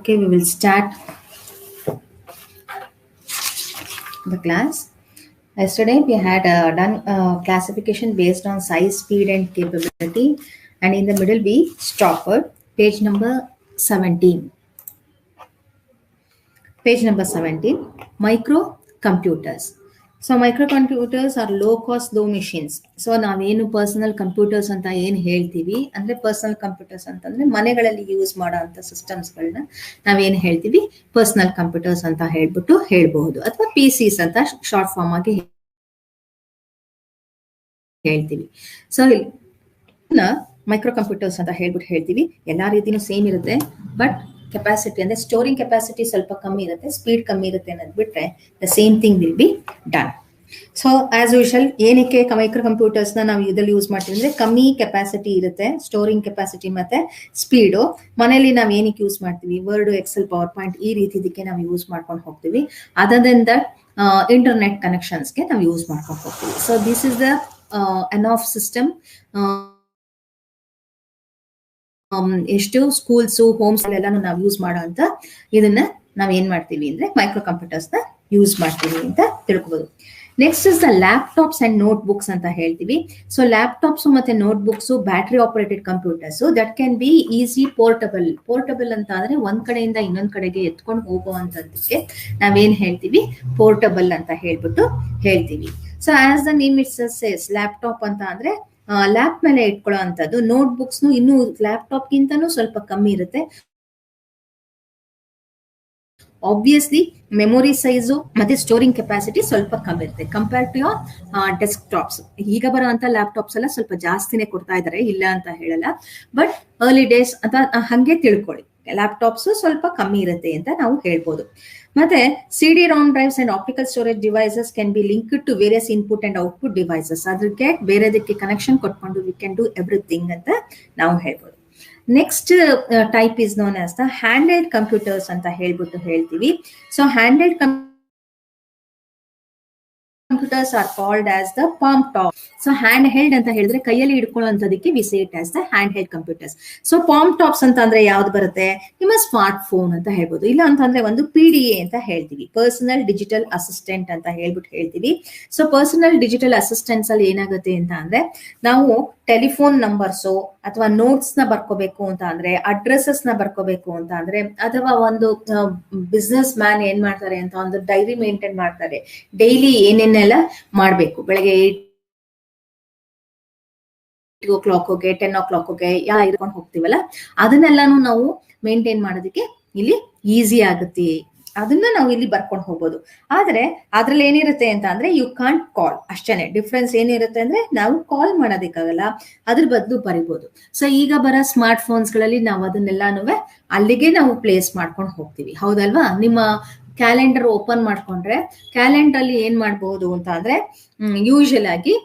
Okay, we will start the class. Yesterday we had done classification based on size, speed and capability, and in the middle we stopped page number 17. Page number 17, microcomputers. So microcomputers are low cost low machines. So ನಾವೇನು personal computers ಅಂತ ಏನು ಹೇಳ್ತೀವಿ ಅಂದ್ರೆ personal computers ಅಂತಂದ್ರೆ ಮನೆಗಳಲ್ಲಿ use ಮಾಡೋ ಅಂತ ಸಿಸ್ಟಮ್ಸ್ಗಳನ್ನ ನಾವೇನು ಹೇಳ್ತೀವಿ ಪರ್ಸನಲ್ ಕಂಪ್ಯೂಟರ್ಸ್ ಅಂತ ಹೇಳ್ಬಿಟ್ಟು ಹೇಳ್ಬಹುದು, ಅಥವಾ PCs ಅಂತ ಶಾರ್ಟ್ ಫಾರ್ಮ್ ಆಗಿ ಹೇಳ್ತೀವಿ. ಸೊ ಮೈಕ್ರೋ ಕಂಪ್ಯೂಟರ್ಸ್ ಅಂತ ಹೇಳ್ಬಿಟ್ಟು ಹೇಳ್ತೀವಿ. ಎಲ್ಲಾ ರೀತಿನೂ ಸೇಮ್ ಇರುತ್ತೆ, ಬಟ್ ಕೆಪಾಸಿಟಿ ಅಂದ್ರೆ ಸ್ಟೋರಿಂಗ್ ಕೆಪಾಸಿಟಿ ಸ್ವಲ್ಪ ಕಮ್ಮಿ ಇರುತ್ತೆ, ಸ್ಪೀಡ್ ಕಮ್ಮಿ ಇರುತ್ತೆ ಅನ್ನೋದು ಬಿಟ್ರೆ the same thing will be done. So as usual ಏನಕ್ಕೆ ಮೈಕ್ರೋ ಕಂಪ್ಯೂಟರ್ಸ್ ನಾವು ಇದ್ರಲ್ಲಿ ಯೂಸ್ ಮಾಡ್ತೀವಿ ಅಂದ್ರೆ ಕಮ್ಮಿ ಕೆಪಾಸಿಟಿ ಇರುತ್ತೆ, ಸ್ಟೋರಿಂಗ್ ಕೆಪಾಸಿಟಿ ಮತ್ತೆ ಸ್ಪೀಡು. ಮನೇಲಿ ನಾವು ಏನಕ್ಕೆ ಯೂಸ್ ಮಾಡ್ತೀವಿ, ವರ್ಡ್, ಎಕ್ಸೆಲ್, ಪವರ್ ಪಾಯಿಂಟ್ ಈ ರೀತಿ ಇದಕ್ಕೆ ನಾವು ಯೂಸ್ ಮಾಡ್ಕೊಂಡು ಹೋಗ್ತೀವಿ. ಅದರ್ ದೆನ್ ದಟ್ ಇಂಟರ್ನೆಟ್ ಕನೆಕ್ಷನ್ಸ್ಗೆ ನಾವು ಯೂಸ್ ಮಾಡ್ಕೊಂಡು ಹೋಗ್ತೀವಿ. So this is the enough system. ಎಷ್ಟು ಸ್ಕೂಲ್ಸು, ಹೋಮ್ಸ್ ಎಲ್ಲಾನು ನಾವು ಯೂಸ್ ಮಾಡೋ ಅಂತ ಇದನ್ನ ನಾವ್ ಏನ್ ಮಾಡ್ತೀವಿ ಅಂದ್ರೆ ಮೈಕ್ರೋ ಕಂಪ್ಯೂಟರ್ಸ್ ನ ಯೂಸ್ ಮಾಡ್ತೀವಿ ಅಂತ ತಿಳ್ಕೊಬಹುದು. Next is the laptops and notebooks ಅಂತ ಹೇಳ್ತೀವಿ. ಸೊ ಲ್ಯಾಪ್ಟಾಪ್ಸ್ ಮತ್ತೆ notebooks battery operated computers that can be easy portable. Portable ಅಂತ ಅಂದ್ರೆ ಒಂದ್ ಕಡೆಯಿಂದ ಇನ್ನೊಂದ್ ಕಡೆಗೆ ಎತ್ಕೊಂಡು ಹೋಗುವಂತದಕ್ಕೆ ನಾವೇನ್ ಹೇಳ್ತೀವಿ ಪೋರ್ಟಬಲ್ ಅಂತ ಹೇಳ್ಬಿಟ್ಟು ಹೇಳ್ತೀವಿ. So as the name it's says, laptop ಅಂತ ಅಂದ್ರೆ ಲ್ಯಾಪ್ ಮೇಲೆ ಇಟ್ಕೊಳ್ಳೋ ಅಂತದ್ದು. ನೋಟ್ ಬುಕ್ಸ್ ಇನ್ನು ಲ್ಯಾಪ್ಟಾಪ್ ಗಿಂತನೂ ಸ್ವಲ್ಪ ಕಮ್ಮಿ ಇರುತ್ತೆ. ಆಬ್ವಿಯಸ್ಲಿ ಮೆಮೊರಿ ಸೈಜು ಮತ್ತೆ ಸ್ಟೋರಿಂಗ್ ಕೆಪಾಸಿಟಿ ಸ್ವಲ್ಪ ಕಮ್ಮಿ ಇರುತ್ತೆ compare to your desktops. ಈಗ ಬರೋ ಅಂತ ಲ್ಯಾಪ್ಟಾಪ್ಸ್ ಎಲ್ಲ ಸ್ವಲ್ಪ ಜಾಸ್ತಿನೇ ಕೊಡ್ತಾ ಇದ್ದಾರೆ, ಇಲ್ಲ ಅಂತ ಹೇಳಲ್ಲ, ಬಟ್ ಅರ್ಲಿ ಡೇಸ್ ಅಂತ ಹಂಗೆ ತಿಳ್ಕೊಳ್ಳಿ, ಲ್ಯಾಪ್ಟಾಪ್ಸ್ ಸ್ವಲ್ಪ ಕಮ್ಮಿ ಇರುತ್ತೆ ಅಂತ ನಾವು ಹೇಳ್ಬೋದು. ಮತ್ತೆ CD-ROM drives and optical storage devices can be linked to various input and output devices. ಅದಕ್ಕೆ ಬೇರೆದಕ್ಕೆ ಕನೆಕ್ಷನ್ ಕೊಟ್ಕೊಂಡು we can do everything ಅಂತ ನಾವು ಹೇಳ್ಬೋದು. Next type is known as the handheld computers ಅಂತ ಹೇಳ್ಬಿಟ್ಟು ಹೇಳ್ತೀವಿ. So handheld computers are called as the palmtop. So handheld ಅಂತ ಹೇಳಿದ್ರೆ ಕೈಯಲ್ಲಿ ಹಿಡ್ಕೊಳ್ಳೋಂಥದಕ್ಕೆ we say it as the handheld computers. So palmtops ಅಂತ ಅಂದ್ರೆ ಯಾವ್ದು ಬರುತ್ತೆ, ನಿಮ್ಮ ಸ್ಮಾರ್ಟ್ ಫೋನ್ ಅಂತ ಹೇಳ್ಬೋದು. ಇಲ್ಲ ಅಂತಂದ್ರೆ ಒಂದು PDA ಅಂತ ಹೇಳ್ತೀವಿ, ಪರ್ಸನಲ್ ಡಿಜಿಟಲ್ ಅಸಿಸ್ಟೆಂಟ್ ಅಂತ ಹೇಳ್ಬಿಟ್ಟು ಹೇಳ್ತೀವಿ. ಸೊ ಪರ್ಸನಲ್ ಡಿಜಿಟಲ್ ಅಸಿಸ್ಟೆಂಟ್ಸ್ ಅಲ್ಲಿ ಏನಾಗುತ್ತೆ ಅಂತ ಅಂದ್ರೆ ನಾವು ಟೆಲಿಫೋನ್ ನಂಬರ್ಸು ಅಥವಾ ನೋಟ್ಸ್ ನ ಬರ್ಕೋಬೇಕು ಅಂತ ಅಂದ್ರೆ, ಅಡ್ರೆಸಸ್ ನ ಬರ್ಕೋಬೇಕು ಅಂತ ಅಂದ್ರೆ, ಅಥವಾ ಒಂದು ಬಿಸ್ನೆಸ್ ಮ್ಯಾನ್ ಏನ್ ಮಾಡ್ತಾರೆ ಅಂತ ಒಂದು ಡೈರಿ ಮೇಂಟೈನ್ ಮಾಡ್ತಾರೆ, ಡೈಲಿ ಏನೇನೆಲ್ಲ ಮಾಡ್ಬೇಕು, ಬೆಳಗ್ಗೆ 8 o'clock 10 o'clock ಎಲ್ಲ ಇಟ್ಕೊಂಡು ಹೋಗ್ತೀವಲ್ಲ, ಅದನ್ನೆಲ್ಲಾನು ನಾವು ಮೇಂಟೈನ್ ಮಾಡೋದಕ್ಕೆ ಇಲ್ಲಿ ಈಸಿ ಆಗುತ್ತೆ. ಅದನ್ನ ನಾವು ಇಲ್ಲಿ ಬರ್ಕೊಂಡು ಹೋಗ್ಬೋದು. ಆದ್ರೆ ಅದ್ರಲ್ಲಿ ಏನಿರುತ್ತೆ ಅಂತ ಅಂದ್ರೆ ಯು ಕಾಂಟ್ ಕಾಲ್, ಅಷ್ಟೇನೆ ಡಿಫ್ರೆನ್ಸ್. ಏನಿರುತ್ತೆ ಅಂದ್ರೆ ನಾವು ಕಾಲ್ ಮಾಡೋದಕ್ಕಾಗಲ್ಲ, ಅದ್ರ ಬದಲು ಬರಿಬೋದು. ಸೊ ಈಗ ಬರೋ ಸ್ಮಾರ್ಟ್ ಫೋನ್ಸ್ ಗಳಲ್ಲಿ ನಾವು ಅದನ್ನೆಲ್ಲಾನು ಅಲ್ಲಿಗೆ ನಾವು ಪ್ಲೇಸ್ ಮಾಡ್ಕೊಂಡು ಹೋಗ್ತೀವಿ, ಹೌದಲ್ವಾ? ನಿಮ್ಮ ಕ್ಯಾಲೆಂಡರ್ ಓಪನ್ ಮಾಡ್ಕೊಂಡ್ರೆ ಕ್ಯಾಲೆಂಡರ್ ಅಲ್ಲಿ ಏನ್ ಮಾಡ್ಬಹುದು ಅಂತ ಅಂದ್ರೆ ಯೂಶಲ್ ಆಗಿ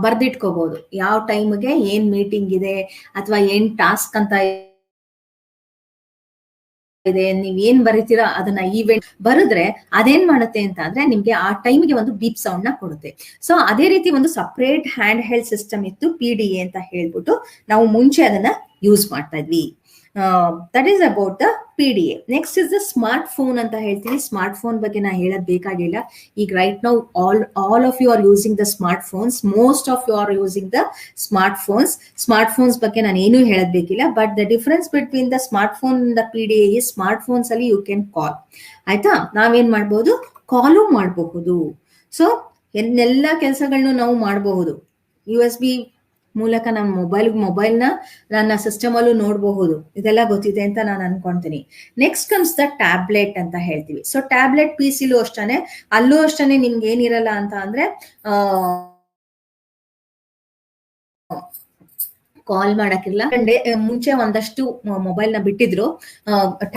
ಬರ್ದಿಟ್ಕೋಬಹುದು, ಯಾವ ಟೈಮ್ಗೆ ಏನ್ ಮೀಟಿಂಗ್ ಇದೆ ಅಥವಾ ಏನ್ ಟಾಸ್ಕ್ ಅಂತ ಇದೆ, ನೀವ್ ಏನ್ ಬರೀತೀರಾ ಅದನ್ನ ಈವೆಂಟ್ ಬರೆದ್ರೆ ಅದೇನ್ ಮಾಡುತ್ತೆ ಅಂತ ಅಂದ್ರೆ ನಿಮ್ಗೆ ಆ ಟೈಮ್ಗೆ ಒಂದು ಬೀಪ್ ಸೌಂಡ್ ನ ಕೊಡುತ್ತೆ. ಸೊ ಅದೇ ರೀತಿ ಒಂದು ಸಪರೇಟ್ ಹ್ಯಾಂಡ್ ಹೆಲ್ಡ್ ಸಿಸ್ಟಮ್ ಇತ್ತು, PDA ಅಂತ ಹೇಳ್ಬಿಟ್ಟು ನಾವು ಮುಂಚೆ ಅದನ್ನ ಯೂಸ್ ಮಾಡ್ತಾ ಇದ್ವಿ. That is about the PDA. Next is the smartphone ಅಂತ ಹೇಳ್ತೀವಿ. ಸ್ಮಾರ್ಟ್ ಫೋನ್ ಬಗ್ಗೆ ನಾ ಹೇಳೋದ್ ಬೇಕಾಗಿಲ್ಲ. ಈಗ right now all of you are using the smartphones, most of you are using the smartphones. Smartphones ಬಗ್ಗೆ ನಾನು ಏನು ಹೇಳೋದ್ ಬೇಕಿಲ್ಲ, but the difference between the smartphone the PDA is smartphones ಅಲ್ಲಿ you can call, ಆಯ್ತಾ? ನಾವೇನ್ ಮಾಡ್ಬೋದು, ಕಾಲು ಮಾಡಬಹುದು. ಸೊ ಎಲ್ಲ ಕೆಲಸಗಳನ್ನು ನಾವು ಮಾಡಬಹುದು. USB ಮೂಲಕ ನಮ್ಮ ಮೊಬೈಲ್ನ ನನ್ನ ಸಿಸ್ಟಮ್ ಅಲ್ಲೂ ನೋಡಬಹುದು. ಇದೆಲ್ಲ ಗೊತ್ತಿದೆ ಅಂತ ನಾನು ಅನ್ಕೊಂತೀನಿ. ನೆಕ್ಸ್ಟ್ ಕಮ್ಸ್ ದ ಟ್ಯಾಬ್ಲೆಟ್ ಅಂತ ಹೇಳ್ತೀವಿ. ಸೊ ಟ್ಯಾಬ್ಲೆಟ್ PCಲೂ ಅಷ್ಟೇ, ಅಲ್ಲೂ ಅಷ್ಟೇ ನಿಮ್ಗೆ ಏನಿರಲ್ಲ ಅಂತ ಅಂದ್ರೆ ಕಾಲ್ ಮಾಡಕ್ಕಿಲ್ಲ. ಮುಂಚೆ ಒಂದಷ್ಟು ಮೊಬೈಲ್ ನ ಬಿಟ್ಟಿದ್ರು,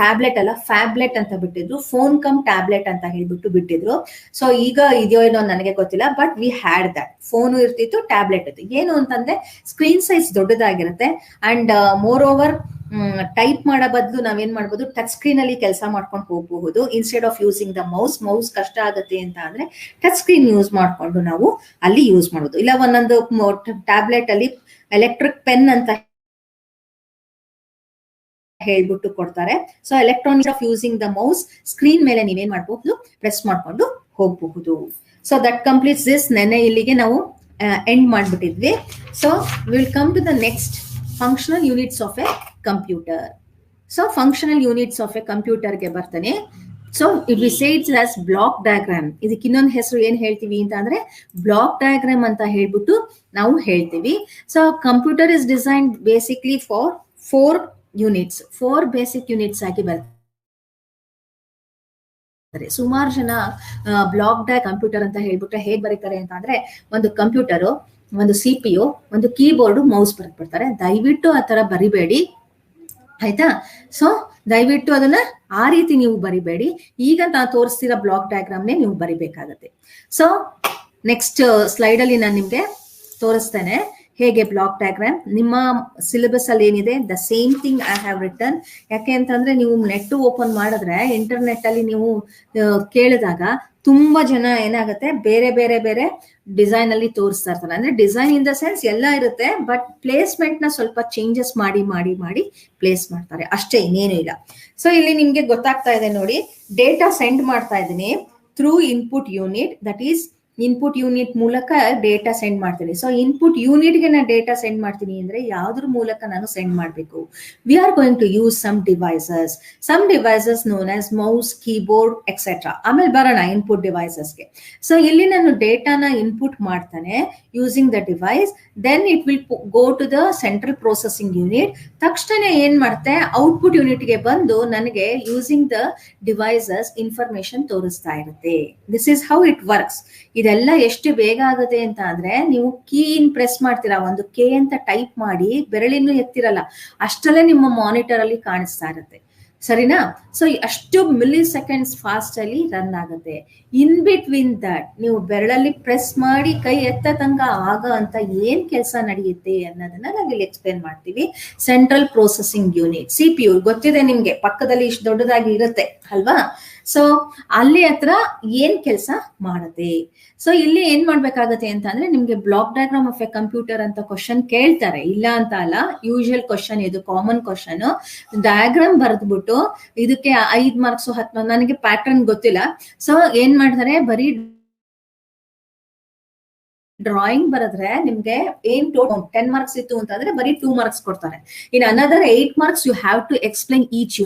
ಟ್ಯಾಬ್ಲೆಟ್ ಅಲ್ಲ ಫ್ಯಾಬ್ಲೆಟ್ ಅಂತ ಬಿಟ್ಟಿದ್ರು, ಫೋನ್ ಕಮ್ ಟ್ಯಾಬ್ಲೆಟ್ ಅಂತ ಹೇಳ್ಬಿಟ್ಟು ಬಿಟ್ಟಿದ್ರು. ಸೊ ಈಗ ಇದೆಯೋ ಏನೋ ನನಗೆ ಗೊತ್ತಿಲ್ಲ, but we had that. Phone ಇರ್ತಿತ್ತು, ಟ್ಯಾಬ್ಲೆಟ್ ಇತ್ತು. ಏನು ಅಂತಂದ್ರೆ ಸ್ಕ್ರೀನ್ ಸೈಜ್ ದೊಡ್ಡದಾಗಿರುತ್ತೆ ಅಂಡ್ ಮೋರ್ ಓವರ್ ಟೈಪ್ ಮಾಡೋ ಬದಲು ನಾವೇನ್ ಮಾಡ್ಬೋದು, ಟಚ್ ಸ್ಕ್ರೀನ್ ಅಲ್ಲಿ ಕೆಲಸ ಮಾಡ್ಕೊಂಡು ಹೋಗಬಹುದು instead of using the mouse ಕಷ್ಟ ಆಗುತ್ತೆ ಅಂತ ಅಂದ್ರೆ ಟಚ್ ಸ್ಕ್ರೀನ್ ಯೂಸ್ ಮಾಡ್ಕೊಂಡು ನಾವು ಅಲ್ಲಿ ಯೂಸ್ ಮಾಡೋದು. ಇಲ್ಲ ಒಂದೊಂದು ಟ್ಯಾಬ್ಲೆಟ್ ಅಲ್ಲಿ ಎಲೆಕ್ಟ್ರಿಕ್ ಪೆನ್ ಅಂತ ಹೇಳ್ಬಿಟ್ಟು ಕೊಡ್ತಾರೆ. So electronics of using the mouse, screen ಮೇಲೆ ನೀವೇನ್ ಮಾಡಬಹುದು, ಪ್ರೆಸ್ ಮಾಡ್ಕೊಂಡು ಹೋಗಬಹುದು. So that completes this. ನೆನ್ನೆ ಇಲ್ಲಿಗೆ ನಾವು ಎಂಡ್ ಮಾಡ್ಬಿಟ್ಟಿದ್ವಿ. So will come to the next, functional units of a computer. So functional units of a ಕಂಪ್ಯೂಟರ್ಗೆ ಬರ್ತಾನೆ. So it we say it's as block diagram. ಇದಕ್ಕೆ ಇನ್ನೊಂದು ಹೆಸರು ಏನ್ ಹೇಳ್ತೀವಿ ಅಂತ ಅಂದ್ರೆ ಬ್ಲಾಕ್ ಡಯಾಗ್ರಾಮ್ ಅಂತ ಹೇಳ್ಬಿಟ್ಟು ನಾವು ಹೇಳ್ತೀವಿ. So computer is design basically for 4 units, 4 basic units ಆಗಿ ಬರ್ತದೆ. ಸುಮಾರು ಜನ ಬ್ಲಾಕ್ ಡಯಾಗ್ರಾಮ್ ಕಂಪ್ಯೂಟರ್ ಅಂತ ಹೇಳ್ಬಿಟ್ರೆ ಹೇಗ್ ಬರೀತಾರೆ ಅಂತ ಅಂದ್ರೆ, ಒಂದು ಕಂಪ್ಯೂಟರು, ಒಂದು CPU, ಒಂದು ಕೀಬೋರ್ಡ್, ಮೌಸ್ ಬರ್ತಾರೆ. ದಯವಿಟ್ಟು ಆ ತರ ಬರಿಬೇಡಿ, ಆಯ್ತಾ? ಸೊ ದಯವಿಟ್ಟು ಅದನ್ನ ಆ ರೀತಿ ನೀವು ಬರಿಬೇಡಿ. ಈಗ ನಾನು ತೋರಿಸ್ತಿರೋ ಬ್ಲಾಕ್ ಡಯಾಗ್ರಾಮ್ನೇ ನೀವು ಬರಿಬೇಕಾಗತ್ತೆ. ಸೊ ನೆಕ್ಸ್ಟ್ ಸ್ಲೈಡ್ ಅಲ್ಲಿ ನಾನು ನಿಮ್ಗೆ ತೋರಿಸ್ತೇನೆ ಹೇಗೆ ಬ್ಲಾಕ್ ಡಯಾಗ್ರಾಮ್. ನಿಮ್ಮ ಸಿಲೆಬಸ್ ಅಲ್ಲಿ ಏನಿದೆ the same thing I have return. ಯಾಕೆ ಅಂತಂದ್ರೆ ನೀವು ನೆಟ್ ಓಪನ್ ಮಾಡಿದ್ರೆ, ಇಂಟರ್ನೆಟ್ ಅಲ್ಲಿ ನೀವು ಕೇಳಿದಾಗ ತುಂಬಾ ಜನ ಏನಾಗುತ್ತೆ, ಬೇರೆ ಬೇರೆ ಬೇರೆ ಡಿಸೈನ್ ಅಲ್ಲಿ ತೋರಿಸ್ತಾ ಇರ್ತಾರೆ. ಅಂದ್ರೆ ಡಿಸೈನ್ ಇನ್ ದ ಸೆನ್ಸ್ ಎಲ್ಲ ಇರುತ್ತೆ, ಬಟ್ ಪ್ಲೇಸ್ಮೆಂಟ್ ನ ಸ್ವಲ್ಪ ಚೇಂಜಸ್ ಮಾಡಿ ಮಾಡಿ ಮಾಡಿ ಪ್ಲೇಸ್ ಮಾಡ್ತಾರೆ, ಅಷ್ಟೇ, ಇನ್ನೇನು ಇಲ್ಲ. ಸೊ ಇಲ್ಲಿ ನಿಮ್ಗೆ ಗೊತ್ತಾಗ್ತಾ ಇದೆ ನೋಡಿ, ಡೇಟಾ ಸೆಂಡ್ ಮಾಡ್ತಾ ಇದ್ದೀನಿ through input unit. That is input unit ಮೂಲಕ ಡೇಟಾ ಸೆಂಡ್ ಮಾಡ್ತೀನಿ. ಸೊ ಇನ್ಪುಟ್ ಯೂನಿಟ್ಗೆ ನಾನು ಡೇಟಾ ಸೆಂಡ್ ಮಾಡ್ತೀನಿ ಅಂದ್ರೆ ಯಾವ್ದ್ರ ಮೂಲಕ ನಾನು ಸೆಂಡ್ ಮಾಡಬೇಕು? We are going to use some devices known as mouse, keyboard etcetera. ಆಮೇಲೆ ಬರೋಣ ಇನ್ಪುಟ್ ಡಿವೈಸಸ್ಗೆ. ಸೊ ಇಲ್ಲಿ ನಾನು ಡೇಟಾನ ಇನ್ಪುಟ್ ಮಾಡ್ತಾನೆ using the device, then it will go to the central processing unit. ತಕ್ಷಣ ಏನ್ ಮಾಡುತ್ತೆ, ಔಟ್ಪುಟ್ ಯೂನಿಟ್ಗೆ ಬಂದು ನನಗೆ ಯೂಸಿಂಗ್ ದ ಡಿವೈಸಸ್ ಇನ್ಫಾರ್ಮೇಶನ್ ತೋರಿಸ್ತಾ ಇರುತ್ತೆ. This is how it works. ಇದೆಲ್ಲ ಎಷ್ಟು ಬೇಗ ಆಗುತ್ತೆ ಅಂತ ಅಂದ್ರೆ, ನೀವು ಕೀ ಇನ್ ಪ್ರೆಸ್ ಮಾಡ್ತೀರಾ, ಒಂದು ಕೆ ಅಂತ ಟೈಪ್ ಮಾಡಿ ಬೆರಳಿನೂ ಎತ್ತಿರಲ್ಲ, ಅಷ್ಟಲ್ಲೇ ನಿಮ್ಮ ಮಾನಿಟರ್ ಅಲ್ಲಿ ಕಾಣಿಸ್ತಾ ಇರುತ್ತೆ, ಸರಿನಾ? ಸೊ ಅಷ್ಟು ಮಿಲಿ ಸೆಕೆಂಡ್ಸ್ ಫಾಸ್ಟ್ ಅಲ್ಲಿ ರನ್ ಆಗುತ್ತೆ. ಇನ್ ಬಿಟ್ವೀನ್ ದಟ್ ನೀವು ಬೆರಳಲ್ಲಿ ಪ್ರೆಸ್ ಮಾಡಿ ಕೈ ಎತ್ತ ತನಕ ಆಗ ಅಂತ ಏನ್ ಕೆಲಸ ನಡೆಯುತ್ತೆ ಅನ್ನೋದನ್ನ ನಾವಿಲ್ಲಿ ಎಕ್ಸ್ಪ್ಲೇನ್ ಮಾಡ್ತೀವಿ. ಸೆಂಟ್ರಲ್ ಪ್ರೊಸೆಸಿಂಗ್ ಯೂನಿಟ್, CPU ಗೊತ್ತಿದೆ ನಿಮ್ಗೆ, ಪಕ್ಕದಲ್ಲಿ ಇಷ್ಟು ದೊಡ್ಡದಾಗಿ ಇರುತ್ತೆ ಅಲ್ವಾ? ಸೊ ಅಲ್ಲಿ ಹತ್ರ ಏನ್ ಕೆಲಸ ಮಾಡುತ್ತೆ. ಸೊ ಇಲ್ಲಿ ಏನ್ ಮಾಡ್ಬೇಕಾಗತ್ತೆ ಅಂತ ಅಂದ್ರೆ, ನಿಮ್ಗೆ block diagram of a computer ಅಂತ ಕ್ವಶನ್ ಕೇಳ್ತಾರೆ, ಇಲ್ಲ ಅಂತ ಅಲ್ಲ, ಯೂಶುವಲ್ ಕ್ವಶನ್ ಇದು, ಕಾಮನ್ ಕ್ವಶನ್. ಡಯಾಗ್ರಾಮ್ ಬರೆದ್ಬಿಟ್ಟು ಇದಕ್ಕೆ 5 ಮಾರ್ಕ್ಸ್ 10, ನನಗೆ ಪ್ಯಾಟರ್ನ್ ಗೊತ್ತಿಲ್ಲ. ಸೊ ಏನ್ ಮಾಡ್ತಾರೆ, ಬರೀ ಡ್ರಾಯಿಂಗ್ ಬರೆದ್ರೆ ನಿಮ್ಗೆ ಏನ್ 10 ಮಾರ್ಕ್ಸ್ ಇತ್ತು ಅಂತಂದ್ರೆ ಬರೀ 2 ಮಾರ್ಕ್ಸ್ ಕೊಡ್ತಾರೆ. In another 8 marks you have to explain each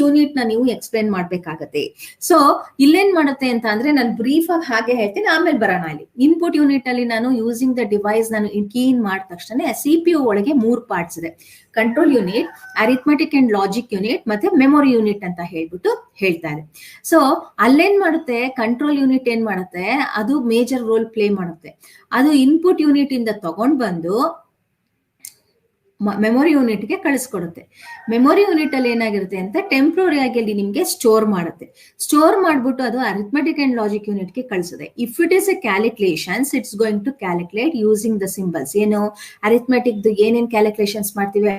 unit ನ ನೀವು ಎಕ್ಸ್ಪ್ಲೈನ್ ಮಾಡ್ಬೇಕಾಗತ್ತೆ. ಸೊ ಇಲ್ಲೇನ್ ಮಾಡುತ್ತೆ ಅಂತ ಅಂದ್ರೆ, ನಾನು ಬ್ರೀಫ್ ಆಗಿ ಹಾಗೆ ಹೇಳ್ತೀನಿ, ಆಮೇಲೆ ಬರೋಣ. ಇಲ್ಲಿ ಇನ್ಪುಟ್ ಯೂನಿಟ್ ಅಲ್ಲಿ ನಾನು ಯೂಸಿಂಗ್ ದ ಡಿವೈಸ್ ನಾನು ಕೀ ಇನ್ ಮಾಡಿದ ತಕ್ಷಣ CPU ಒಳಗೆ 3 ಪಾರ್ಟ್ಸ್ ಇದೆ. Control unit, arithmetic and logic unit, ಮತ್ತೆ ಮೆಮೊರಿ ಯೂನಿಟ್ ಅಂತ ಹೇಳ್ಬಿಟ್ಟು ಹೇಳ್ತಾರೆ. ಸೊ ಅಲ್ಲೇನ್ ಮಾಡುತ್ತೆ, ಕಂಟ್ರೋಲ್ ಯೂನಿಟ್ ಏನ್ ಮಾಡುತ್ತೆ, ಅದು ಮೇಜರ್ ರೋಲ್ ಪ್ಲೇ ಮಾಡುತ್ತೆ. ಅದು ಇನ್ಪುಟ್ ಯೂನಿಟ್ ಇಂದ ತಗೊಂಡ್ ಬಂದು ಮೆಮೊರಿ ಯೂನಿಟ್ಗೆ ಕಳಿಸ್ಕೊಡುತ್ತೆ. ಮೆಮೊರಿ ಯೂನಿಟ್ ಅಲ್ಲಿ ಏನಾಗಿರುತ್ತೆ ಅಂತ, ಟೆಂಪ್ರರಿ ಆಗಿ ಅಲ್ಲಿ ನಿಮ್ಗೆ ಸ್ಟೋರ್ ಮಾಡುತ್ತೆ. ಸ್ಟೋರ್ ಮಾಡ್ಬಿಟ್ಟು ಅದು ಅರಿಥ್ಮೆಟಿಕ್ ಅಂಡ್ ಲಾಜಿಕ್ ಯೂನಿಟ್ಗೆ ಕಳಿಸುತ್ತೆ. If it is a calculations, it's going to calculate using the symbols. ಏನು ಅರಿಥ್ಮೆಟಿಕ್ ಏನೇನ್ ಕ್ಯಾಲ್ಕುಲೇಷನ್ಸ್ ಮಾಡ್ತೀವಿ,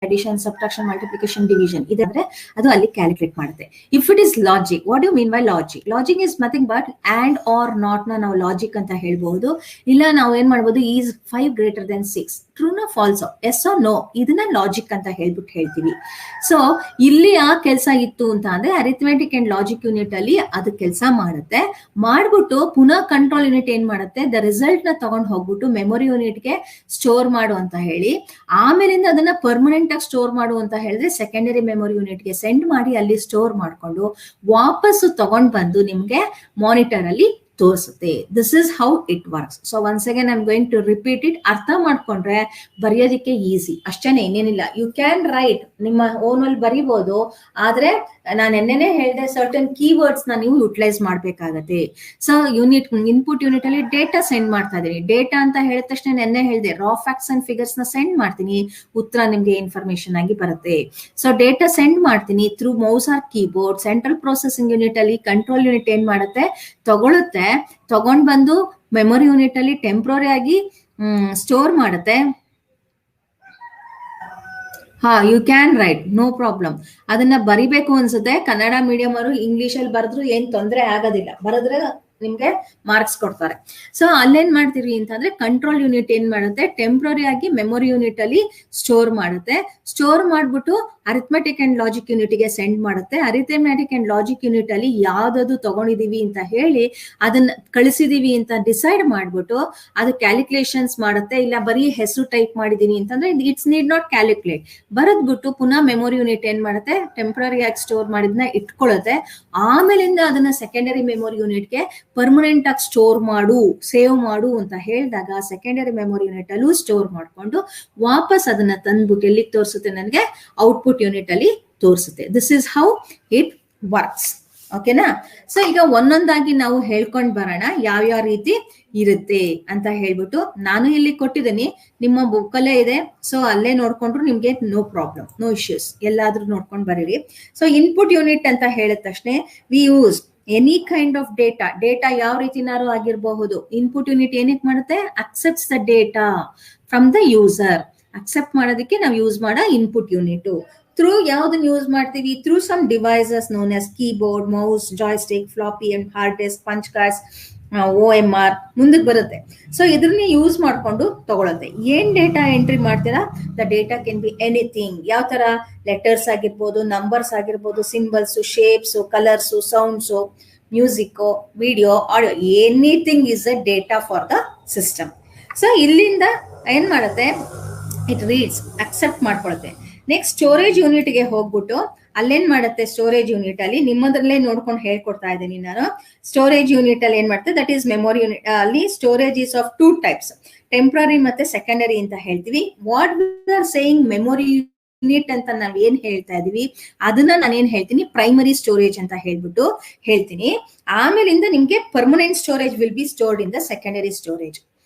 ಅಡಿಷನ್, ಸಬ್ಟ್ರಾಕ್ಷನ್, ಮಲ್ಟಿಪ್ಲಿಕೇಶನ್, ಡಿವಿಷನ್, ಇದಾದ್ರೆ ಅದು ಅಲ್ಲಿ ಕ್ಯಾಲ್ಕುಲೇಟ್ ಮಾಡುತ್ತೆ. If it is logic, what you mean by logic? Logic is nothing but and or not ನ ನಾವು logic ಅಂತ ಹೇಳ್ಬಹುದು. ಇಲ್ಲ ನಾವು ಏನ್ ಮಾಡ್ಬೋದು, ಈಸ್ 5 ಗ್ರೇಟರ್ ದೆನ್ 6, ಟ್ರೂನ ಫಾಲ್ಸೋ, ಎಸ್ ಆರ್ ನೋ, ಇದನ್ನ ಲಾಜಿಕ್ ಅಂತ ಹೇಳ್ಬಿಟ್ಟು ಹೇಳ್ತೀವಿ. ಸೊ ಇಲ್ಲಿ ಆ ಕೆಲಸ ಇತ್ತು ಅಂತ ಅಂದ್ರೆ ಅರಿಥ್ಮೆಟಿಕ್ ಅಂಡ್ ಲಾಜಿಕ್ ಯೂನಿಟ್ ಅಲ್ಲಿ ಅದು ಕೆಲಸ ಮಾಡುತ್ತೆ. ಮಾಡ್ಬಿಟ್ಟು ಪುನಃ ಕಂಟ್ರೋಲ್ ಯೂನಿಟ್ ಏನ್ ಮಾಡುತ್ತೆ, ದ ರಿಸಲ್ಟ್ ನ ತಗೊಂಡ್ ಹೋಗ್ಬಿಟ್ಟು ಮೆಮೊರಿ ಯೂನಿಟ್ಗೆ ಸ್ಟೋರ್ ಮಾಡು ಅಂತ ಹೇಳಿ, ಆಮೇಲಿಂದ ಅದನ್ನ ಪರ್ಮನೆಂಟ್ ಆಗಿ ಸ್ಟೋರ್ ಮಾಡು ಅಂತ ಹೇಳಿದ್ರೆ ಸೆಕೆಂಡರಿ ಮೆಮೊರಿ ಯೂನಿಟ್ಗೆ ಸೆಂಡ್ ಮಾಡಿ ಅಲ್ಲಿ ಸ್ಟೋರ್ ಮಾಡ್ಕೊಂಡು ವಾಪಸ್ಸು ತಗೊಂಡ್ ಬಂದು ನಿಮ್ಗೆ ಮಾನಿಟರ್ ಅಲ್ಲಿ ತೋರಿಸುತ್ತೆ. This is how it works. So once again I am going to repeat it. ಅರ್ಥ ಮಾಡ್ಕೊಂಡ್ರೆ ಬರೆಯೋದಿಕ್ಕೆ ಈಸಿ, ಅಷ್ಟೇನೆ, ಇನ್ನೇನಿಲ್ಲ. ಯು ಕ್ಯಾನ್ ರೈಟ್, ನಿಮ್ಮ ಓನ್ ಅಲ್ಲಿ ಬರಿಬಹುದು, ಆದ್ರೆ ನಾನು ನೆನ್ನೆನೆ ಹೇಳಿದೆ, ಸರ್ಟನ್ ಕೀವರ್ಡ್ಸ್ ನ ನೀವು ಯುಟಿಲೈಸ್ ಮಾಡ್ಬೇಕಾಗತ್ತೆ. ಸೊ ಇನ್ಪುಟ್ ಯೂನಿಟ್ ಅಲ್ಲಿ ಡೇಟಾ ಸೆಂಡ್ ಮಾಡ್ತಾ ಇದೀನಿ. ಡೇಟಾ ಅಂತ ಹೇಳಿದ ತಕ್ಷಣ ನೆನ್ನೆ ಹೇಳಿದೆ, ರಾ ಫ್ಯಾಕ್ಟ್ಸ್ ಅಂಡ್ ಫಿಗರ್ಸ್ ನ ಸೆಂಡ್ ಮಾಡ್ತೀನಿ, ಉತ್ತರ ನಿಮ್ಗೆ ಇನ್ಫಾರ್ಮೇಶನ್ ಆಗಿ ಬರುತ್ತೆ. ಸೊ ಡೇಟಾ ಸೆಂಡ್ ಮಾಡ್ತೀನಿ through mouse or keyboard. Central processing unit ಅಲ್ಲಿ ಕಂಟ್ರೋಲ್ ಯೂನಿಟ್ ಏನ್ ಮಾಡುತ್ತೆ, ತಗೊಳುತ್ತೆ, ತಗೊಂಡ್ ಬಂದು ಮೆಮೊರಿ ಯೂನಿಟ್ ಅಲ್ಲಿ ಟೆಂಪ್ರರಿ ಆಗಿ ಸ್ಟೋರ್ ಮಾಡುತ್ತೆ. You can write, no problem. ಅದನ್ನ ಬರಿಬೇಕು ಅನ್ಸುತ್ತೆ, ಕನ್ನಡ ಮೀಡಿಯಂ ಅವರು ಇಂಗ್ಲಿಷ್ ಅಲ್ಲಿ ಬರೆದ್ರು ಏನ್ ತೊಂದರೆ ಆಗೋದಿಲ್ಲ, ಬರೆದ್ರೆ ನಿಮ್ಗೆ ಮಾರ್ಕ್ಸ್ ಕೊಡ್ತಾರೆ. ಸೊ ಅಲ್ಲೇನ್ ಮಾಡ್ತೀವಿ ಅಂತಂದ್ರೆ ಕಂಟ್ರೋಲ್ ಯೂನಿಟ್ ಏನ್ ಮಾಡುತ್ತೆ, ಟೆಂಪ್ರರಿ ಆಗಿ ಮೆಮೊರಿ ಯೂನಿಟ್ ಅಲ್ಲಿ ಸ್ಟೋರ್ ಮಾಡುತ್ತೆ. ಸ್ಟೋರ್ ಮಾಡ್ಬಿಟ್ಟು ಅರಿಥಮೆಟಿಕ್ ಅಂಡ್ ಲಾಜಿಕ್ ಯೂನಿಟ್ ಗೆ ಸೆಂಡ್ ಮಾಡುತ್ತೆ. ಅರಿಥಮೆಟಿಕ್ ಅಂಡ್ ಲಾಜಿಕ್ ಯೂನಿಟ್ ಅಲ್ಲಿ ಯಾವ್ದಾದ್ರು ತಗೊಂಡಿದೀವಿ ಅಂತ ಹೇಳಿ ಅದನ್ನ ಕಳಿಸಿದೀವಿ ಅಂತ ಡಿಸೈಡ್ ಮಾಡ್ಬಿಟ್ಟು ಅದು ಕ್ಯಾಲ್ಕುಲೇಷನ್ಸ್ ಮಾಡುತ್ತೆ. ಇಲ್ಲ ಬರೀ ಹೆಸರು ಟೈಪ್ ಮಾಡಿದೀನಿ ಅಂತಂದ್ರೆ ಇಟ್ಸ್ ನೀಡ್ ನಾಟ್ ಕ್ಯಾಲ್ಕುಲೇಟ್, ಬರದ್ಬಿಟ್ಟು ಪುನಃ ಮೆಮೊರಿ ಯೂನಿಟ್ ಏನ್ ಮಾಡುತ್ತೆ, ಟೆಂಪ್ರರಿ ಆಗಿ ಸ್ಟೋರ್ ಮಾಡಿದ್ನ ಇಟ್ಕೊಳ್ಳುತ್ತೆ. ಆಮೇಲಿಂದ ಅದನ್ನ ಸೆಕೆಂಡರಿ ಮೆಮೊರಿ ಯೂನಿಟ್ಗೆ ಪರ್ಮನೆಂಟ್ ಆಗಿ ಸ್ಟೋರ್ ಮಾಡು, ಸೇವ್ ಮಾಡು ಅಂತ ಹೇಳಿದಾಗ ಸೆಕೆಂಡರಿ ಮೆಮೊರಿ ಯೂನಿಟ್ ಅಲ್ಲೂ ಸ್ಟೋರ್ ಮಾಡ್ಕೊಂಡು ವಾಪಸ್ ಅದನ್ನ ತಂದ್ಬಿಟ್ಟು ಎಲ್ಲಿಗೆ ತೋರಿಸುತ್ತೆ, ನನಗೆ ಔಟ್ಪುಟ್ ಯೂನಿಟ್ ಅಲ್ಲಿ ತೋರಿಸುತ್ತೆ. This is how it works. ಓಕೆನಾ? ಸೊ ಈಗ ಒಂದೊಂದಾಗಿ ನಾವು ಹೇಳ್ಕೊಂಡ್ ಬರೋಣ ಯಾವ್ಯಾವ ರೀತಿ ಇರುತ್ತೆ ಅಂತ ಹೇಳ್ಬಿಟ್ಟು. ನಾನು ಇಲ್ಲಿ ಕೊಟ್ಟಿದ್ದೀನಿ, ನಿಮ್ಮ ಬುಕ್ಕಲ್ಲೇ ಇದೆ, ಸೊ ಅಲ್ಲೇ ನೋಡ್ಕೊಂಡ್ರು ನಿಮ್ಗೆ ನೋ ಪ್ರಾಬ್ಲಮ್, ನೋ ಇಶ್ಯೂಸ್, ಎಲ್ಲಾದ್ರೂ ನೋಡ್ಕೊಂಡ್ ಬರೀರಿ. ಸೊ ಇನ್ಪುಟ್ ಯೂನಿಟ್ ಅಂತ ಹೇಳಿದ ತಕ್ಷಣ we use any kind of data ಯಾವ ರೀತಿನಾರು ಆಗಿರಬಹುದು. ಇನ್ಪುಟ್ ಯೂನಿಟ್ ಏನಕ್ಕೆ ಮಾಡುತ್ತೆ, accepts the data from the user. Accept ಮಾಡೋದಕ್ಕೆ ನಾವು ಯೂಸ್ ಮಾಡೋ ಇನ್ಪುಟ್ ಯೂನಿಟ್. ಥ್ರೂ ಯಾವ್ದನ್ನ ಯೂಸ್ ಮಾಡ್ತೀವಿ, through some devices known as keyboard, mouse, joystick, floppy and hard disk, punch cards, OMR ಮುಂದಕ್ಕೆ ಬರುತ್ತೆ. ಸೊ ಇದ್ರನ್ನ ಯೂಸ್ ಮಾಡ್ಕೊಂಡು ತಗೊಳುತ್ತೆ. ಏನ್ ಡೇಟಾ ಎಂಟ್ರಿ ಮಾಡ್ತೀರಾ, the data can be anything. ಯಾವ ತರ, ಲೆಟರ್ಸ್ ಆಗಿರ್ಬೋದು, ನಂಬರ್ಸ್ ಆಗಿರ್ಬೋದು, symbols, shapes, colours, sounds, music, video, audio, anything is a data for the system. So ಇಲ್ಲಿಂದ ಏನ್ ಮಾಡುತ್ತೆ, ಇಟ್ ರೀಡ್ಸ್, ಅಕ್ಸೆಪ್ಟ್ ಮಾಡ್ಕೊಳುತ್ತೆ. ನೆಕ್ಸ್ಟ್ ಸ್ಟೋರೇಜ್ ಯೂನಿಟ್ ಗೆ ಹೋಗ್ಬಿಟ್ಟು ಅಲ್ಲೇನ್ ಮಾಡುತ್ತೆ, ಸ್ಟೋರೇಜ್ ಯೂನಿಟ್ ಅಲ್ಲಿ ನಿಮ್ಮದ್ರಲ್ಲೇ ನೋಡ್ಕೊಂಡು ಹೇಳ್ಕೊಡ್ತಾ ಇದ್ದೀನಿ ನಾನು. ಸ್ಟೋರೇಜ್ ಯೂನಿಟ್ ಅಲ್ಲಿ ಏನ್ ಮಾಡುತ್ತೆ, ದಟ್ ಈಸ್ ಮೆಮೊರಿ ಯೂನಿಟ್ ಅಲ್ಲಿ storage is of 2 types, temporary ಮತ್ತೆ ಸೆಕೆಂಡರಿ ಅಂತ ಹೇಳ್ತೀವಿ. What we are saying memory unit ಅಂತ ನಾವ್ ಏನ್ ಹೇಳ್ತಾ ಇದೀವಿ ಅದನ್ನ ನಾನೇನ್ ಹೇಳ್ತೀನಿ, ಪ್ರೈಮರಿ ಸ್ಟೋರೇಜ್ ಅಂತ ಹೇಳ್ಬಿಟ್ಟು ಹೇಳ್ತೀನಿ. ಆಮೇಲಿಂದ ನಿಮ್ಗೆ permanent storage will be stored in the secondary storage.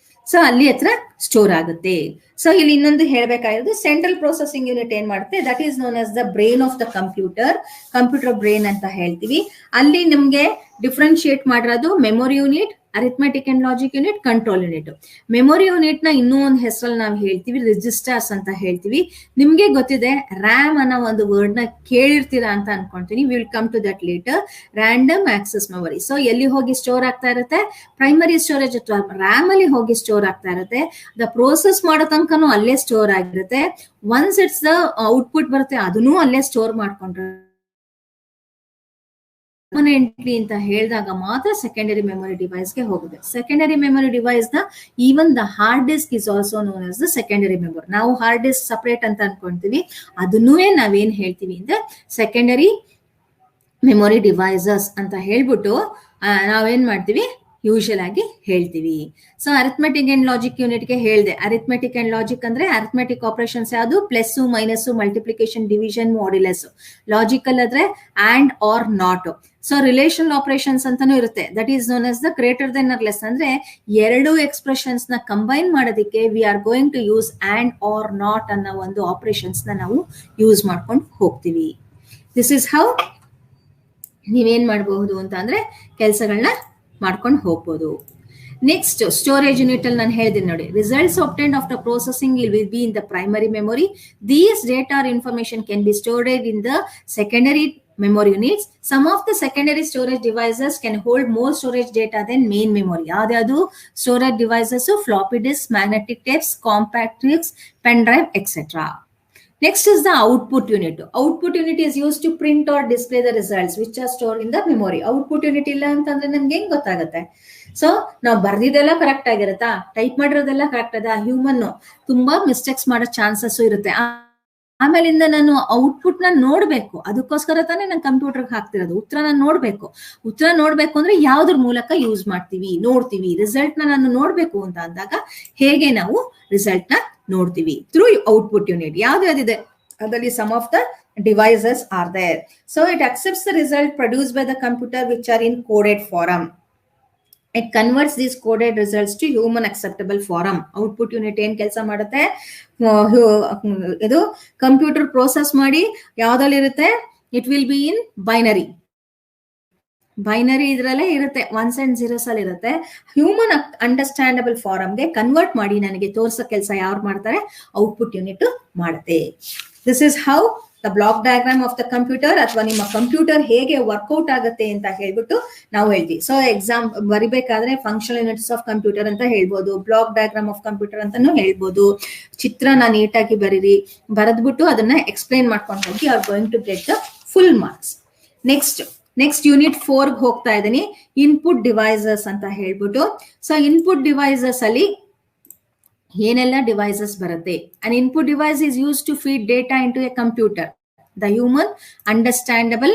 So ಅಲ್ಲಿ ಹತ್ರ ಸ್ಟೋರ್ ಆಗುತ್ತೆ. ಸೊ ಇಲ್ಲಿ ಇನ್ನೊಂದು ಹೇಳ್ಬೇಕಾಗಿರೋದು, ಸೆಂಟ್ರಲ್ ಪ್ರೊಸೆಸಿಂಗ್ ಯೂನಿಟ್ ಏನ್ ಮಾಡುತ್ತೆ, that is known as the brain of the computer brain ಅಂತ ಹೇಳ್ತೀವಿ. ಅಲ್ಲಿ ನಿಮ್ಗೆ ಡಿಫ್ರೆನ್ಶಿಯೇಟ್ ಮಾಡಿರೋದು memory unit, arithmetic and logic unit, control unit. Memory unit ನ ಇನ್ನೂ ಒಂದು ಹೆಸರಲ್ಲಿ ನಾವು ಹೇಳ್ತೀವಿ ರಿಜಿಸ್ಟರ್ಸ್ ಅಂತ ಹೇಳ್ತೀವಿ. ನಿಮ್ಗೆ ಗೊತ್ತಿದೆ, ರ್ಯಾಮ್ ಅನ್ನೋ ಒಂದು ವರ್ಡ್ ನ ಕೇಳಿರ್ತೀರಾ ಅಂತ ಅನ್ಕೊಂತೀನಿ. Will come to that later. Random access memory. So ಎಲ್ಲಿ ಹೋಗಿ ಸ್ಟೋರ್ ಆಗ್ತಾ ಇರುತ್ತೆ, ಪ್ರೈಮರಿ ಸ್ಟೋರೇಜ್ ಅಥವಾ ರ್ಯಾಮ್ ಅಲ್ಲಿ ಹೋಗಿ ಸ್ಟೋರ್ ಆಗ್ತಾ ಇರುತ್ತೆ. ದ ಪ್ರೋಸೆಸ್ ಮಾಡೋ ತನಕನೂ ಅಲ್ಲೇ ಸ್ಟೋರ್ ಆಗಿರುತ್ತೆ. ಒನ್ಸ್ ಇಟ್ಸ್ ದ ಔಟ್ಪುಟ್ ಬರುತ್ತೆ, ಅದನ್ನೂ ಅಲ್ಲೇ ಸ್ಟೋರ್ ಮಾಡ್ಕೊಂಡ್ರೆ ಪರ್ಮನೆಂಟ್ಲಿ ಅಂತ ಹೇಳಿದಾಗ ಮಾತ್ರ ಸೆಕೆಂಡರಿ ಮೆಮೊರಿ ಡಿವೈಸ್ ಗೆ ಹೋಗುತ್ತೆ. ಸೆಕೆಂಡರಿ ಮೆಮೊರಿ ಡಿವೈಸ್ ನ even the hard disc is also known as the secondary memory. ನಾವು ಹಾರ್ಡ್ ಡಿಸ್ಕ್ ಸಪರೇಟ್ ಅಂತ ಅನ್ಕೊಂತೀವಿ, ಅದನ್ನೂ ನಾವೇನ್ ಹೇಳ್ತೀವಿ ಅಂದ್ರೆ ಸೆಕೆಂಡರಿ ಮೆಮೊರಿ ಡಿವೈಸಸ್ ಅಂತ ಹೇಳ್ಬಿಟ್ಟು ನಾವೇನ್ ಮಾಡ್ತೀವಿ, ಯೂಶಲ್ ಆಗಿ ಹೇಳ್ತೀವಿ. So arithmetic and logic unit ಗೆ ಹೇಳಿದೆ. ಅರಿಥಮೆಟಿಕ್ ಅಂಡ್ ಲಾಜಿಕ್ ಅಂದ್ರೆ ಅರಿಥಮೆಟಿಕ್ ಆಪರೇಷನ್ಸ್ ಯಾವುದು, plus, minus, multiplication, division, modulus. Logical ಆದ್ರೆ and or not. So relational operations ಅಂತಾನೂ ಇರುತ್ತೆ. That is known as the greater than or less. ಅಂದ್ರೆ ಎರಡು expressions ನ ಕಂಬೈನ್ ಮಾಡೋದಕ್ಕೆ we are going to use and or not ಅನ್ನೋ ಒಂದು operations ನ ನಾವು ಯೂಸ್ ಮಾಡ್ಕೊಂಡು ಹೋಗ್ತೀವಿ. ದಿಸ್ ಇಸ್ ಹೌ ನೀವೇನ್ ಮಾಡಬಹುದು ಅಂತ ಅಂದ್ರೆ ಕೆಲಸಗಳನ್ನ ಮಾಡ್ಕೊಂಡು ಹೋಗ್ಬೋದು. ನೆಕ್ಸ್ಟ್ ಸ್ಟೋರೇಜ್ ಯೂನಿಟ್ ಅಲ್ಲಿ ನಾನು ಹೇಳಿದ್ದೀನಿ ನೋಡಿ, results obtained after processing will be in the primary memory. These data or information can be stored in the secondary memory units. Some of the secondary storage devices can hold more storage data than main memory. ಯಾವ್ದು storage devices, floppy disks, magnetic tapes, compact disks, pen drive, etc. Next is the output unit. Output unit is used to print or display the results which are stored in the memory. Output unit ಇಲ್ಲ ಅಂತಂದ್ರೆ ನಮ್ಗೆ ಹೆಂಗ್ ಗೊತ್ತಾಗುತ್ತೆ? So ನಾವು ಬರ್ದಿದ್ದೆಲ್ಲ correct ಆಗಿರುತ್ತಾ, type ಮಾಡಿರೋದೆಲ್ಲ correct ಅದ, human ತುಂಬಾ mistakes ಮಾಡೋ chances ಇರುತ್ತೆ. ಆಮೇಲಿಂದ ನಾನು ಔಟ್ಪುಟ್ ನ ನೋಡ್ಬೇಕು, ಅದಕ್ಕೋಸ್ಕರ ತಾನೇ ನಾನು ಕಂಪ್ಯೂಟರ್ಗೆ ಹಾಕ್ತಿರೋದು. ಉತ್ತರ ನೋಡ್ಬೇಕು ಅಂದ್ರೆ ಯಾವ್ದ್ರ ಮೂಲಕ ಯೂಸ್ ಮಾಡ್ತೀವಿ, ನೋಡ್ತೀವಿ. ರಿಸಲ್ಟ್ ನ ನಾನು ನೋಡ್ಬೇಕು ಅಂತ ಅಂದಾಗ ಹೇಗೆ ನಾವು ರಿಸಲ್ಟ್ ನ ನೋಡ್ತೀವಿ, ಥ್ರೂ ಔಟ್ಪುಟ್ ಯೂನಿಟ್. ಯಾವ್ದಿದೆ ಅದರಲ್ಲಿ some of the devices are there. So it accepts the result produce by the computer which are encoded form. It converts these coded results to human acceptable form. Output unit ಏನ್ ಕೆಲಸ ಮಾಡುತ್ತೆ, ಇದು computer process ಮಾಡಿ ಯಾವ್ದ್ರಲ್ಲಿ ಇರುತ್ತೆ, it will B in binary ಇದ್ರಲ್ಲೇ ಇರುತ್ತೆ, once and zeros ಅಲ್ಲಿ ಇರುತ್ತೆ. ಹ್ಯೂಮನ್ ಅಂಡರ್ಸ್ಟ್ಯಾಂಡಬಲ್ ಫಾರಮ್ಗೆ ಕನ್ವರ್ಟ್ ಮಾಡಿ ನನಗೆ ತೋರ್ಸೋ ಕೆಲಸ ಯಾರು ಮಾಡ್ತಾರೆ, ಔಟ್ಪುಟ್ ಯೂನಿಟ್ ಮಾಡುತ್ತೆ. This is how the block diagram of the computer ಅಥವಾ ನಿಮ್ಮ ಕಂಪ್ಯೂಟರ್ ಹೇಗೆ ವರ್ಕೌಟ್ ಆಗುತ್ತೆ ಅಂತ ಹೇಳ್ಬಿಟ್ಟು ನಾವು ಹೇಳ್ತೀವಿ. ಸೊ ಎಕ್ಸಾಮ್ ಬರಿಬೇಕಾದ್ರೆ ಫಂಕ್ಷನಲ್ ಯೂನಿಟ್ಸ್ ಆಫ್ ಕಂಪ್ಯೂಟರ್ ಅಂತ ಹೇಳ್ಬೋದು, ಬ್ಲಾಕ್ ಡಯಾಗ್ರಾಮ್ ಆಫ್ ಕಂಪ್ಯೂಟರ್ ಅಂತಾನು ಹೇಳ್ಬೋದು. ಚಿತ್ರನ ನೀಟಾಗಿ ಬರೀರಿ, ಬರೆದ್ಬಿಟ್ಟು ಅದನ್ನ ಎಕ್ಸ್ಪ್ಲೈನ್ ಮಾಡ್ಕೊಂಡು ಹೋಗಿ are going to get the full marks. Next unit 4 ಹೋಗ್ತಾ ಇದ್ದೀನಿ, ಇನ್ಪುಟ್ ಡಿವೈಸಸ್ ಅಂತ ಹೇಳ್ಬಿಟ್ಟು. ಸೊ ಇನ್ಪುಟ್ ಡಿವೈಸಸ್ ಅಲ್ಲಿ ಏನೆಲ್ಲ ಡಿವೈಸಸ್ ಬರುತ್ತೆ. An input device is use to feed data into a computer. The human understandable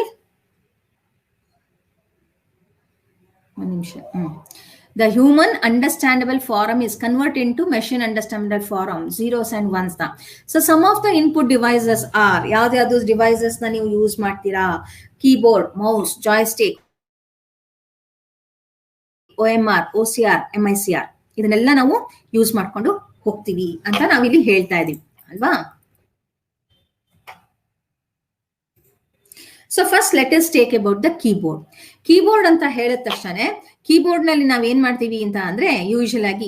The human understandable form is converted into machine understandable form, zeros and ones. So some of the input devices are, ಯಾವ್ದು devices na ನೀವು use ಮಾಡ್ತೀರಾ? Keyboard, mouse, joystick, OMR, OCR, MICR ಇದನ್ನೆಲ್ಲ ನಾವು use ಮಾಡ್ಕೊಂಡು ಹೋಗ್ತೀವಿ ಅಂತ ನಾವಿಲ್ಲಿ ಹೇಳ್ತಾ ಇದೀವಿ ಅಲ್ವಾ? So first let us take about the keyboard. Keyboard ಅಂತ ಹೇಳಿದ ತಕ್ಷಣ ಕೀಬೋರ್ಡ್ ನಲ್ಲಿ ನಾವ್ ಏನ್ ಮಾಡ್ತೀವಿ ಅಂತ ಅಂದ್ರೆ ಯೂಶುವಲ್ ಆಗಿ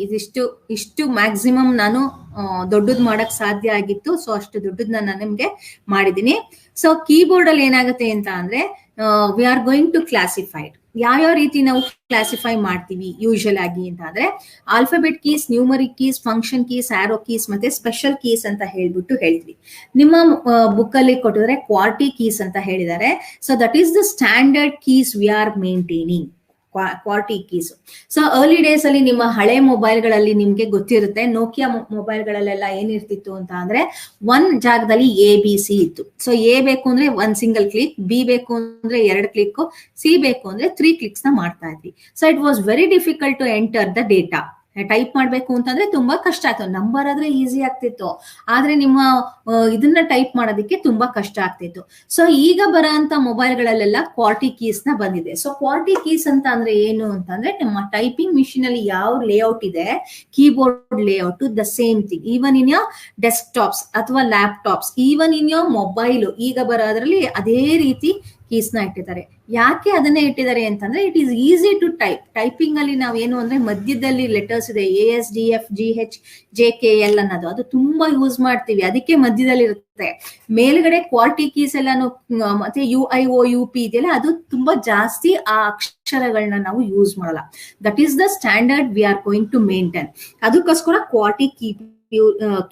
ಇಷ್ಟು ಮ್ಯಾಕ್ಸಿಮಮ್ ನಾನು ದೊಡ್ಡದ್ ಮಾಡಕ್ ಸಾಧ್ಯ ಆಗಿತ್ತು. ಸೊ ಅಷ್ಟು ದೊಡ್ಡದ್ ನಾನು ನಿಮ್ಗೆ ಮಾಡಿದೀನಿ. ಸೊ ಕೀಬೋರ್ಡ್ ಅಲ್ಲಿ ಏನಾಗುತ್ತೆ ಅಂತ ಅಂದ್ರೆ we are going to classified. ಯಾವ ರೀತಿ ನಾವು ಕ್ಲಾಸಿಫೈ ಮಾಡ್ತೀವಿ ಯೂಶುವಲ್ ಆಗಿ ಅಂತ ಅಂದ್ರೆ alphabet keys, numeric keys, function keys, arrow keys ಮತ್ತೆ ಸ್ಪೆಷಲ್ ಕೀಸ್ ಅಂತ ಹೇಳ್ಬಿಟ್ಟು ಹೇಳ್ತೀವಿ. ನಿಮ್ಮ ಬುಕ್ ಅಲ್ಲಿ ಕೊಟ್ಟಿದ್ರೆ ಕ್ವಾರ್ಟಿ ಕೀಸ್ ಅಂತ ಹೇಳಿದ್ದಾರೆ. So that is the standard keys we are maintaining, QWERTY keys. So early days ಅಲ್ಲಿ ನಿಮ್ಮ ಹಳೆ ಮೊಬೈಲ್ಗಳಲ್ಲಿ ನಿಮ್ಗೆ ಗೊತ್ತಿರುತ್ತೆ, ನೋಕಿಯಾ ಮೊಬೈಲ್ಗಳಲ್ಲೆಲ್ಲ ಏನಿರ್ತಿತ್ತು ಅಂತ ಅಂದ್ರೆ ಒಂದ್ ಜಾಗದಲ್ಲಿ ABC ಇತ್ತು. ಸೊ ಎ ಬೇಕು ಅಂದ್ರೆ 1 ಸಿಂಗಲ್ ಕ್ಲಿಕ್, ಬಿ ಬೇಕು ಅಂದ್ರೆ 2 ಕ್ಲಿಕ್, ಸಿ ಬೇಕು ಅಂದ್ರೆ 3 ಕ್ಲಿಕ್ಸ್ ನ ಮಾಡ್ತಾ ಇದ್ವಿ. So it was very difficult to enter the data. Type ಮಾಡ್ಬೇಕು ಅಂತಂದ್ರೆ ತುಂಬಾ ಕಷ್ಟ ಆಯ್ತು. ನಂಬರ್ ಆದ್ರೆ ಈಸಿ ಆಗ್ತಿತ್ತು, ಆದ್ರೆ ನಿಮ್ಮ ಇದನ್ನ ಟೈಪ್ ಮಾಡೋದಕ್ಕೆ ತುಂಬಾ ಕಷ್ಟ ಆಗ್ತಿತ್ತು. ಸೊ ಈಗ ಬರೋಂತ ಮೊಬೈಲ್ಗಳಲ್ಲೆಲ್ಲ ಕ್ವಾರ್ಟಿ ಕೀಸ್ ನ ಬಂದಿದೆ. ಸೊ ಕ್ವಾರ್ಟಿ ಕೀಸ್ ಅಂತ ಅಂದ್ರೆ ಏನು ಅಂತಂದ್ರೆ ನಿಮ್ಮ ಟೈಪಿಂಗ್ ಮಿಷಿನ್ ಅಲ್ಲಿ ಯಾವ ಲೇಔಟ್ ಇದೆ, keyboard layout the same thing. Even in your desktops ಅಥವಾ laptops, even in your mobile ಈಗ ಬರೋದ್ರಲ್ಲಿ ಅದೇ ರೀತಿ ಕೀಸ್ ನ ಇಟ್ಟಿದ್ದಾರೆ. ಯಾಕೆ ಅದನ್ನೇ ಇಟ್ಟಿದ್ದಾರೆ ಅಂತಂದ್ರೆ it is easy to type. Typing ಅಲ್ಲಿ ನಾವೇನು ಅಂದ್ರೆ ಮಧ್ಯದಲ್ಲಿ ಲೆಟರ್ಸ್ ಇದೆ, ASDFGHJKL ಅನ್ನೋದು, ಅದು ತುಂಬಾ ಯೂಸ್ ಮಾಡ್ತೀವಿ, ಅದಕ್ಕೆ ಮಧ್ಯದಲ್ಲಿ ಇರುತ್ತೆ. ಮೇಲ್ಗಡೆ ಕ್ವಾರ್ಟಿ ಕೀಸ್ ಎಲ್ಲಾನು ಮತ್ತೆ UIOUP ಇದೆಯಲ್ಲ, ಅದು ತುಂಬಾ ಜಾಸ್ತಿ ಆ ಅಕ್ಷರಗಳನ್ನ ನಾವು ಯೂಸ್ ಮಾಡಲ್ಲ. That is the standard we are going to maintain. ಅದಕ್ಕೋಸ್ಕರ ಕ್ವಾರ್ಟಿ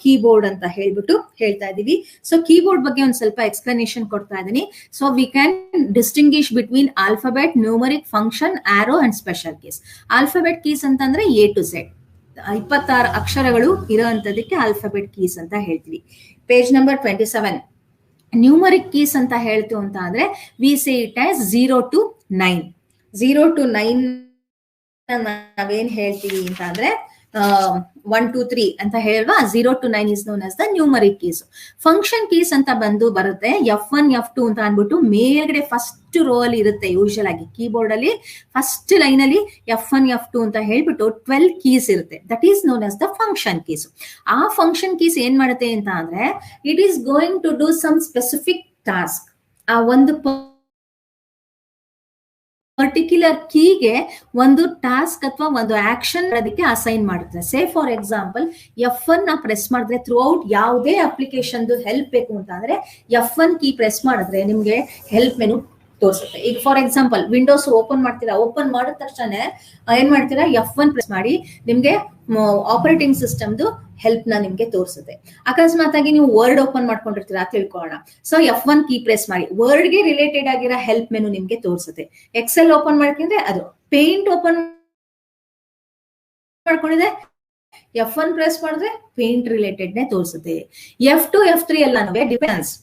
ಕೀಬೋರ್ಡ್ ಅಂತ ಹೇಳ್ಬಿಟ್ಟು ಹೇಳ್ತಾ ಇದೀವಿ. ಸೊ ಕೀಬೋರ್ಡ್ ಬಗ್ಗೆ ಒಂದ್ ಸ್ವಲ್ಪ ಎಕ್ಸ್ಪ್ಲನೇಷನ್ ಕೊಡ್ತಾ ಇದೀನಿ. So we can distinguish between alphabet, numeric, function, arrow and special keys. Alphabet keys ಅಂತಂದ್ರೆ A to Z 26 ಅಕ್ಷರಗಳು ಇರೋಂಥದಕ್ಕೆ ಆಲ್ಫಾಬೆಟ್ ಕೀಸ್ ಅಂತ ಹೇಳ್ತೀವಿ. Page number 27. ನ್ಯೂಮರಿಕ್ ಕೀಸ್ ಅಂತ ಹೇಳ್ತೀವಿ ಅಂತ ಅಂದ್ರೆ V say it as 0 to 9. 0 to 9 ನಾವೇನ್ ಹೇಳ್ತೀವಿ ಅಂತ ಅಂದ್ರೆ 1 2 3 ಅಂತ ಹೇಳುವ 0 to 9 is known as the numeric keys. Function keys ಅಂತ ಬರುತ್ತೆ F1 F2 ಅಂತ ಅನ್ಬಿಟ್ಟು ಮೇಲ್ಗಡೆ ಫಸ್ಟ್ ರೋ ಅಲ್ಲಿ ಇರುತ್ತೆ. ಯೂಶುವಲ್ ಆಗಿ ಕೀಬೋರ್ಡ್ ಅಲ್ಲಿ ಫಸ್ಟ್ ಲೈನ್ ಅಲ್ಲಿ F1 F2 ಅಂತ ಹೇಳ್ಬಿಟ್ಟು 12 ಕೀಸ್ ಇರುತ್ತೆ. That is known as the function keys. ಆ ಫಂಕ್ಷನ್ ಕೀಸ್ ಏನ್ ಮಾಡುತ್ತೆ ಅಂತ ಅಂದ್ರೆ it is going to do some specific task. ಆ ಒಂದು ಪರ್ಟಿಕ್ಯುಲರ್ ಕೀಗೆ ಒಂದು ಟಾಸ್ಕ್ ಅಥವಾ ಒಂದು ಆಕ್ಷನ್ ಅದಕ್ಕೆ ಅಸೈನ್ ಮಾಡುತ್ತೆ. ಸೇ ಫಾರ್ ಎಕ್ಸಾಂಪಲ್ F1 ನ ಪ್ರೆಸ್ ಮಾಡಿದ್ರೆ ಥ್ರೂ ಔಟ್ ಯಾವುದೇ ಅಪ್ಲಿಕೇಶನ್ ಹೆಲ್ಪ್ ಬೇಕು ಅಂತ ಅಂದ್ರೆ F1 ಕೀ ಪ್ರೆಸ್ ಮಾಡಿದ್ರೆ ನಿಮ್ಗೆ ಹೆಲ್ಪ್ ಮೆನು ತೋರಿಸುತ್ತೆ. ಈಗ ಫಾರ್ ಎಕ್ಸಾಂಪಲ್ ವಿಂಡೋಸ್ ಓಪನ್ ಮಾಡ್ತೀರಾ, ಓಪನ್ ಮಾಡಿದ ತಕ್ಷಣ ಏನ್ ಮಾಡ್ತೀರಾ, F1 ಪ್ರೆಸ್ ಮಾಡಿ ನಿಮ್ಗೆ ಆಪರೇಟಿಂಗ್ ಸಿಸ್ಟಮ್ದು ಹೆಲ್ಪ್ ನ ನಿಮ್ಗೆ ತೋರಿಸುತ್ತೆ. ಅಕಸ್ಮಾತ್ ಆಗಿ ನೀವು ವರ್ಡ್ ಓಪನ್ ಮಾಡ್ಕೊಂಡಿರ್ತೀರಾ ತಿಳ್ಕೊಳ್ಳೋಣ. ಸೊ F1 ಕೀ ಪ್ರೆಸ್ ಮಾಡಿ ವರ್ಡ್ ಗೆ ರಿಲೇಟೆಡ್ ಆಗಿರೋ ಹೆಲ್ಪ್ ಮೆನು ನಿಮ್ಗೆ ತೋರಿಸುತ್ತೆ. ಎಕ್ಸೆಲ್ ಓಪನ್ ಮಾಡ್ಕೊಂಡ್ರೆ ಅದು, ಪೇಂಟ್ ಓಪನ್ ಮಾಡ್ಕೊಂಡಿದೆ F1 ಪ್ರೆಸ್ ಮಾಡಿದ್ರೆ ಪೇಂಟ್ ರಿಲೇಟೆಡ್ ನೇ ತೋರಿಸುತ್ತೆ. F2 F3 ಎಲ್ಲಾನು ಡಿಪೆಂಡ್ಸ್,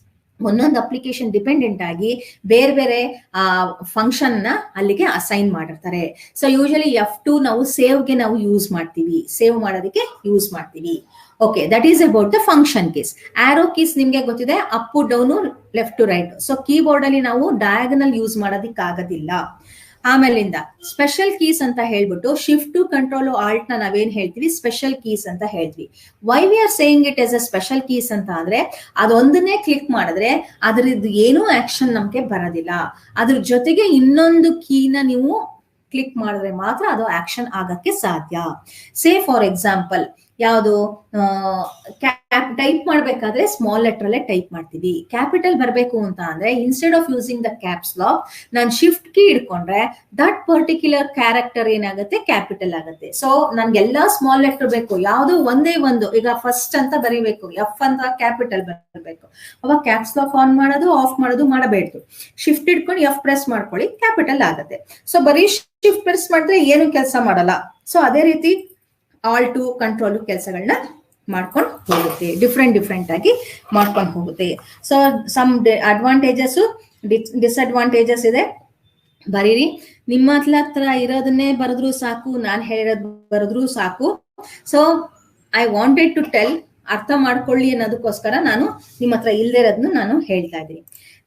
ಒಂದೊಂದು ಅಪ್ಲಿಕೇಶನ್ ಡಿಪೆಂಡೆಂಟ್ ಆಗಿ ಬೇರೆ ಬೇರೆ ಫಂಕ್ಷನ್ ನ ಅಲ್ಲಿಗೆ ಅಸೈನ್ ಮಾಡಿರ್ತಾರೆ. ಸೊ ಯೂಶಲಿ F2 ನಾವು ಸೇವ್ಗೆ ನಾವು ಯೂಸ್ ಮಾಡ್ತೀವಿ, ಸೇವ್ ಮಾಡೋದಕ್ಕೆ ಯೂಸ್ ಮಾಡ್ತೀವಿ. Okay, that is about the function keys. Arrow keys ನಿಮ್ಗೆ ಗೊತ್ತಿದೆ, up down, left to right. So keyboard ಅಲ್ಲಿ ನಾವು ಡಯಾಗನಲ್ ಯೂಸ್ ಮಾಡೋದಿಕ್ ಆಗೋದಿಲ್ಲ. ಆಮೇಲಿಂದ ಸ್ಪೆಷಲ್ ಕೀಸ್ ಅಂತ ಹೇಳ್ಬಿಟ್ಟು ಶಿಫ್ಟ್ ಟು ಕಂಟ್ರೋಲ್ ಆಲ್ಟ್ ನ ನಾವೇನ್ ಹೇಳ್ತೀವಿ ಸ್ಪೆಷಲ್ ಕೀಸ್ ಅಂತ ಹೇಳ್ತೀವಿ. Why we are saying it as a special keys ಅಂತ ಅಂದ್ರೆ ಅದೊಂದನ್ನೇ ಕ್ಲಿಕ್ ಮಾಡಿದ್ರೆ ಅದ್ರದ್ದು ಏನೂ ಆಕ್ಷನ್ ನಮ್ಗೆ ಬರೋದಿಲ್ಲ. ಅದ್ರ ಜೊತೆಗೆ ಇನ್ನೊಂದು ಕೀನ ನೀವು ಕ್ಲಿಕ್ ಮಾಡಿದ್ರೆ ಮಾತ್ರ ಅದು ಆಕ್ಷನ್ ಆಗಕ್ಕೆ ಸಾಧ್ಯ. ಸೇ ಫಾರ್ ಎಕ್ಸಾಂಪಲ್ ಯಾವುದು ಟೈಪ್ ಮಾಡ್ಬೇಕಾದ್ರೆ ಸ್ಮಾಲ್ ಲೆಟರ್ ಅಲ್ಲೇ ಟೈಪ್ ಮಾಡ್ತೀವಿ. ಕ್ಯಾಪಿಟಲ್ ಬರಬೇಕು ಅಂತ ಅಂದ್ರೆ instead of using the caps lock ನಾನು ಶಿಫ್ಟ್ ಕೀ ಇಡ್ಕೊಂಡ್ರೆ ದಟ್ ಪರ್ಟಿಕ್ಯುಲರ್ ಕ್ಯಾರೆಕ್ಟರ್ ಏನಾಗುತ್ತೆ ಕ್ಯಾಪಿಟಲ್ ಆಗುತ್ತೆ. ಸೊ ನನ್ಗೆಲ್ಲಾ ಸ್ಮಾಲ್ ಲೆಟರ್ ಬೇಕು, ಯಾವ್ದು ಒಂದೇ ಒಂದು, ಈಗ ಫಸ್ಟ್ ಅಂತ ಬರೀಬೇಕು, ಎಫ್ ಅಂತ ಕ್ಯಾಪಿಟಲ್ ಬರಬೇಕು, ಅವಾಗ ಕ್ಯಾಪ್ಸ್ ಲಾಕ್ ಆನ್ ಮಾಡೋದು ಆಫ್ ಮಾಡೋದು ಮಾಡಬೇಡ್ದು. ಶಿಫ್ಟ್ ಇಟ್ಕೊಂಡು ಎಫ್ ಪ್ರೆಸ್ ಮಾಡ್ಕೊಳ್ಳಿ, ಕ್ಯಾಪಿಟಲ್ ಆಗುತ್ತೆ. ಸೊ ಬರೀ ಶಿಫ್ಟ್ ಪ್ರೆಸ್ ಮಾಡಿದ್ರೆ ಏನು ಕೆಲಸ ಮಾಡಲ್ಲ. ಸೊ ಅದೇ ರೀತಿ ಆಲ್ಟು ಕಂಟ್ರೋಲ್ ಕೆಲಸಗಳನ್ನ ಮಾಡ್ಕೊಂಡು ಹೋಗುತ್ತೆ, ಡಿಫ್ರೆಂಟ್ ಆಗಿ ಮಾಡ್ಕೊಂಡು ಹೋಗುತ್ತೆ. ಸೊ ಸಮ್ ಅಡ್ವಾಂಟೇಜಸ್ ಡಿಸ್ಅಡ್ವಾಂಟೇಜಸ್ ಇದೆ, ಬರೀರಿ. ನಿಮ್ಮ ಹತ್ರ ಇರೋದನ್ನೇ ಬರೆದ್ರು ಸಾಕು, ನಾನು ಹೇಳಿರೋದು ಬರೆದ್ರು ಸಾಕು. So I wanted to tell, ಅರ್ಥ ಮಾಡ್ಕೊಳ್ಳಿ ಅನ್ನೋದಕ್ಕೋಸ್ಕರ ನಾನು ನಿಮ್ಮ ಹತ್ರ ಇಲ್ಲದೆ ಇರೋದನ್ನ ನಾನು ಹೇಳ್ತಾ ಇದ್ದೀನಿ.